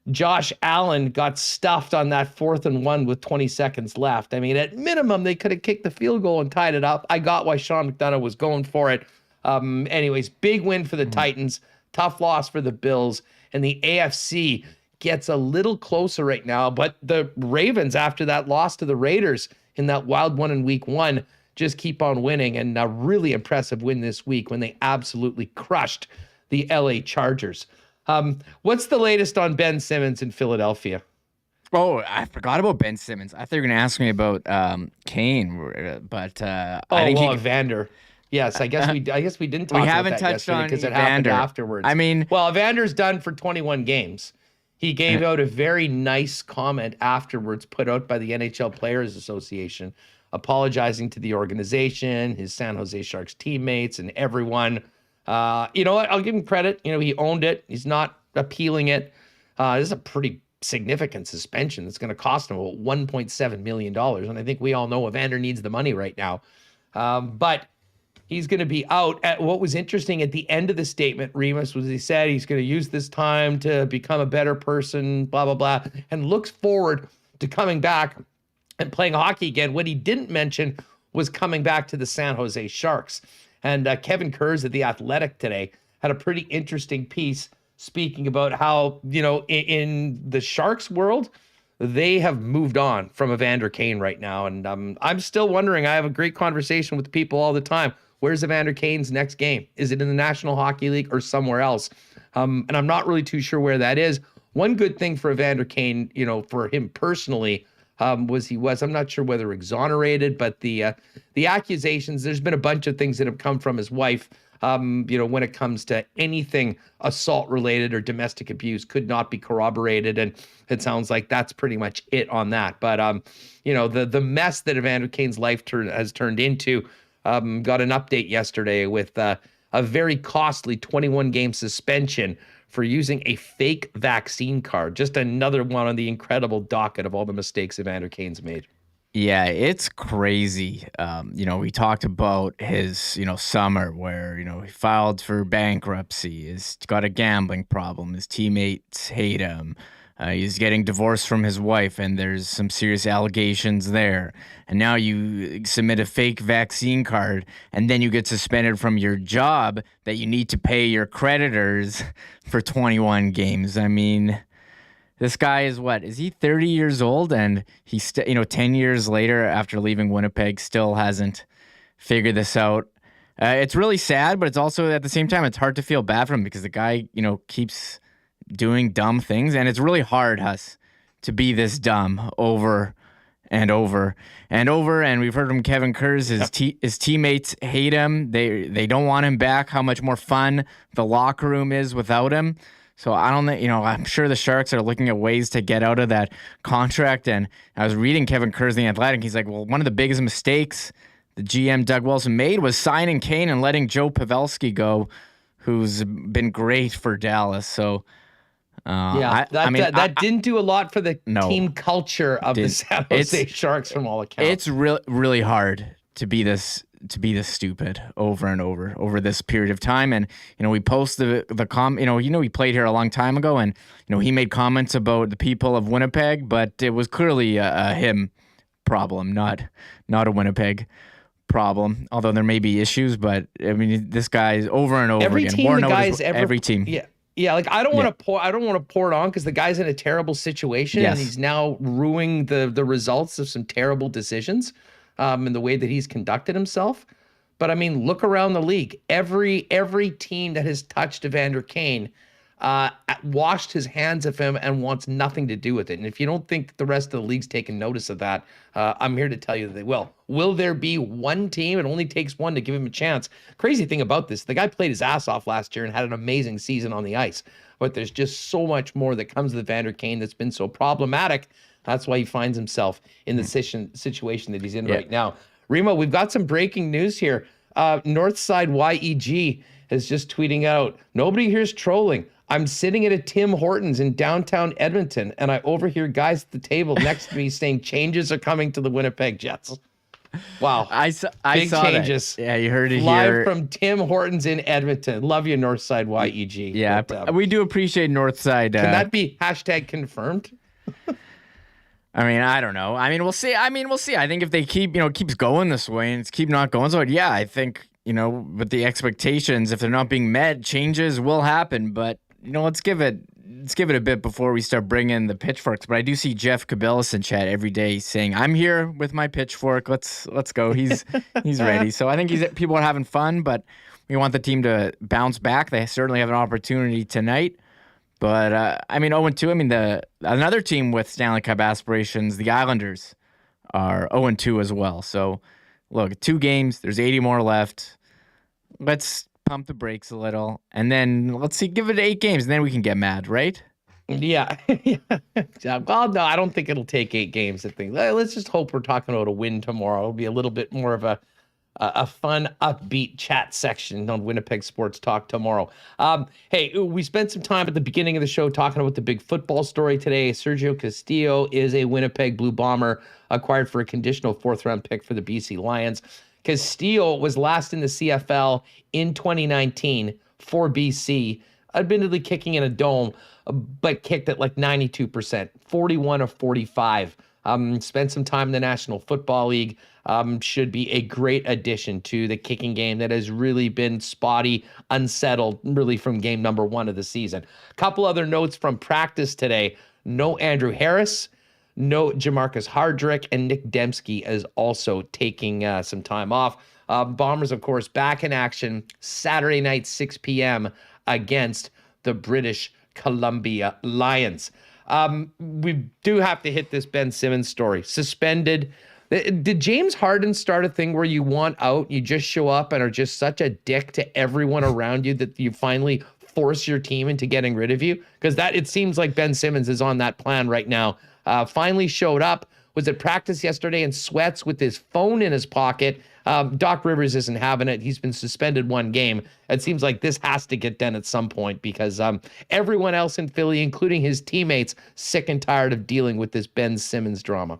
Josh Allen got stuffed on that 4th and 1 with 20 seconds left. I mean, at minimum, they could have kicked the field goal and tied it up. I got why Sean McDonough was going for it. Anyways, big win for the Titans. Tough loss for the Bills. And the AFC gets a little closer right now. But the Ravens, after that loss to the Raiders in that wild one in week 1, just keep on winning. And a really impressive win this week when they absolutely crushed the LA Chargers. What's the latest on Ben Simmons in Philadelphia? Oh, I forgot about Ben Simmons. I thought you were going to ask me about Kane, but I think Evander. Yes, I guess we didn't talk we about haven't that touched yesterday on because it Evander. happened afterwards. I mean, well, Evander's done for 21 games. He gave out a very nice comment afterwards, put out by the NHL Players Association, apologizing to the organization, his San Jose Sharks teammates, and everyone. You know what? I'll give him credit. You know, he owned it. He's not appealing it. This is a pretty significant suspension that's going to cost him about $1.7 million. And I think we all know Evander needs the money right now. But he's going to be out. What was interesting at the end of the statement, Remis, was he said he's going to use this time to become a better person, blah, blah, blah, and looks forward to coming back and playing hockey again. What he didn't mention was coming back to the San Jose Sharks. And Kevin Kurz at The Athletic today had a pretty interesting piece speaking about how, you know, in the Sharks world, they have moved on from Evander Kane right now. And I'm still wondering, I have a great conversation with people all the time. Where's Evander Kane's next game? Is it in the National Hockey League or somewhere else? And I'm not really too sure where that is. One good thing for Evander Kane, you know, for him personally, I'm not sure whether exonerated, but the accusations, there's been a bunch of things that have come from his wife, you know, when it comes to anything assault related or domestic abuse could not be corroborated. And it sounds like that's pretty much it on that. But, you know, the mess that Evander Kane's life has turned into, got an update yesterday with a very costly 21-game suspension for using a fake vaccine card. Just another one on the incredible docket of all the mistakes Evander Kane's made. Yeah, it's crazy. You know, we talked about his, you know, summer where, you know, he filed for bankruptcy. He's got a gambling problem. His teammates hate him. He's getting divorced from his wife, and there's some serious allegations there. And now you submit a fake vaccine card, and then you get suspended from your job that you need to pay your creditors for 21 games. I mean, this guy is what? Is he 30 years old? And he's, 10 years later after leaving Winnipeg, still hasn't figured this out. It's really sad, but it's also at the same time, it's hard to feel bad for him because the guy, you know, keeps doing dumb things, and it's really hard, Huss, to be this dumb over and over and over. And we've heard from Kevin Kurz, his teammates hate him. They don't want him back. How much more fun the locker room is without him. So I don't know, you know, I'm sure the Sharks are looking at ways to get out of that contract. And I was reading Kevin Kurz in The Athletic. He's like, well, one of the biggest mistakes the GM Doug Wilson made was signing Kane and letting Joe Pavelski go, who's been great for Dallas. So that didn't do a lot for the team culture of the San Jose Sharks from all accounts. It's really hard to be this stupid over and over this period of time. And, you know, we posted he played here a long time ago, and, you know, he made comments about the people of Winnipeg, but it was clearly a him problem, not a Winnipeg problem, although there may be issues. But I mean, this guy's over and over every again. Team the guy's every team. Yeah, like I don't want to pour it on because the guy's in a terrible situation and he's now ruining the results of some terrible decisions in the way that he's conducted himself. But I mean, look around the league. Every team that has touched Evander Kane washed his hands of him and wants nothing to do with it. And if you don't think the rest of the league's taking notice of that, I'm here to tell you that they will. Will there be one team? It only takes one to give him a chance. Crazy thing about this, the guy played his ass off last year and had an amazing season on the ice. But there's just so much more that comes with Evander Kane that's been so problematic. That's why he finds himself in the situation that he's in right now. Remo, we've got some breaking news here. Northside YEG is just tweeting out, nobody here's trolling. I'm sitting at a Tim Hortons in downtown Edmonton, and I overhear guys at the table next to me saying changes are coming to the Winnipeg Jets. Wow. I saw changes. That. Yeah, you heard it live here. From Tim Hortons in Edmonton. Love you, Northside YEG. Yeah, but, we do appreciate Northside. Can that be #confirmed? I mean, I don't know. I mean, we'll see. I think if they keeps going this way and it's keep not going so, yeah, I think, you know, with the expectations, if they're not being met, changes will happen. But, you know, let's give it a bit before we start bringing the pitchforks. But I do see Jeff Cabellis in chat every day saying, "I'm here with my pitchfork. Let's go." He's ready. So I think people are having fun, but we want the team to bounce back. They certainly have an opportunity tonight. But I mean, 0-2. I mean, another team with Stanley Cup aspirations, the Islanders, are 0-2 as well. So look, 2 games. There's 80 more left. let's pump the brakes a little, and then let's see, give it 8 games, and then we can get mad, right? Yeah. Well, no, I don't think it'll take 8 games. I think let's just hope we're talking about a win tomorrow. It'll be a little bit more of a fun, upbeat chat section on Winnipeg Sports Talk tomorrow. Hey, we spent some time at the beginning of the show talking about the big football story today. Sergio Castillo is a Winnipeg Blue Bomber acquired for a conditional 4th-round pick for the BC Lions. Castillo was last in the CFL in 2019 for BC, admittedly kicking in a dome, but kicked at like 92%, 41 of 45. Spent some time in the National Football League. Should be a great addition to the kicking game that has really been spotty, unsettled, really from game number 1 of the season. A couple other notes from practice today. No Andrew Harris, no Jamarcus Hardrick, and Nick Dembski is also taking some time off. Bombers, of course, back in action Saturday night, 6 p.m. against the British Columbia Lions. We do have to hit this Ben Simmons story. Suspended. Did James Harden start a thing where you want out, you just show up and are just such a dick to everyone around you that you finally force your team into getting rid of you? Because it seems like Ben Simmons is on that plan right now. Finally showed up, was at practice yesterday in sweats with his phone in his pocket. Doc Rivers isn't having it. He's been suspended 1 game. It seems like this has to get done at some point because everyone else in Philly, including his teammates, sick and tired of dealing with this Ben Simmons drama.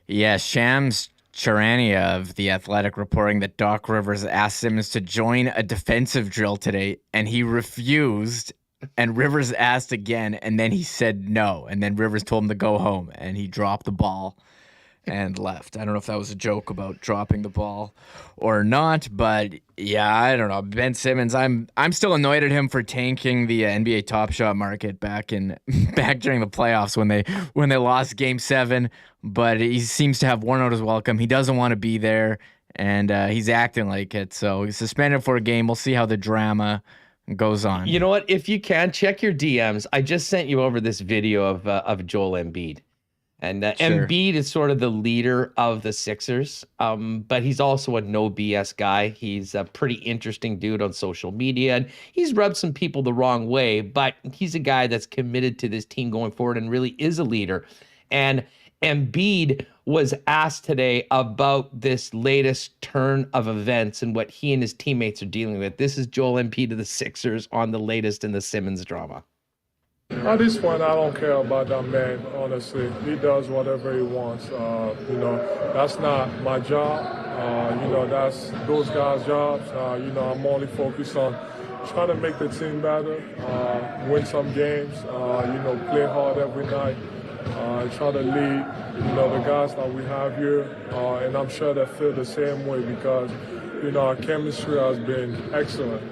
Yeah, Shams Charania of The Athletic reporting that Doc Rivers asked Simmons to join a defensive drill today, and he refused. And Rivers asked again, and then he said no. And then Rivers told him to go home, and he dropped the ball and left. I don't know if that was a joke about dropping the ball or not, but yeah, I don't know. Ben Simmons, I'm still annoyed at him for tanking the NBA Top Shot market back during the playoffs when they lost Game 7. But he seems to have worn out his welcome. He doesn't want to be there, and he's acting like it. So he's suspended for a game. We'll see how the drama goes on. You know what? If you can, check your DMs. I just sent you over this video of Joel Embiid. And sure. Embiid is sort of the leader of the Sixers, but he's also a no BS guy. He's a pretty interesting dude on social media, and he's rubbed some people the wrong way, but he's a guy that's committed to this team going forward and really is a leader. And Embiid was asked today about this latest turn of events and what he and his teammates are dealing with. This is Joel Embiid of the Sixers on the latest in the Simmons drama. At this point, I don't care about that man, honestly. He does whatever he wants. That's not my job. That's those guys' jobs. I'm only focused on trying to make the team better, win some games, play hard every night, try to lead, the guys that we have here. And I'm sure they feel the same way because, our chemistry has been excellent.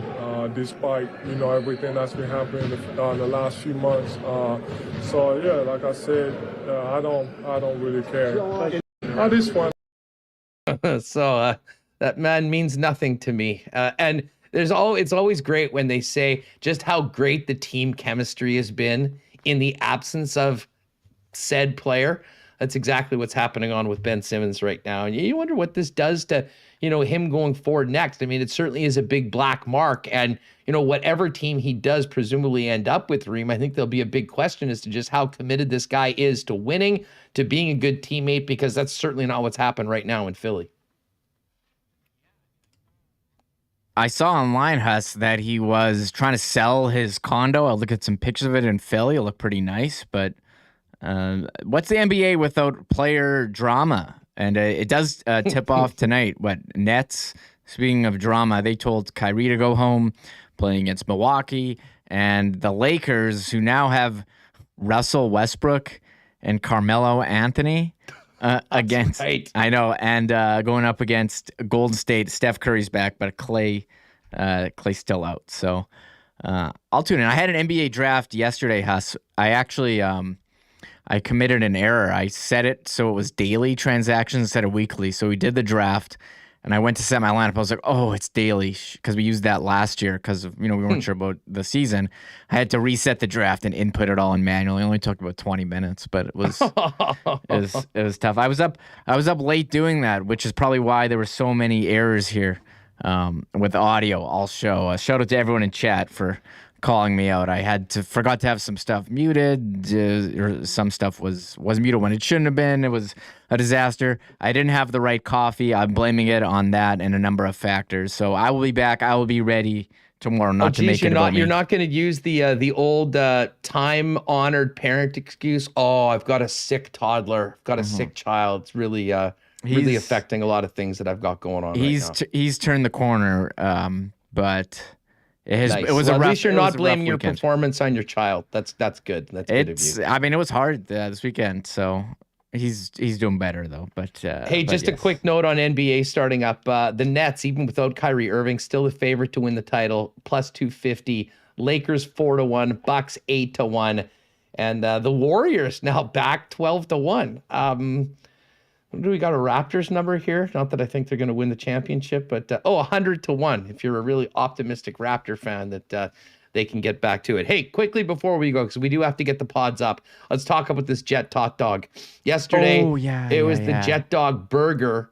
Despite everything that's been happening in the last few months, like I said, I don't really care at this point. So that man means nothing to me, and it's always great when they say just how great the team chemistry has been in the absence of said player. That's exactly what's happening on with Ben Simmons right now, and you wonder what this does to him going forward next. I mean, it certainly is a big black mark. And, whatever team he does presumably end up with, Reem, I think there'll be a big question as to just how committed this guy is to winning, to being a good teammate, because that's certainly not what's happened right now in Philly. I saw online, Huss, that he was trying to sell his condo. I'll look at some pictures of it in Philly. It looked pretty nice. But what's the NBA without player drama? And it does tip off tonight. Nets, speaking of drama, they told Kyrie to go home, playing against Milwaukee. And the Lakers, who now have Russell Westbrook and Carmelo Anthony against. Right. I know. And going up against Golden State. Steph Curry's back, but Clay's still out. So I'll tune in. I had an NBA draft yesterday, Huss. I actually... I committed an error. I set it so it was daily transactions instead of weekly. So we did the draft, and I went to set my lineup. I was like, oh, it's daily, because we used that last year because we weren't sure about the season. I had to reset the draft and input it all in manually. It only took about 20 minutes, but it was it was tough. I was up late doing that, which is probably why there were so many errors here with audio. I'll show. Shout out to everyone in chat for calling me out. I forgot to have some stuff muted, or some stuff was muted when it shouldn't have been. It was a disaster. I didn't have the right coffee. I'm blaming it on that and a number of factors. So I will be back. I will be ready tomorrow. Not to make it about me. You're not going to use the old time-honored parent excuse. Oh, I've got a sick toddler. I've got a sick child. It's really really affecting a lot of things that I've got going on right now. He's turned the corner, but nice. It was at least you're not blaming your performance on your child. That's good. That's good of you. I mean, it was hard this weekend, so he's doing better though. But hey, just a quick note on NBA starting up. The Nets, even without Kyrie Irving, still the favorite to win the title, plus 250. Lakers 4-1, Bucks 8-1, and the Warriors now back 12-1. Do we got a Raptors number here? Not that I think they're going to win the championship, but 100-1. If you're a really optimistic Raptor fan, that they can get back to it. Hey, quickly before we go, because we do have to get the pods up, let's talk about this Jet Tot Dog. Yesterday, it was the Jet Dog Burger.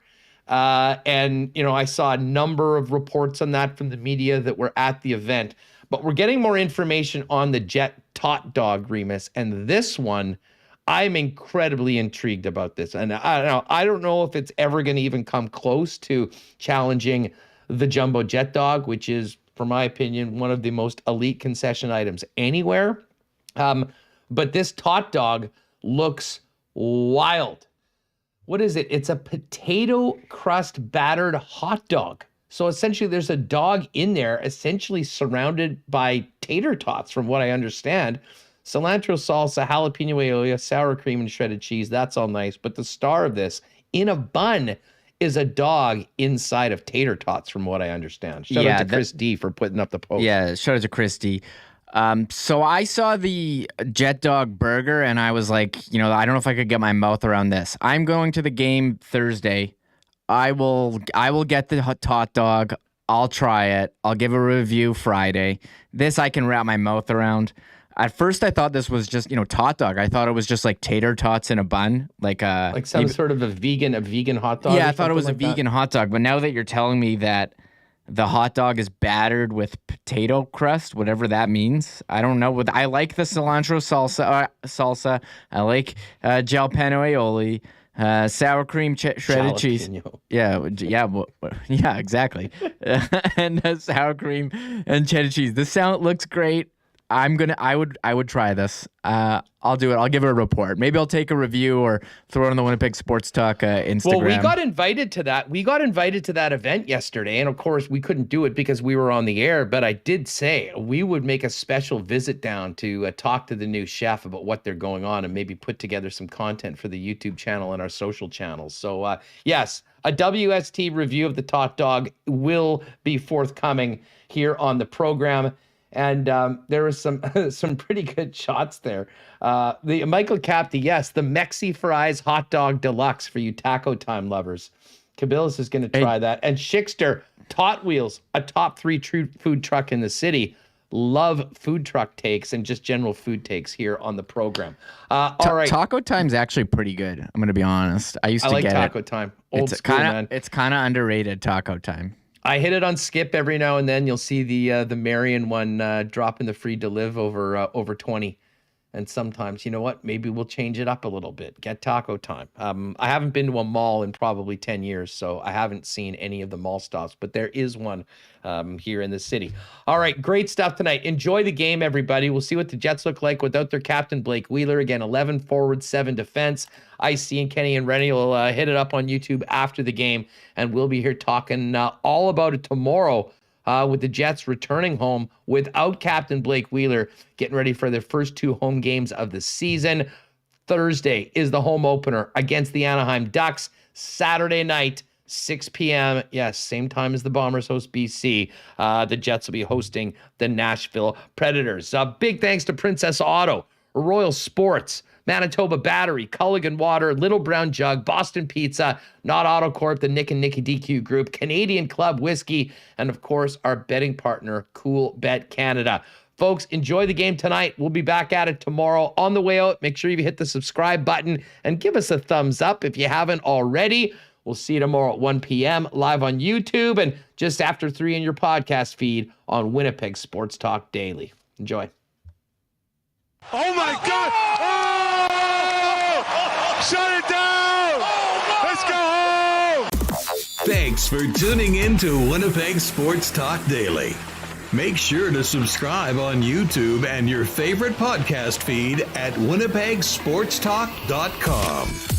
And, I saw a number of reports on that from the media that were at the event. But we're getting more information on the Jet Tot Dog, Remis. And this one, I'm incredibly intrigued about this. And I don't know if it's ever going to even come close to challenging the Jumbo Jet Dog, which is, for my opinion, one of the most elite concession items anywhere. But this Tot Dog looks wild. What is it? It's a potato crust battered hot dog. So essentially there's a dog in there essentially surrounded by tater tots, from what I understand. Cilantro salsa, jalapeno aioli, sour cream, and shredded cheese. That's all nice. But the star of this, in a bun, is a dog inside of tater tots, from what I understand. Shout out to Chris D for putting up the post. Yeah, shout out to Chris D. So I saw the Jet Dog Burger, and I was like, I don't know if I could get my mouth around this. I'm going to the game Thursday. I will get the hot dog. I'll try it. I'll give a review Friday. This I can wrap my mouth around. At first, I thought this was just, tot dog. I thought it was just like tater tots in a bun, like some sort of a vegan hot dog. Yeah, I thought it was a vegan hot dog. But now that you're telling me that the hot dog is battered with potato crust, whatever that means, I don't know. I like the cilantro salsa. I like jalapeno aioli, sour cream shredded cheese. Yeah, exactly. And sour cream and cheddar cheese. This looks great. I would try this. I'll do it. I'll give it a report. Maybe I'll take a review or throw it on the Winnipeg Sports Talk Instagram. Well, we got invited to that. We got invited to that event yesterday, and of course we couldn't do it because we were on the air. But I did say we would make a special visit down to talk to the new chef about what they're going on and maybe put together some content for the YouTube channel and our social channels. So yes, a WST review of the Tot Dog will be forthcoming here on the program. And there was some pretty good shots there. The Michael Capti, yes, the Mexi Fries Hot Dog Deluxe for you Taco Time lovers. Cabillas is going to try that. And Schickster, Tot Wheels, a top 3 food truck in the city. Love food truck takes and just general food takes here on the program. All right. Taco Time's actually pretty good. I'm going to be honest. I like get Taco Time. Old school, man. It's kind of underrated, Taco Time. I hit it on skip every now and then. You'll see the Marion one dropping the free deliv over 20. And sometimes, you know what? Maybe we'll change it up a little bit. Get Taco Time. I haven't been to a mall in probably 10 years, so I haven't seen any of the mall stops, but there is one here in the city. All right, great stuff tonight. Enjoy the game, everybody. We'll see what the Jets look like without their captain, Blake Wheeler. Again, 11 forward, 7 defense. IC and Kenny and Rennie will hit it up on YouTube after the game, and we'll be here talking all about it tomorrow with the Jets returning home without captain Blake Wheeler, getting ready for their first 2 home games of the season. Thursday is the home opener against the Anaheim Ducks. Saturday night, 6 p.m. Yes, same time as the Bombers host BC. The Jets will be hosting the Nashville Predators. Big thanks to Princess Auto, Royal Sports, Manitoba Battery, Culligan Water, Little Brown Jug, Boston Pizza, Not AutoCorp, the Nick and Nicky DQ Group, Canadian Club Whiskey, and of course, our betting partner, Coolbet Canada. Folks, enjoy the game tonight. We'll be back at it tomorrow. On the way out, make sure you hit the subscribe button and give us a thumbs up if you haven't already. We'll see you tomorrow at 1 p.m. live on YouTube and just after 3 in your podcast feed on Winnipeg Sports Talk Daily. Enjoy. Oh, my God. Oh! Shut it down. Let's go home. Thanks for tuning in to Winnipeg Sports Talk Daily. Make sure to subscribe on YouTube and your favorite podcast feed at winnipegsportstalk.com.